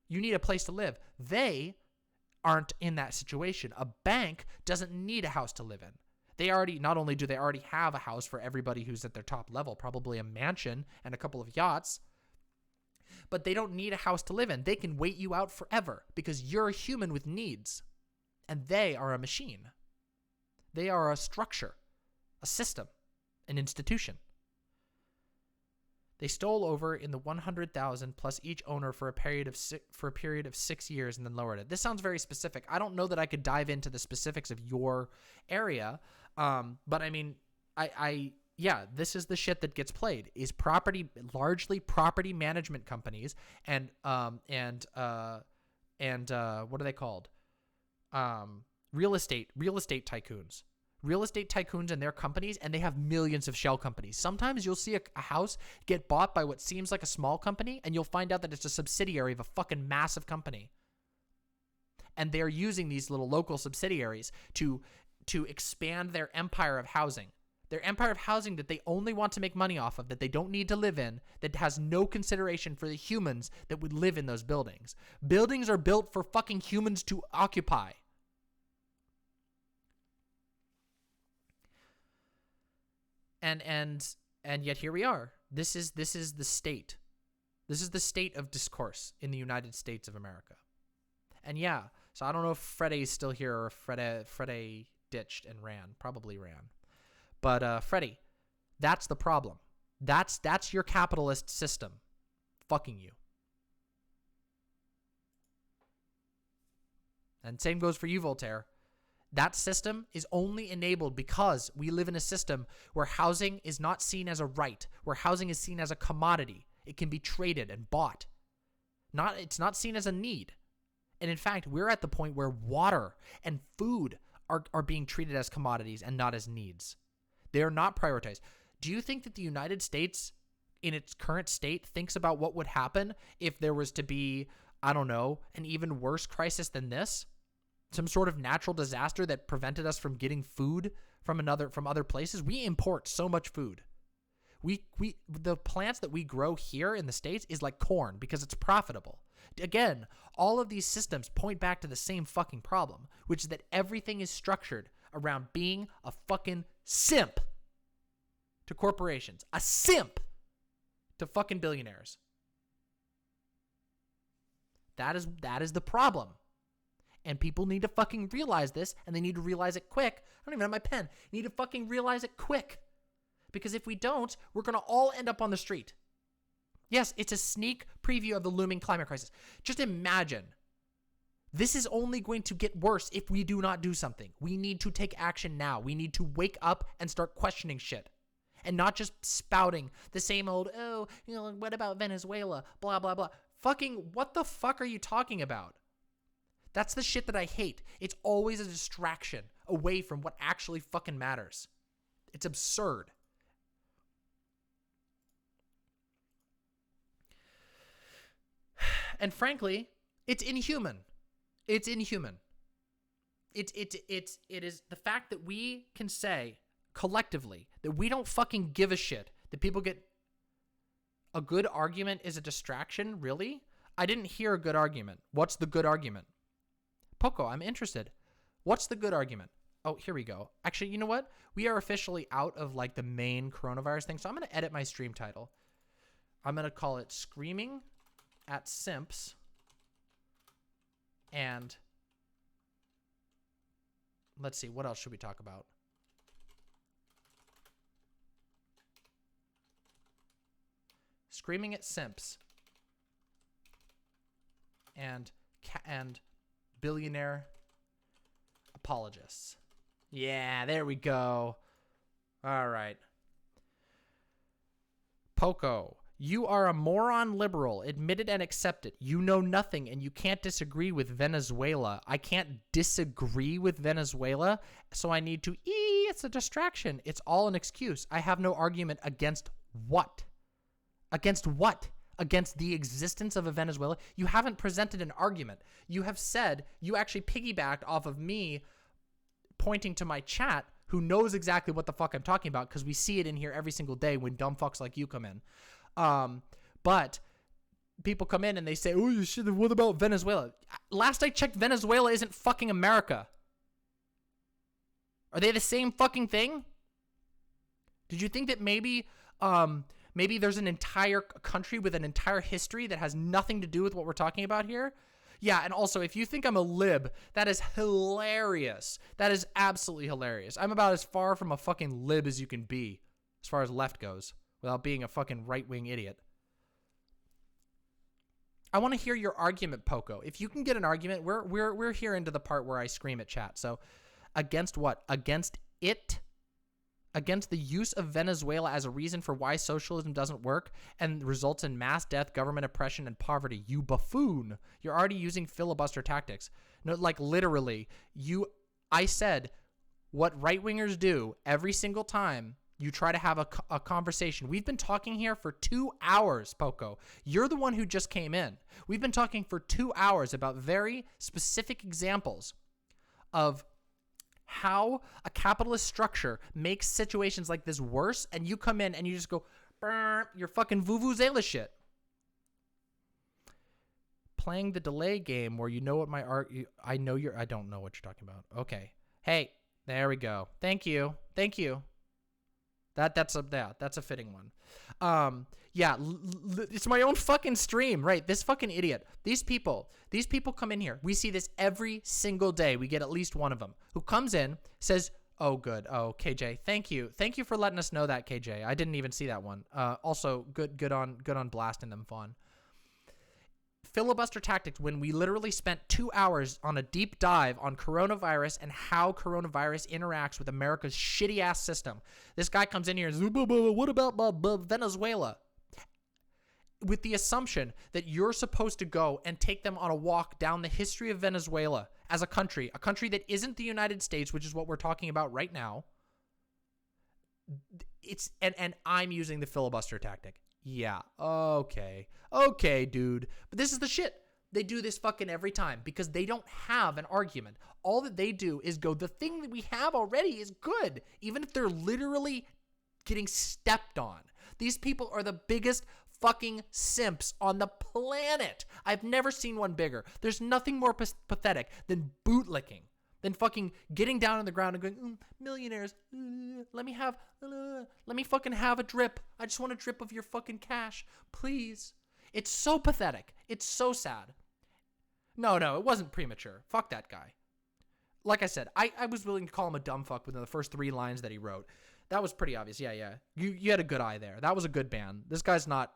You need a place to live. They aren't in that situation. A bank doesn't need a house to live in. Not only do they already have a house for everybody who's at their top level, probably a mansion and a couple of yachts, but they don't need a house to live in. They can wait you out forever because you're a human with needs, and they are a machine. They are a structure, a system, an institution. They stole over in the 100,000 plus each owner for a period of 6 years and then lowered it. This sounds very specific. I don't know that I could dive into the specifics of your area, but I mean, yeah, this is the shit that gets played. Is largely property management companies and what are they called? Real estate tycoons. Real estate tycoons and their companies, and they have millions of shell companies. Sometimes you'll see a house get bought by what seems like a small company, and you'll find out that it's a subsidiary of a fucking massive company. And they're using these little local subsidiaries to expand their empire of housing. Their empire of housing that they only want to make money off of, that they don't need to live in, that has no consideration for the humans that would live in those buildings. Buildings are built for fucking humans to occupy. And yet here we are. This is the state. This is the state of discourse in the United States of America. And yeah, so I don't know if Freddie's still here or if Freddie ditched and ran. Probably ran. But Freddie, that's the problem. That's your capitalist system fucking you. And same goes for you, Voltaire. That system is only enabled because we live in a system where housing is not seen as a right, where housing is seen as a commodity. It can be traded and bought. It's not seen as a need. And in fact, we're at the point where water and food are being treated as commodities and not as needs. They are not prioritized. Do you think that the United States, in its current state, thinks about what would happen if there was to be, I don't know, an even worse crisis than this? Some sort of natural disaster that prevented us from getting food from other places? We import so much food. The plants that we grow here in the States is like corn because it's profitable. Again, all of these systems point back to the same fucking problem, which is that everything is structured around being a fucking simp to corporations, a simp to fucking billionaires. That is the problem. And people need to fucking realize this, and they need to realize it quick. I don't even have my pen. You need to fucking realize it quick. Because if we don't, we're going to all end up on the street. Yes, it's a sneak preview of the looming climate crisis. Just imagine. This is only going to get worse if we do not do something. We need to take action now. We need to wake up and start questioning shit. And not just spouting the same old, what about Venezuela? Blah, blah, blah. Fucking, what the fuck are you talking about? That's the shit that I hate. It's always a distraction away from what actually fucking matters. It's absurd. And frankly, it's inhuman. It's inhuman. It is the fact that we can say collectively that we don't fucking give a shit that people get a good argument is a distraction. Really? I didn't hear a good argument. What's the good argument? Poco, I'm interested. What's the good argument? Oh, here we go. Actually, you know what? We are officially out of like the main coronavirus thing. So I'm going to edit my stream title. I'm going to call it Screaming at Simps. And let's see, what else should we talk about? Screaming at Simps. And billionaire apologists. Yeah, there we go. All right. Poco, you are a moron liberal. Admit it and accept it. You know nothing and you can't disagree with Venezuela. I can't disagree with Venezuela, so I need to, it's a distraction. It's all an excuse. I have no argument against what? Against what? Against the existence of a Venezuela? You haven't presented an argument. You have said, you actually piggybacked off of me pointing to my chat who knows exactly what the fuck I'm talking about because we see it in here every single day when dumb fucks like you come in. But people come in and they say, oh, shit, what about Venezuela? Last I checked, Venezuela isn't fucking America. Are they the same fucking thing? Did you think that maybe there's an entire country with an entire history that has nothing to do with what we're talking about here? Yeah, and also, if you think I'm a lib, that is hilarious. That is absolutely hilarious. I'm about as far from a fucking lib as you can be, as far as left goes, without being a fucking right-wing idiot. I want to hear your argument, Poco. If you can get an argument, we're here into the part where I scream at chat. So, against what? Against it? Against the use of Venezuela as a reason for why socialism doesn't work and results in mass death, government oppression, and poverty. You buffoon. You're already using filibuster tactics. No, like literally, I said what right-wingers do every single time you try to have a conversation. We've been talking here for 2 hours, Poco. You're the one who just came in. We've been talking for 2 hours about very specific examples of how a capitalist structure makes situations like this worse, and you come in and you just go, you're fucking vuvuzela shit. Playing the delay game where you know what I don't know what you're talking about. Okay. Hey, there we go. Thank you. That's a fitting one. Yeah, it's my own fucking stream, right? This fucking idiot. These people come in here. We see this every single day. We get at least one of them who comes in, says, "Oh, good. Oh, KJ, thank you for letting us know that, KJ. I didn't even see that one. Also, good on blasting them, Fawn." Filibuster tactics, when we literally spent 2 hours on a deep dive on coronavirus and how coronavirus interacts with America's shitty ass system. This guy comes in here and says, "What about Venezuela?" With the assumption that you're supposed to go and take them on a walk down the history of Venezuela as a country that isn't the United States, which is what we're talking about right now. And I'm using the filibuster tactic. Yeah, okay, dude. But this is the shit. They do this fucking every time because they don't have an argument. All that they do is go, the thing that we have already is good, even if they're literally getting stepped on. These people are the biggest fucking simps on the planet. I've never seen one bigger. There's nothing more pathetic than bootlicking, than fucking getting down on the ground and going, millionaires, let me fucking have a drip. I just want a drip of your fucking cash, please. It's so pathetic. It's so sad. No, it wasn't premature. Fuck that guy. Like I said, I was willing to call him a dumb fuck within the first 3 lines that he wrote. That was pretty obvious. Yeah. You had a good eye there. That was a good ban. This guy's not,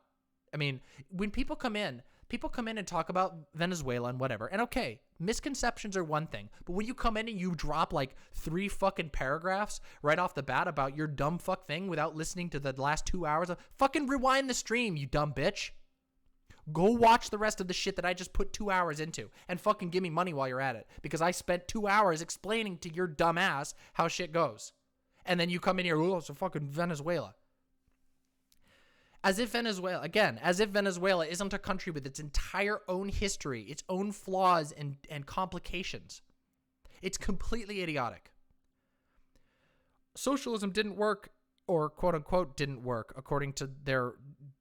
I mean, when people come in and talk about Venezuela and whatever, and okay, misconceptions are one thing, but when you come in and you drop like 3 fucking paragraphs right off the bat about your dumb fuck thing without listening to the last 2 hours of, fucking rewind the stream, you dumb bitch. Go watch the rest of the shit that I just put 2 hours into and fucking give me money while you're at it, because I spent 2 hours explaining to your dumb ass how shit goes. And then you come in here, oh, it's a fucking Venezuela. As if Venezuela isn't a country with its entire own history, its own flaws and complications. It's completely idiotic. Socialism didn't work, or quote unquote didn't work, according to their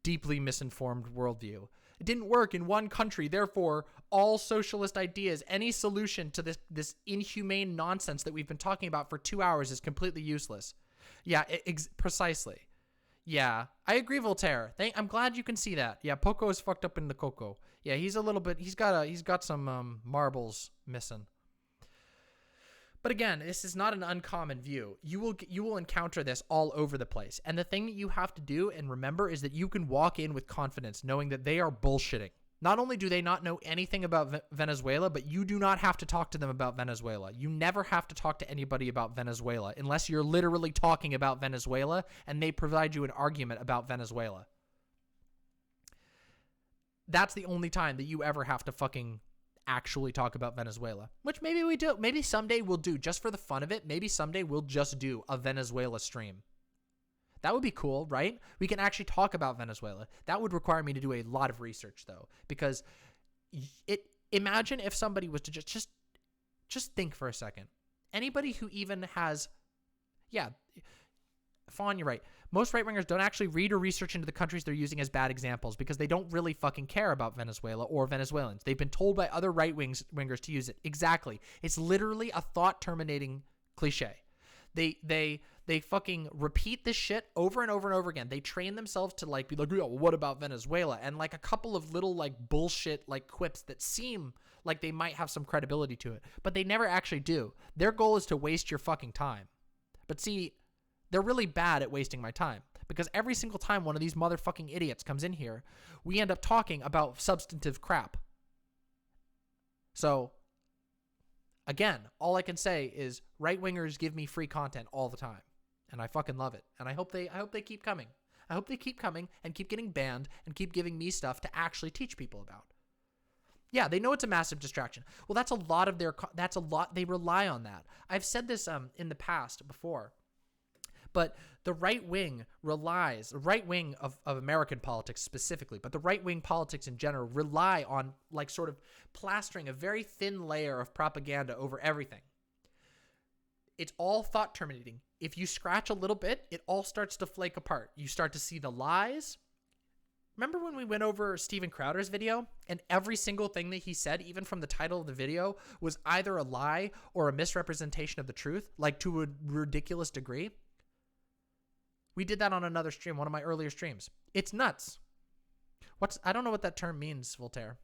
deeply misinformed worldview. It didn't work in one country, therefore all socialist ideas, any solution to this inhumane nonsense that we've been talking about for 2 hours is completely useless. Yeah, precisely. Yeah, I agree, Voltaire. I'm glad you can see that. Yeah, Poco is fucked up in the cocoa. Yeah, he's got some marbles missing. But again, this is not an uncommon view. You will encounter this all over the place. And the thing that you have to do and remember is that you can walk in with confidence knowing that they are bullshitting. Not only do they not know anything about Venezuela, but you do not have to talk to them about Venezuela. You never have to talk to anybody about Venezuela unless you're literally talking about Venezuela and they provide you an argument about Venezuela. That's the only time that you ever have to fucking actually talk about Venezuela, which maybe we do. Maybe someday we'll do, just for the fun of it. Maybe someday we'll just do a Venezuela stream. That would be cool, right? We can actually talk about Venezuela. That would require me to do a lot of research, though, because imagine if somebody was to just think for a second. Anybody who even has, Fawn, you're right. Most right-wingers don't actually read or research into the countries they're using as bad examples because they don't really fucking care about Venezuela or Venezuelans. They've been told by other right-wingers to use it. Exactly. It's literally a thought-terminating cliche. They fucking repeat this shit over and over and over again. They train themselves to be like, well, what about Venezuela? And like a couple of little bullshit quips that seem like they might have some credibility to it, but they never actually do. Their goal is to waste your fucking time. But see, they're really bad at wasting my time because every single time one of these motherfucking idiots comes in here, we end up talking about substantive crap. So again, all I can say is right-wingers give me free content all the time. And I fucking love it. And I hope they keep coming. I hope they keep coming and keep getting banned and keep giving me stuff to actually teach people about. Yeah, they know it's a massive distraction. Well, that's a lot they rely on that. I've said this in the past before. But the right wing of American politics specifically, but the right wing politics in general rely on sort of plastering a very thin layer of propaganda over everything. It's all thought terminating. If you scratch a little bit, it all starts to flake apart. You start to see the lies. Remember when we went over Steven Crowder's video and every single thing that he said, even from the title of the video, was either a lie or a misrepresentation of the truth, to a ridiculous degree? We did that on another stream, one of my earlier streams. It's nuts. I don't know what that term means, Voltaire.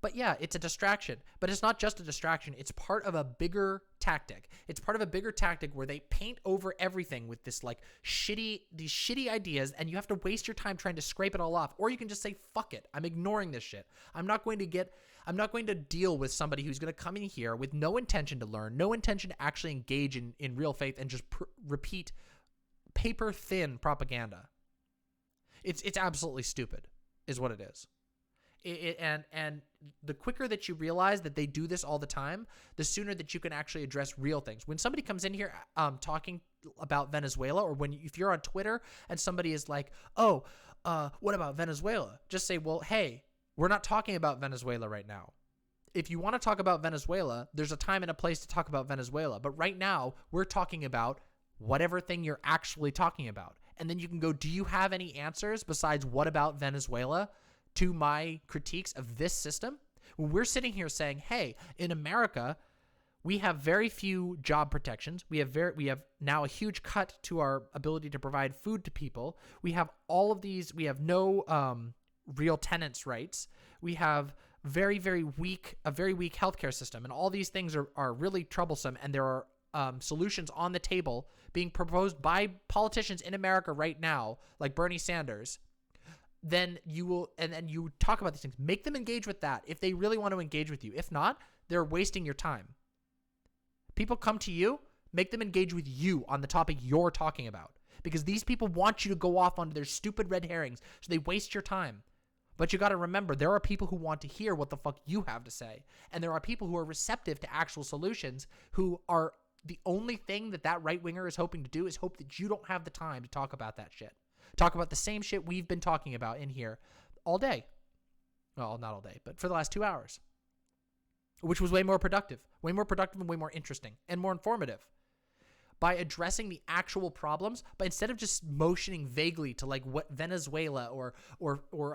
But yeah, it's a distraction. But it's not just a distraction. It's part of a bigger tactic. It's part of a bigger tactic where they paint over everything with this like these shitty ideas, and you have to waste your time trying to scrape it all off. Or you can just say, fuck it. I'm ignoring this shit. I'm not going to deal with somebody who's going to come in here with no intention to learn, no intention to actually engage in real faith, and just repeat paper thin propaganda. It's absolutely stupid is what it is. And the quicker that you realize that they do this all the time, the sooner that you can actually address real things. When somebody comes in here talking about Venezuela, or if you're on Twitter and somebody is like, oh, what about Venezuela? Just say, well, hey, we're not talking about Venezuela right now. If you want to talk about Venezuela, there's a time and a place to talk about Venezuela. But right now, we're talking about whatever thing you're actually talking about. And then you can go, do you have any answers besides what about Venezuela to my critiques of this system? When we're sitting here saying, hey, in America, we have very few job protections. We have now a huge cut to our ability to provide food to people. We have all of these. We have no real tenants' rights. We have a very weak healthcare system. And all these things are really troublesome. And there are solutions on the table being proposed by politicians in America right now, like Bernie Sanders. Then you talk about these things. Make them engage with that if they really want to engage with you. If not, they're wasting your time. People come to you, make them engage with you on the topic you're talking about. Because these people want you to go off onto their stupid red herrings, so they waste your time. But you got to remember, there are people who want to hear what the fuck you have to say. And there are people who are receptive to actual solutions, who are the only thing that right-winger is hoping to do is hope that you don't have the time to talk about that shit. Talk about the same shit we've been talking about in here all day. Well, not all day, but for the last 2 hours. Which was way more productive and way more interesting and more informative. By addressing the actual problems, but instead of just motioning vaguely to like what Venezuela or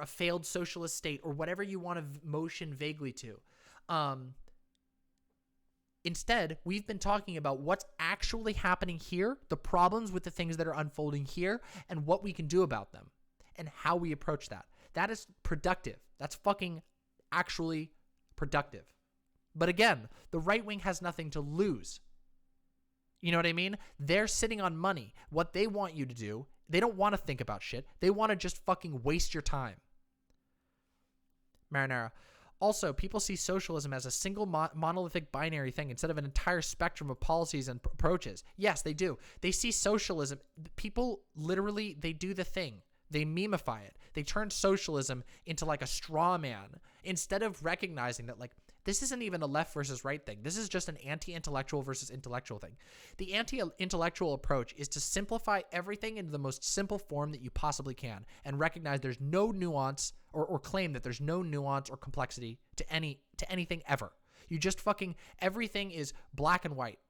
a failed socialist state or whatever you want to motion vaguely to. Instead, we've been talking about what's actually happening here, the problems with the things that are unfolding here, and what we can do about them, and how we approach that. That is productive. That's fucking actually productive. But again, the right wing has nothing to lose. You know what I mean? They're sitting on money. What they want you to do, they don't want to think about shit. They want to just fucking waste your time. Marinara. Also, people see socialism as a single monolithic binary thing instead of an entire spectrum of policies and approaches. Yes, they do. They see socialism. People literally, they do the thing. They memify it. They turn socialism into like a straw man instead of recognizing that like this isn't even a left versus right thing. This is just an anti-intellectual versus intellectual thing. The anti-intellectual approach is to simplify everything into the most simple form that you possibly can and recognize there's no nuance or claim that there's no nuance or complexity to anything ever. You just fucking, everything is black and white.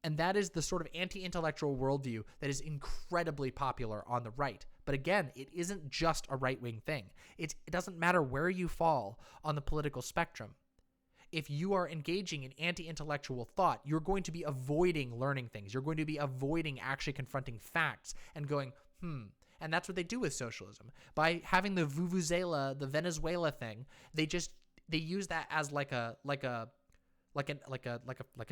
And that is the sort of anti-intellectual worldview that is incredibly popular on the right. But again, it isn't just a right-wing thing. It doesn't matter where you fall on the political spectrum. If you are engaging in anti-intellectual thought, you're going to be avoiding learning things. You're going to be avoiding actually confronting facts and going, And that's what they do with socialism. By having the vuvuzela, the Venezuela thing, they use that as like I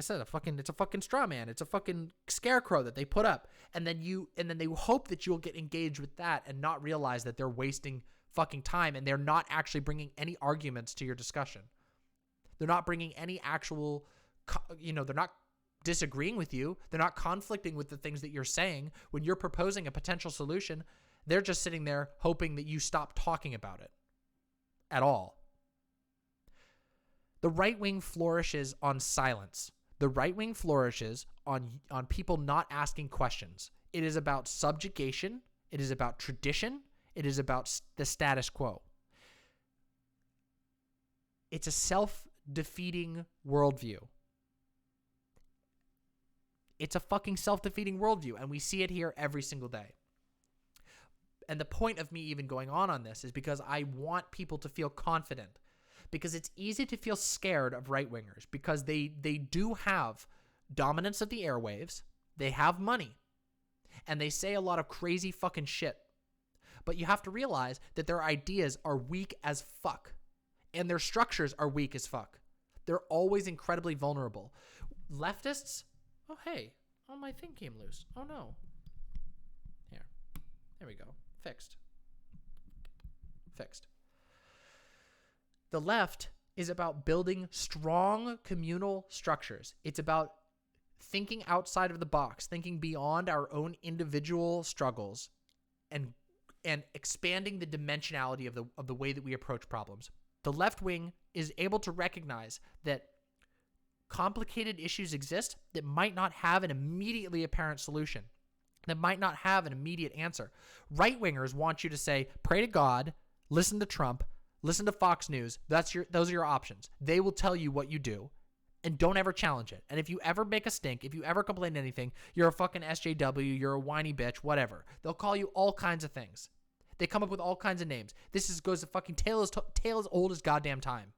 said, it's a fucking straw man. It's a fucking scarecrow that they put up. And then they hope that you'll get engaged with that and not realize that they're wasting fucking time and they're not actually bringing any arguments to your discussion. They're not bringing any actual, they're not disagreeing with you. They're not conflicting with the things that you're saying. When you're proposing a potential solution, they're just sitting there hoping that you stop talking about it at all. The right wing flourishes on silence. The right wing flourishes on people not asking questions. It is about subjugation. It is about tradition. It is about the status quo. It's a self-defeating worldview. It's a fucking self-defeating worldview, and we see it here every single day. And the point of me even going on this is because I want people to feel confident. Because it's easy to feel scared of right-wingers because they do have dominance of the airwaves, they have money, and they say a lot of crazy fucking shit. But you have to realize that their ideas are weak as fuck. And their structures are weak as fuck. They're always incredibly vulnerable. Leftists, oh, hey, oh, my thing came loose. Oh, no. Here. There we go. Fixed. The left is about building strong communal structures. It's about thinking outside of the box, thinking beyond our own individual struggles, and expanding the dimensionality of the way that we approach problems. The left wing is able to recognize that complicated issues exist that might not have an immediately apparent solution, that might not have an immediate answer. Right wingers want you to say, pray to God, listen to Trump, listen to Fox News. Those are your options. They will tell you what you do, and don't ever challenge it. And if you ever make a stink, if you ever complain anything, you're a fucking SJW, you're a whiny bitch, whatever. They'll call you all kinds of things. They come up with all kinds of names. This goes to fucking tale as old as goddamn time.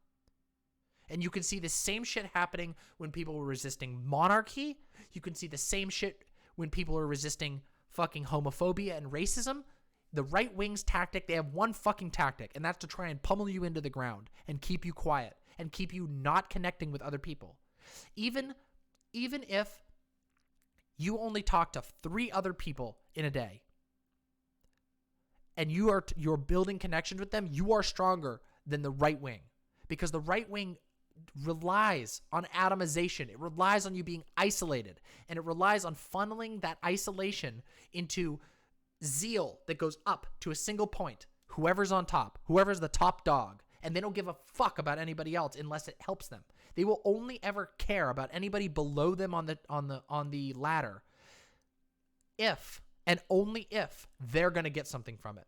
And you can see the same shit happening when people were resisting monarchy. You can see the same shit when people are resisting fucking homophobia and racism. The right wing's tactic, they have one fucking tactic, and that's to try and pummel you into the ground and keep you quiet and keep you not connecting with other people. Even if you only talk to 3 other people in a day, and you're building connections with them, you are stronger than the right wing, because the right wing relies on atomization. It relies on you being isolated, and it relies on funneling that isolation into zeal that goes up to a single point. Whoever's on top, whoever's the top dog, and they don't give a fuck about anybody else unless it helps them. They will only ever care about anybody below them on the ladder if and only if they're going to get something from it.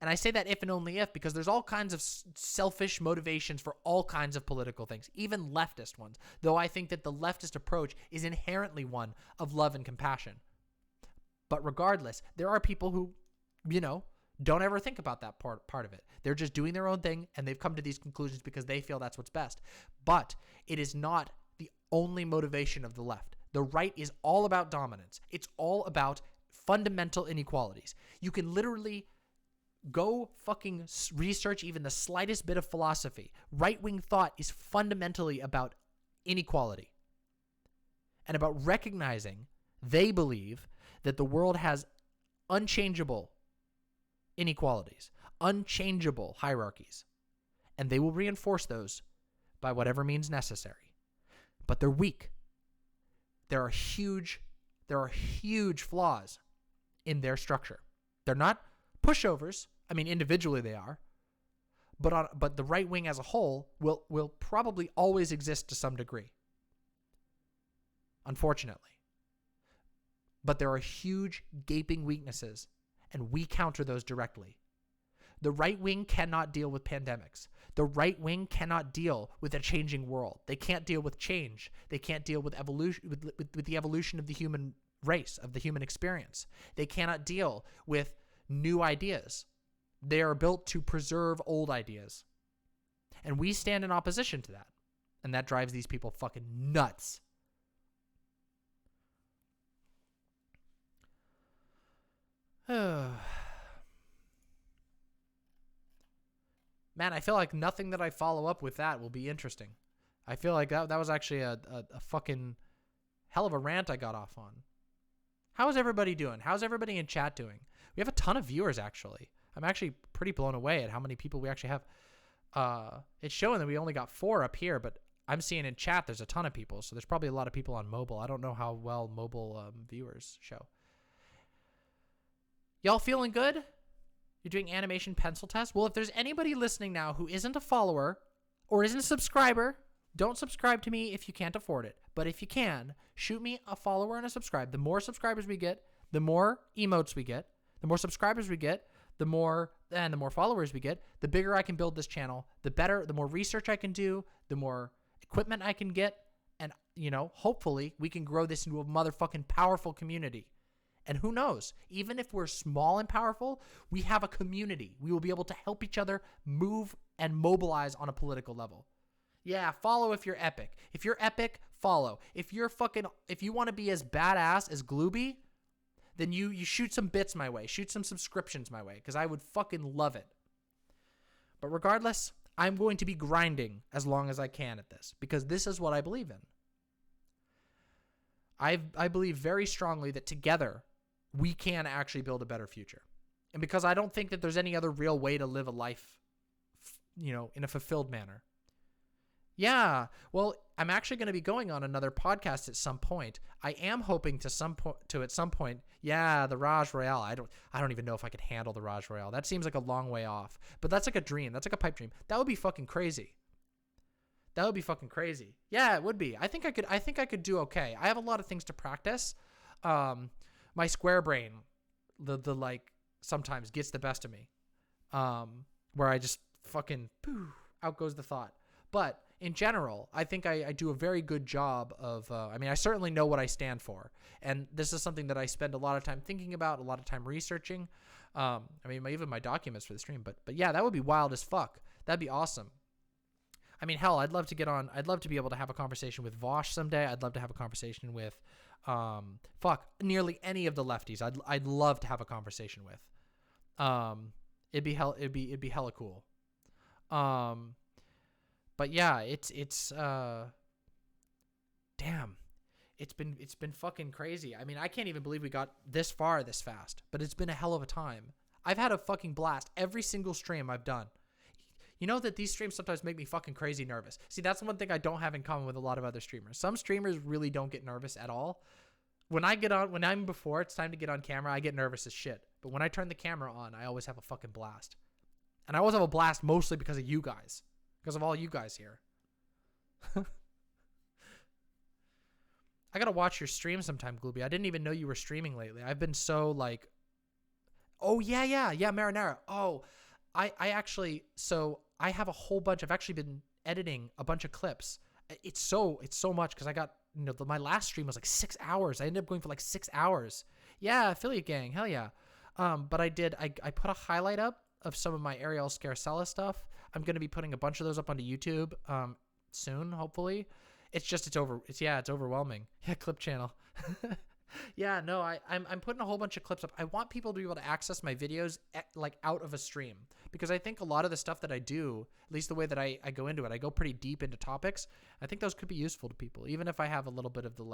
And I say that if and only if because there's all kinds of selfish motivations for all kinds of political things, even leftist ones, though I think that the leftist approach is inherently one of love and compassion. But regardless, there are people who, don't ever think about that part of it. They're just doing their own thing, and they've come to these conclusions because they feel that's what's best. But it is not the only motivation of the left. The right is all about dominance. It's all about fundamental inequalities. You can literally go fucking research even the slightest bit of philosophy. Right-wing thought is fundamentally about inequality and about recognizing they believe that the world has unchangeable inequalities, unchangeable hierarchies, and they will reinforce those by whatever means necessary. But they're weak. There are huge flaws in their structure. They're not pushovers. I mean, individually they are, but the right wing as a whole will probably always exist to some degree, unfortunately. But there are huge gaping weaknesses, and we counter those directly. The right wing cannot deal with pandemics. The right wing cannot deal with a changing world. They can't deal with change. They can't deal with evolution, with the evolution of the human race, of the human experience. They cannot deal with new ideas. They are built to preserve old ideas. And we stand in opposition to that. And that drives these people fucking nuts. Man, I feel like nothing that I follow up with that will be interesting. I feel like that was actually a fucking hell of a rant I got off on. How is everybody doing? How's everybody in chat doing? We have a ton of viewers, actually. I'm actually pretty blown away at how many people we actually have. It's showing that we only got 4 up here, but I'm seeing in chat there's a ton of people, so there's probably a lot of people on mobile. I don't know how well mobile viewers show. Y'all feeling good? You're doing animation pencil test? Well, if there's anybody listening now who isn't a follower or isn't a subscriber, don't subscribe to me if you can't afford it. But if you can, shoot me a follower and a subscribe. The more subscribers we get, the more emotes we get. The more subscribers we get, the more followers we get, the bigger I can build this channel, the better, the more research I can do, the more equipment I can get, and, hopefully we can grow this into a motherfucking powerful community. And who knows, even if we're small and powerful, we have a community. We will be able to help each other move and mobilize on a political level. Yeah, follow if you're epic. If you're epic, follow. If you want to be as badass as Glooby, then you shoot some bits my way, shoot some subscriptions my way, because I would fucking love it. But regardless, I'm going to be grinding as long as I can at this, because this is what I believe in. I believe very strongly that together we can actually build a better future. And because I don't think that there's any other real way to live a life, in a fulfilled manner. Yeah, well, I'm actually going to be going on another podcast at some point. I am hoping at some point. Yeah, the Raj Royale. I don't even know if I could handle the Raj Royale. That seems like a long way off. But that's like a dream. That's like a pipe dream. That would be fucking crazy. Yeah, it would be. I think I could do okay. I have a lot of things to practice. My square brain, the like sometimes gets the best of me. Where I just fucking out goes the thought. But in general, I think I do a very good job of, I certainly know what I stand for. And this is something that I spend a lot of time thinking about, a lot of time researching. Even my documents for the stream. But yeah, that would be wild as fuck. That'd be awesome. I mean, hell, I'd love to be able to have a conversation with Vosh someday. I'd love to have a conversation with, nearly any of the lefties. I'd love to have a conversation with. It'd be hella cool. But yeah, it's damn. It's been fucking crazy. I mean, I can't even believe we got this far this fast, but it's been a hell of a time. I've had a fucking blast every single stream I've done. You know that these streams sometimes make me fucking crazy nervous. See, that's one thing I don't have in common with a lot of other streamers. Some streamers really don't get nervous at all. When it's time to get on camera, I get nervous as shit. But when I turn the camera on, I always have a fucking blast. And I always have a blast mostly because of you guys. Because of all you guys here. I gotta watch your stream sometime, Glooby. I didn't even know you were streaming lately. I've been so like... Oh, yeah, Marinara. Oh, I have a whole bunch. I've actually been editing a bunch of clips. It's so much because I got, my last stream was like 6 hours. I ended up going for like 6 hours. Yeah, affiliate gang. Hell yeah. But I put a highlight up of some of my Ariel Scarcella stuff. I'm going to be putting a bunch of those up onto YouTube soon, hopefully. It's overwhelming. Yeah, clip channel. Yeah, no, I'm putting a whole bunch of clips up. I want people to be able to access my videos out of a stream, because I think a lot of the stuff that I do, at least the way that I go into it, I go pretty deep into topics. I think those could be useful to people, even if I have a little bit of the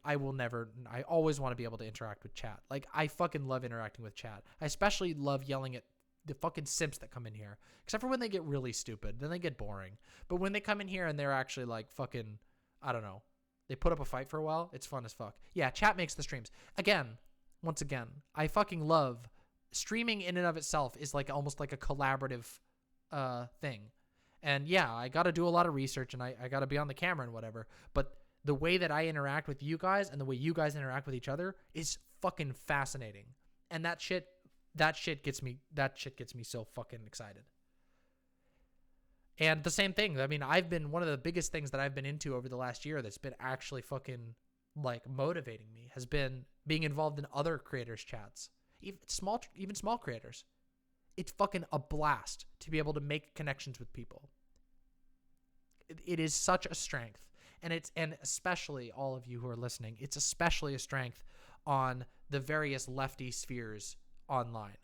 I always want to be able to interact with chat. Like, I fucking love interacting with chat. I especially love yelling at the fucking simps that come in here, except for when they get really stupid, then they get boring. But when they come in here and they're actually like fucking, I don't know, they put up a fight for a while, it's fun as fuck. Yeah, chat makes the streams. Once again, I fucking love streaming in and of itself is like almost like a collaborative thing. And yeah, I got to do a lot of research and I got to be on the camera and whatever. But the way that I interact with you guys and the way you guys interact with each other is fucking fascinating. And that shit gets me so fucking excited. And the same thing, I mean, I've been, one of the biggest things that I've been into over the last year that's been actually fucking like motivating me has been being involved in other creators' chats, even small creators. It's fucking a blast to be able to make connections with people. It is such a strength. And especially all of you who are listening, it's especially a strength on the various lefty spheres online.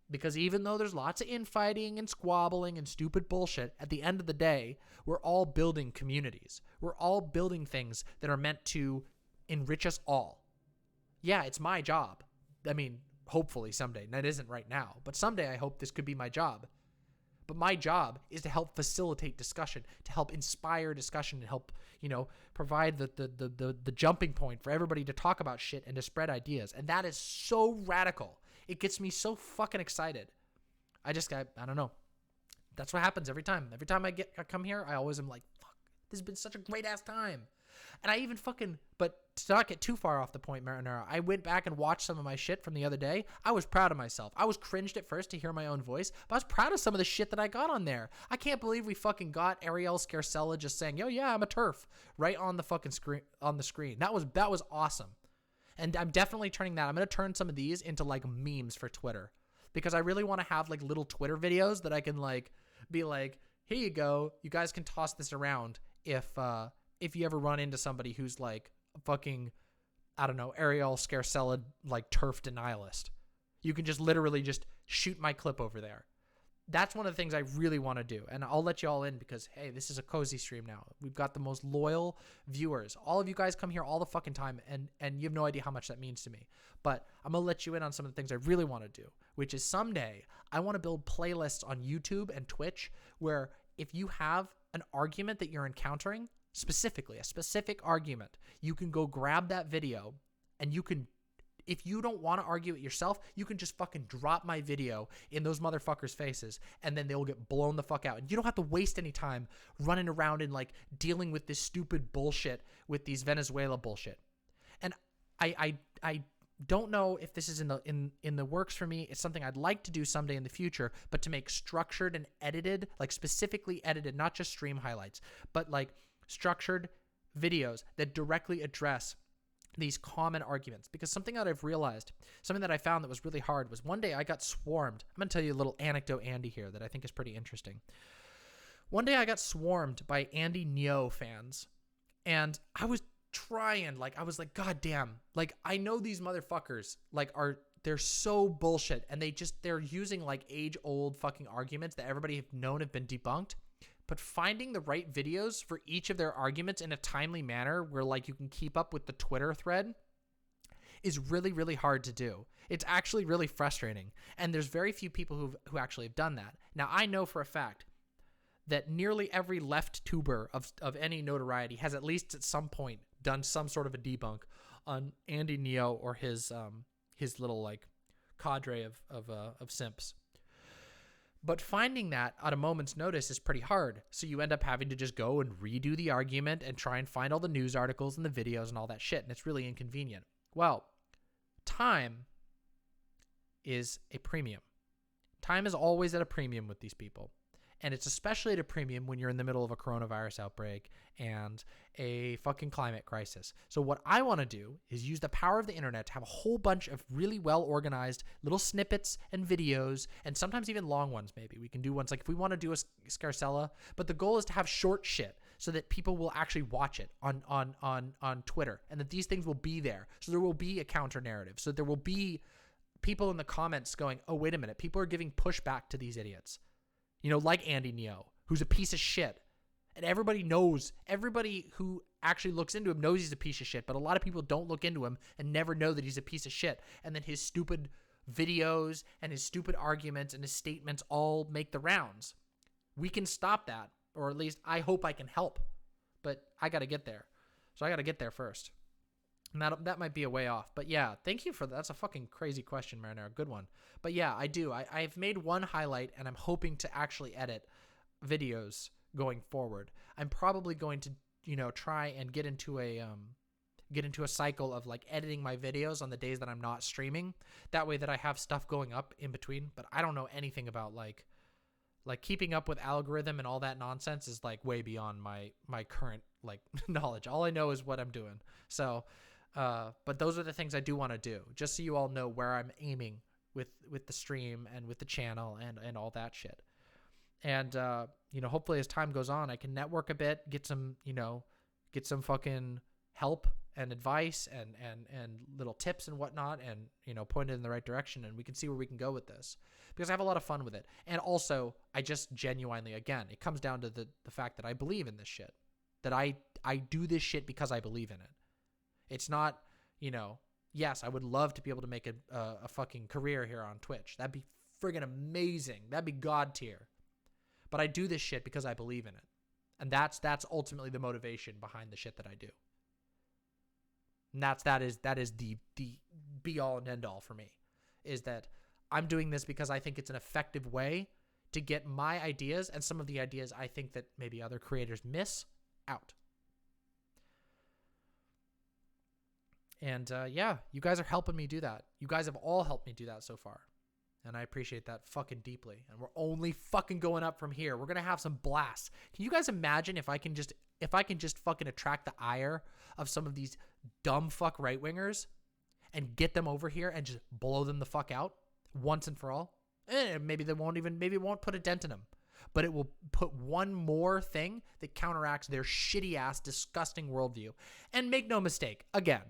Because even though there's lots of infighting and squabbling and stupid bullshit, at the end of the day, we're all building communities. We're all building things that are meant to enrich us all. Yeah, it's my job. I mean, hopefully someday. That isn't right now. But someday I hope this could be my job. But my job is to help facilitate discussion, to help inspire discussion, and help, provide the jumping point for everybody to talk about shit and to spread ideas. And that is so radical. It gets me so fucking excited. I don't know. That's what happens every time. Every time I come here, I always am like, fuck, this has been such a great ass time. And I even but to not get too far off the point, Marinara, I went back and watched some of my shit from the other day. I was proud of myself. I was cringed at first to hear my own voice, but I was proud of some of the shit that I got on there. I can't believe we fucking got Ariel Scarcella just saying, yo, yeah, I'm a TERF, right on the fucking screen. That was awesome. And I'm definitely turning that. I'm going to turn some of these into like memes for Twitter, because I really want to have like little Twitter videos that I can like be like, here you go. You guys can toss this around if you ever run into somebody who's like fucking, I don't know, Ariel Scarcella, like turf denialist. You can just literally just shoot my clip over there. That's one of the things I really want to do. And I'll let you all in because, hey, this is a cozy stream now. We've got the most loyal viewers. All of you guys come here all the fucking time, and you have no idea how much that means to me. But I'm going to let you in on some of the things I really want to do, which is someday I want to build playlists on YouTube and Twitch where if you have an argument that you're encountering, specifically a specific argument, you can go grab that video and you can, if you don't want to argue it yourself, you can just fucking drop my video in those motherfuckers' faces and then they'll get blown the fuck out. And you don't have to waste any time running around and like dealing with this stupid bullshit with these Venezuela bullshit. And I don't know if this is in the works for me. It's something I'd like to do someday in the future, but to make structured and edited, like specifically edited, not just stream highlights, but like structured videos that directly address these common arguments. Because something that I've realized, something that I found that was really hard was one day I got swarmed. I'm going to tell you a little anecdote, Andy, here that I think is pretty interesting. One day I got swarmed by Andy Neo fans, and I was trying, like, I was like, God damn, like, I know these motherfuckers, like, they're so bullshit, and they're using, like, age-old fucking arguments that everybody have known have been debunked. But finding the right videos for each of their arguments in a timely manner where like you can keep up with the Twitter thread is really, really hard to do. It's actually really frustrating. And there's very few people who actually have done that. Now, I know for a fact that nearly every left tuber of any notoriety has at least at some point done some sort of a debunk on Andy Neo or his little like cadre of simps. But finding that at a moment's notice is pretty hard. So you end up having to just go and redo the argument and try and find all the news articles and the videos and all that shit. And it's really inconvenient. Well, time is a premium. Time is always at a premium with these people. And it's especially at a premium when you're in the middle of a coronavirus outbreak and a fucking climate crisis. So what I want to do is use the power of the internet to have a whole bunch of really well-organized little snippets and videos, and sometimes even long ones maybe. We can do ones like if we want to do a Scarcella, but the goal is to have short shit so that people will actually watch it on Twitter, and that these things will be there. So there will be a counter narrative. So there will be people in the comments going, oh, wait a minute, people are giving pushback to these idiots. You know, like Andy Neo, who's a piece of shit. And everybody who actually looks into him knows he's a piece of shit, but a lot of people don't look into him and never know that he's a piece of shit. And then his stupid videos and his stupid arguments and his statements all make the rounds. We can stop that, or at least I hope I can help. But I got to get there. So I got to get there first. And that might be a way off. But yeah, thank you for that. That's a fucking crazy question, Marinara. Good one. But yeah, I do. I've made one highlight, and I'm hoping to actually edit videos going forward. I'm probably going to, try and get into a cycle of like editing my videos on the days that I'm not streaming. That way that I have stuff going up in between. But I don't know anything about like keeping up with algorithm and all that nonsense is like way beyond my current like knowledge. All I know is what I'm doing. So, but those are the things I do want to do, just so you all know where I'm aiming with the stream and with the channel and all that shit. And, hopefully as time goes on, I can network a bit, get some fucking help and advice and little tips and whatnot, and, point it in the right direction, and we can see where we can go with this, because I have a lot of fun with it. And also I just genuinely, again, it comes down to the fact that I believe in this shit, that I do this shit because I believe in it. It's not, yes, I would love to be able to make a fucking career here on Twitch. That'd be friggin' amazing. That'd be God tier. But I do this shit because I believe in it. And that's ultimately the motivation behind the shit that I do. And that is the be all and end all for me, is that I'm doing this because I think it's an effective way to get my ideas and some of the ideas I think that maybe other creators miss out. And yeah, you guys are helping me do that. You guys have all helped me do that so far. And I appreciate that fucking deeply. And we're only fucking going up from here. We're going to have some blasts. Can you guys imagine if I can just fucking attract the ire of some of these dumb fuck right-wingers and get them over here and just blow them the fuck out once and for all? Maybe it won't put a dent in them. But it will put one more thing that counteracts their shitty ass, disgusting worldview. And make no mistake, again,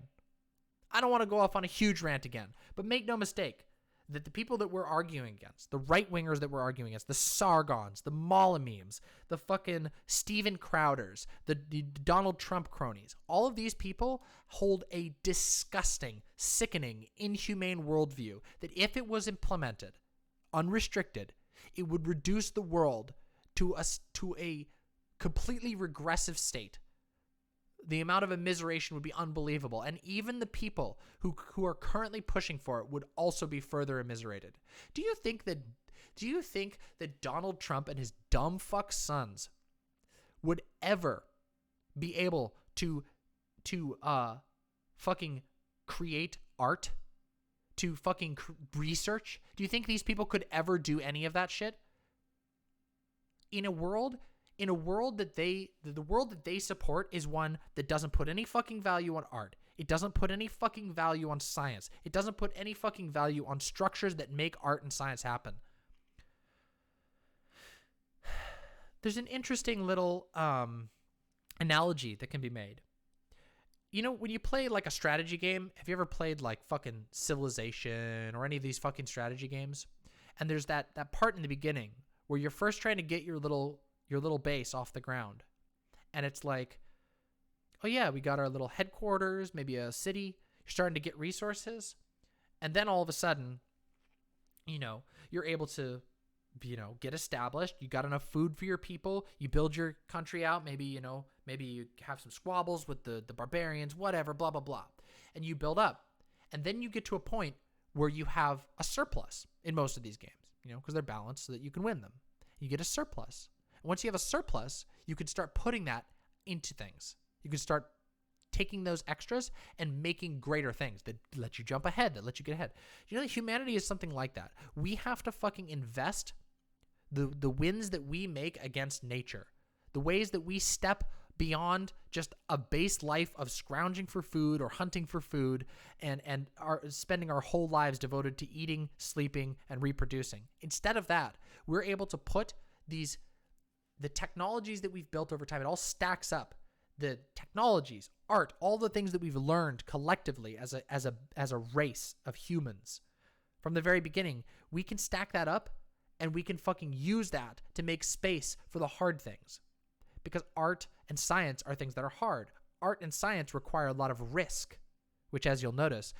I don't want to go off on a huge rant again, but make no mistake that the people that we're arguing against, the right-wingers that we're arguing against, the Sargons, the Malamemes, the fucking Steven Crowders, the Donald Trump cronies, all of these people hold a disgusting, sickening, inhumane worldview that if it was implemented, unrestricted, it would reduce the world to a completely regressive state. The amount of immiseration would be unbelievable. And even the people who are currently pushing for it would also be further immiserated. Do you think that Donald Trump and his dumb fuck sons would ever be able to fucking create art? To fucking research? Do you think these people could ever do any of that shit? In a world that the world that they support is one that doesn't put any fucking value on art. It doesn't put any fucking value on science. It doesn't put any fucking value on structures that make art and science happen. There's an interesting little analogy that can be made. You know, when you play like a strategy game, have you ever played like fucking Civilization or any of these fucking strategy games? And there's that part in the beginning where you're first trying to get your little base off the ground. And it's like, oh yeah, we got our little headquarters, maybe a city. You're starting to get resources. And then all of a sudden, you know, you're able to, you know, get established. You got enough food for your people. You build your country out. Maybe, you know, maybe you have some squabbles with the barbarians, whatever, blah, blah, blah. And you build up. And then you get to a point where you have a surplus in most of these games, you know, because they're balanced so that you can win them. You get a surplus. And once you have a surplus, you can start putting that into things. You can start taking those extras and making greater things that let you jump ahead, that let you get ahead. You know, humanity is something like that. We have to fucking invest the wins that we make against nature, the ways that we step beyond just a base life of scrounging for food or hunting for food and are spending our whole lives devoted to eating, sleeping, and reproducing. Instead of that, we're able to put the technologies that we've built over time, it all stacks up. The technologies, art, all the things that we've learned collectively as a race of humans from the very beginning, we can stack that up and we can fucking use that to make space for the hard things. Because art and science are things that are hard. Art and science require a lot of risk, which, as you'll notice,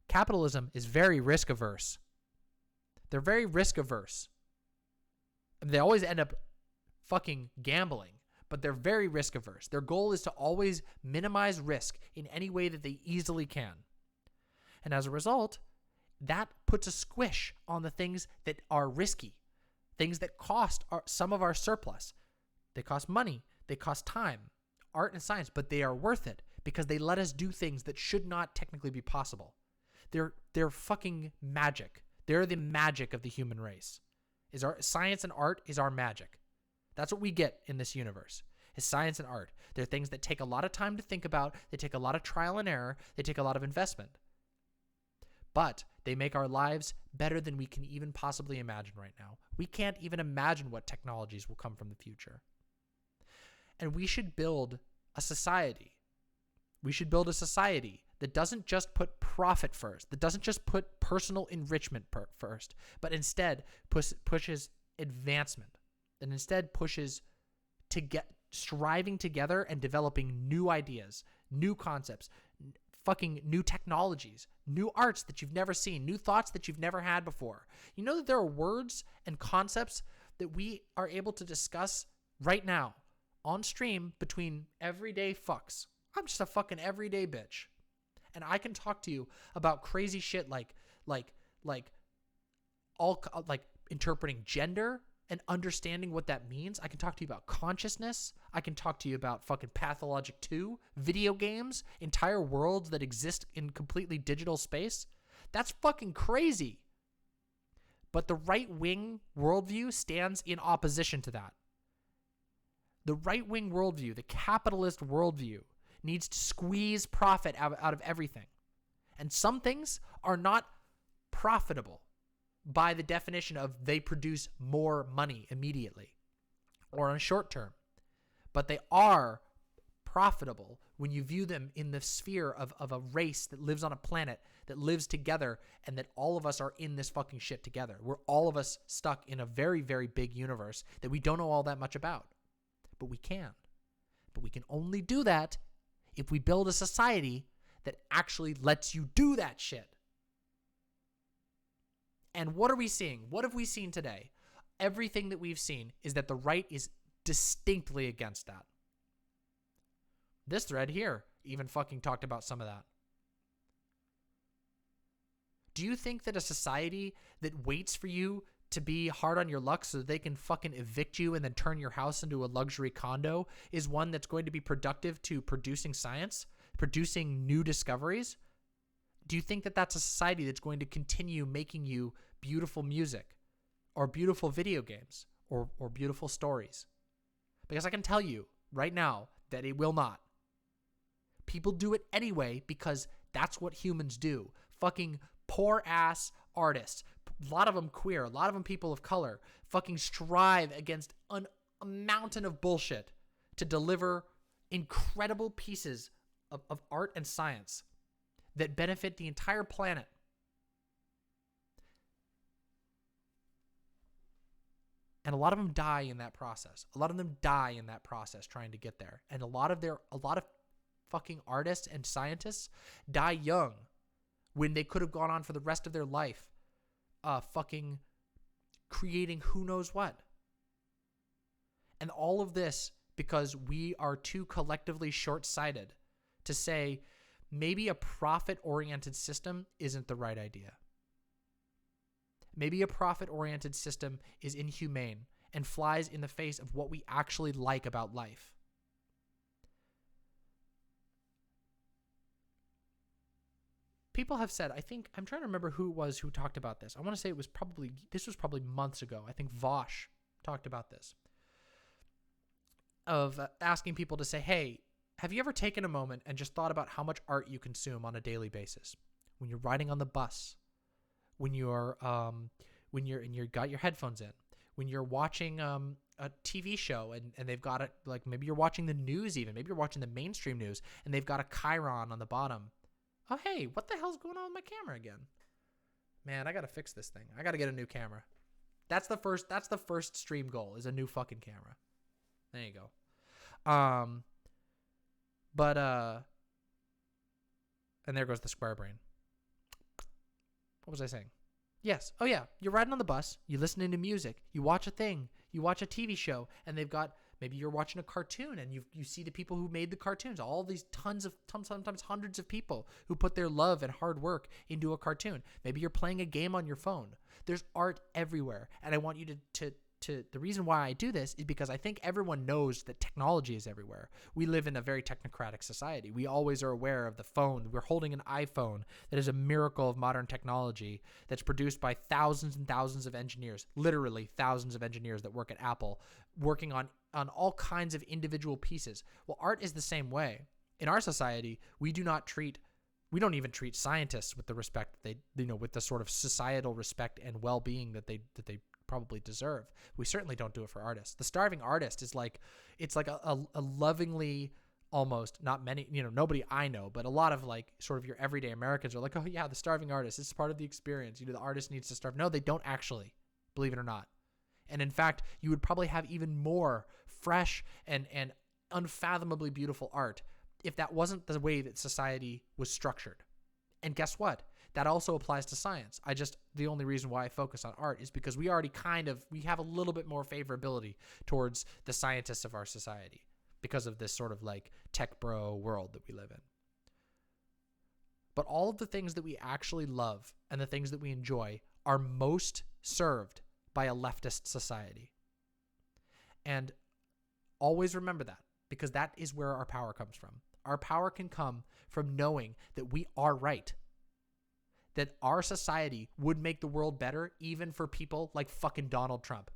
capitalism is very risk averse. They're very risk averse. They always end up fucking gambling, but they're very risk averse. Their goal is to always minimize risk in any way that they easily can. And as a result, that puts a squish on the things that are risky, things that cost some of our surplus. They cost money, they cost time, art and science, but they are worth it because they let us do things that should not technically be possible. They're fucking magic. They're the magic of the human race. Our science and art is our magic. That's what we get in this universe, is science and art. They're things that take a lot of time to think about. They take a lot of trial and error. They take a lot of investment. But they make our lives better than we can even possibly imagine right now. We can't even imagine what technologies will come from the future. And we should build a society. We should build a society that doesn't just put profit first, that doesn't just put personal enrichment first, but instead pushes advancement, and instead pushes to get striving together and developing new ideas, new concepts, fucking new technologies, new arts that you've never seen, new thoughts that you've never had before. You know that there are words and concepts that we are able to discuss right now on stream between everyday fucks. I'm just a fucking everyday bitch. And I can talk to you about crazy shit like interpreting gender and understanding what that means. I can talk to you about consciousness. I can talk to you about fucking Pathologic 2, video games, entire worlds that exist in completely digital space. That's fucking crazy. But the right-wing worldview stands in opposition to that. The right-wing worldview, the capitalist worldview, needs to squeeze profit out of everything. And some things are not profitable by the definition of they produce more money immediately or on short term. But they are profitable when you view them in the sphere of a race that lives on a planet, that lives together, and that all of us are in this fucking shit together. We're all of us stuck in a very, very big universe that we don't know all that much about. But we can. But we can only do that if we build a society that actually lets you do that shit. And what are we seeing? What have we seen today? Everything that we've seen is that the right is distinctly against that. This thread here even fucking talked about some of that. Do you think that a society that waits for you to be hard on your luck so that they can fucking evict you and then turn your house into a luxury condo is one that's going to be productive to producing science, producing new discoveries? Do you think that that's a society that's going to continue making you beautiful music or beautiful video games or beautiful stories? Because I can tell you right now that it will not. People do it anyway because that's what humans do. Fucking poor ass artists, a lot of them queer, a lot of them people of color, fucking strive against a mountain of bullshit to deliver incredible pieces of art and science that benefit the entire planet. And a lot of them die in that process. A lot of them die in that process trying to get there. And a lot of fucking artists and scientists die young when they could have gone on for the rest of their life fucking creating who knows what. And all of this because we are too collectively short-sighted to say maybe a profit-oriented system isn't the right idea. Maybe a profit-oriented system is inhumane and flies in the face of what we actually like about life. People have said, I think, I'm trying to remember who it was who talked about this. I want to say this was probably months ago. I think Vosh talked about this. Of asking people to say, hey, have you ever taken a moment and just thought about how much art you consume on a daily basis? When you're riding on the bus, when you're got your headphones in, when you're watching a TV show and they've got it, like maybe you're watching the news even, maybe you're watching the mainstream news and they've got a chyron on the bottom. Oh, hey, what the hell's going on with my camera again? Man, I got to fix this thing. I got to get a new camera. That's the first stream goal is a new fucking camera. There you go. And there goes the square brain. What was I saying? Yes. Oh yeah. You're riding on the bus. You're listening to music. You watch a thing. You watch a TV show, and they've got maybe you're watching a cartoon, and you see the people who made the cartoons. All these sometimes hundreds of people who put their love and hard work into a cartoon. Maybe you're playing a game on your phone. There's art everywhere, and I want you to the reason why I do this is because I think everyone knows that technology is everywhere. We live in a very technocratic society. We always are aware of the phone. We're holding an iPhone that is a miracle of modern technology that's produced by thousands and thousands of engineers, literally thousands of engineers that work at Apple, working on all kinds of individual pieces. Well, art is the same way. In our society, we don't even treat scientists with the respect that they, with the sort of societal respect and well-being that they probably deserve. We certainly don't do it for artists. The starving artist is like, it's like a lovingly, almost, not many, nobody I know, but a lot of like sort of your everyday Americans are like, oh yeah, the starving artist, it's part of the experience. The artist needs to starve. No, they don't actually, believe it or not. And in fact, you would probably have even more fresh and unfathomably beautiful art if that wasn't the way that society was structured. And guess what? That also applies to science. The only reason why I focus on art is because we already we have a little bit more favorability towards the scientists of our society because of this sort of like tech bro world that we live in. But all of the things that we actually love and the things that we enjoy are most served by a leftist society. And always remember that, because that is where our power comes from. Our power can come from knowing that we are right. That our society would make the world better even for people like fucking Donald Trump.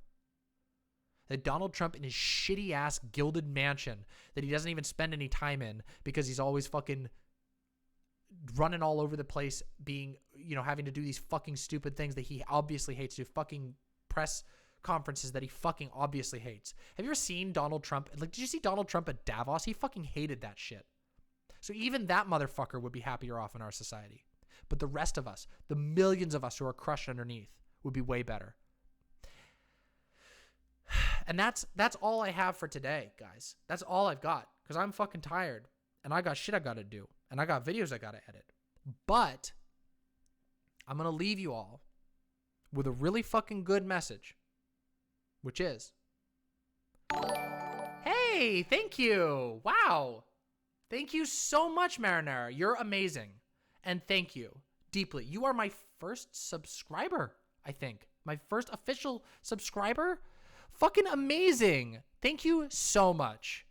That Donald Trump in his shitty ass gilded mansion that he doesn't even spend any time in because he's always fucking running all over the place, being, having to do these fucking stupid things that he obviously hates, do fucking press conferences that he fucking obviously hates. Have you ever seen Donald Trump? Like, did you see Donald Trump at Davos? He fucking hated that shit. So even that motherfucker would be happier off in our society. But the rest of us, the millions of us who are crushed underneath, would be way better. And that's all I have for today, guys. That's all I've got, because I'm fucking tired, and I got shit I got to do, and I got videos I got to edit. But I'm going to leave you all with a really fucking good message, which is, hey, thank you. Wow. Thank you so much, Marinara. You're amazing. And thank you deeply. You are my first subscriber, I think. My first official subscriber. Fucking amazing. Thank you so much.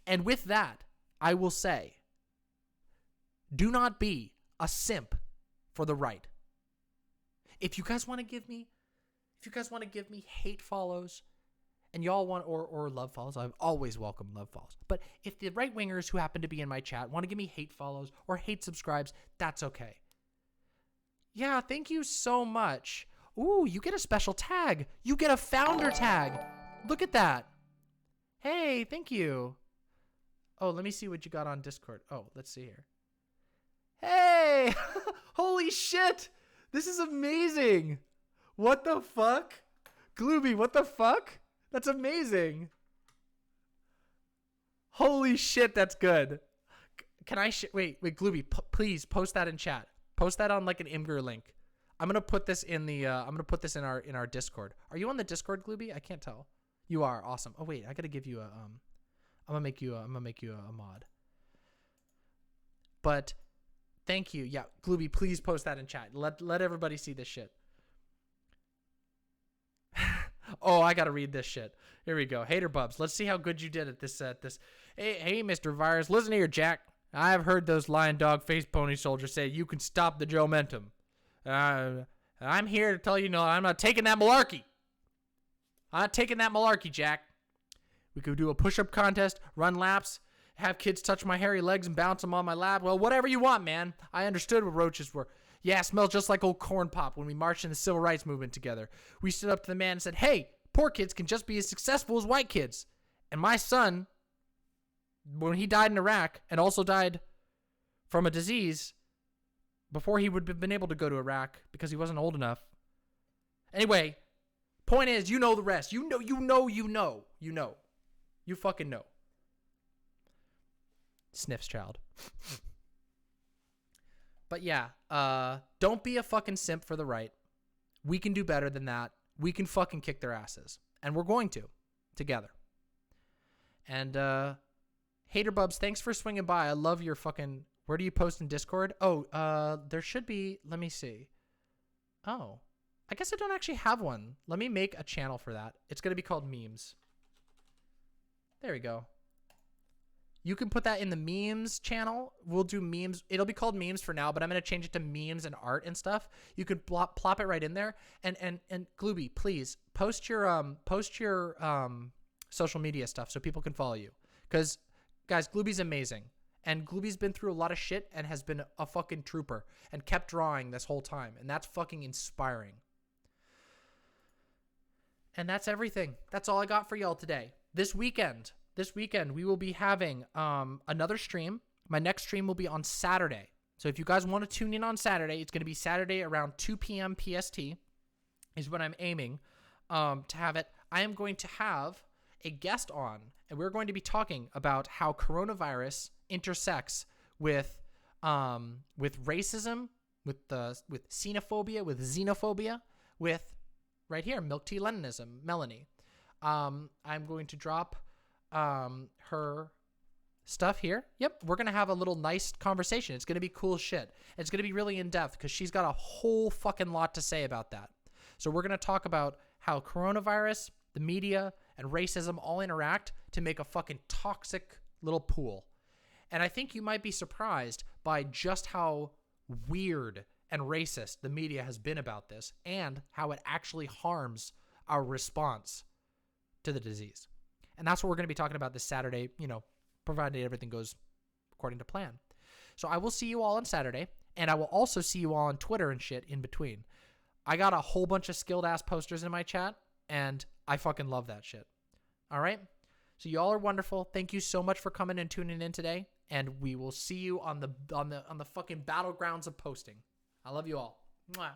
And with that, I will say, do not be a simp for the right. If you guys want to give me hate follows, and y'all want, or love follows, I've always welcomed love follows. But if the right wingers who happen to be in my chat want to give me hate follows or hate subscribes, that's okay. Yeah, thank you so much. Ooh, you get a special tag. You get a founder tag. Look at that. Hey, thank you. Oh, let me see what you got on Discord. Oh, let's see here. Hey! Holy shit! This is amazing. What the fuck? Glooby, what the fuck? That's amazing. Holy shit, that's good. Can I wait, Glooby, please post that in chat. Post that on like an Imgur link. I'm gonna put this in the. I'm gonna put this in our Discord. Are you on the Discord, Glooby? I can't tell. You are. Awesome. Oh wait, I gotta give you a. I'm gonna make you a mod. But thank you. Yeah, Glooby, please post that in chat. Let everybody see this shit. Oh, I gotta read this shit. Here we go. Hater Bubs. Let's see how good you did at this. Hey, Mr. Virus. Listen here, Jack. I've heard those lion dog face pony soldiers say you can stop the Joe-mentum. I'm here to tell you, no, I'm not taking that malarkey. I'm not taking that malarkey, Jack. We could do a push-up contest, run laps, have kids touch my hairy legs and bounce them on my lap. Well, whatever you want, man. I understood what roaches were. Yeah, it smells just like old corn pop when we marched in the civil rights movement together. We stood up to the man and said, hey, poor kids can just be as successful as white kids. And my son, when he died in Iraq and also died from a disease before he would have been able to go to Iraq because he wasn't old enough. Anyway, point is, you know the rest. You know. You fucking know. Sniffs child. But yeah, don't be a fucking simp for the right. We can do better than that. We can fucking kick their asses. And we're going to. Together. And, Hater Bubs, thanks for swinging by. I love your fucking... Where do you post in Discord? Oh, there should be... Let me see. Oh. I guess I don't actually have one. Let me make a channel for that. It's going to be called Memes. There we go. You can put that in the memes channel. We'll do memes. It'll be called memes for now, but I'm going to change it to memes and art and stuff. You could plop it right in there. And Glooby, please post your social media stuff so people can follow you. Because, guys, Glooby's amazing. And Glooby's been through a lot of shit and has been a fucking trooper and kept drawing this whole time. And that's fucking inspiring. And that's everything. That's all I got for y'all today. This weekend, we will be having another stream. My next stream will be on Saturday. So if you guys want to tune in on Saturday, it's going to be Saturday around 2 p.m. PST is when I'm aiming to have it. I am going to have a guest on, and we're going to be talking about how coronavirus intersects with racism, with xenophobia, with xenophobia, with right here, milk tea Leninism, Melanie. I'm going to drop her stuff here. Yep, we're going to have a little nice conversation. It's going to be cool shit. It's going to be really in-depth because she's got a whole fucking lot to say about that. So we're going to talk about how coronavirus, the media, and racism all interact to make a fucking toxic little pool. And I think you might be surprised by just how weird and racist the media has been about this and how it actually harms our response to the disease. And that's what we're going to be talking about this Saturday, provided everything goes according to plan. So I will see you all on Saturday, and I will also see you all on Twitter and shit in between. I got a whole bunch of skilled-ass posters in my chat, and I fucking love that shit. All right? So y'all are wonderful. Thank you so much for coming and tuning in today. and we will see you on the fucking battlegrounds of posting. I love you all. Mwah.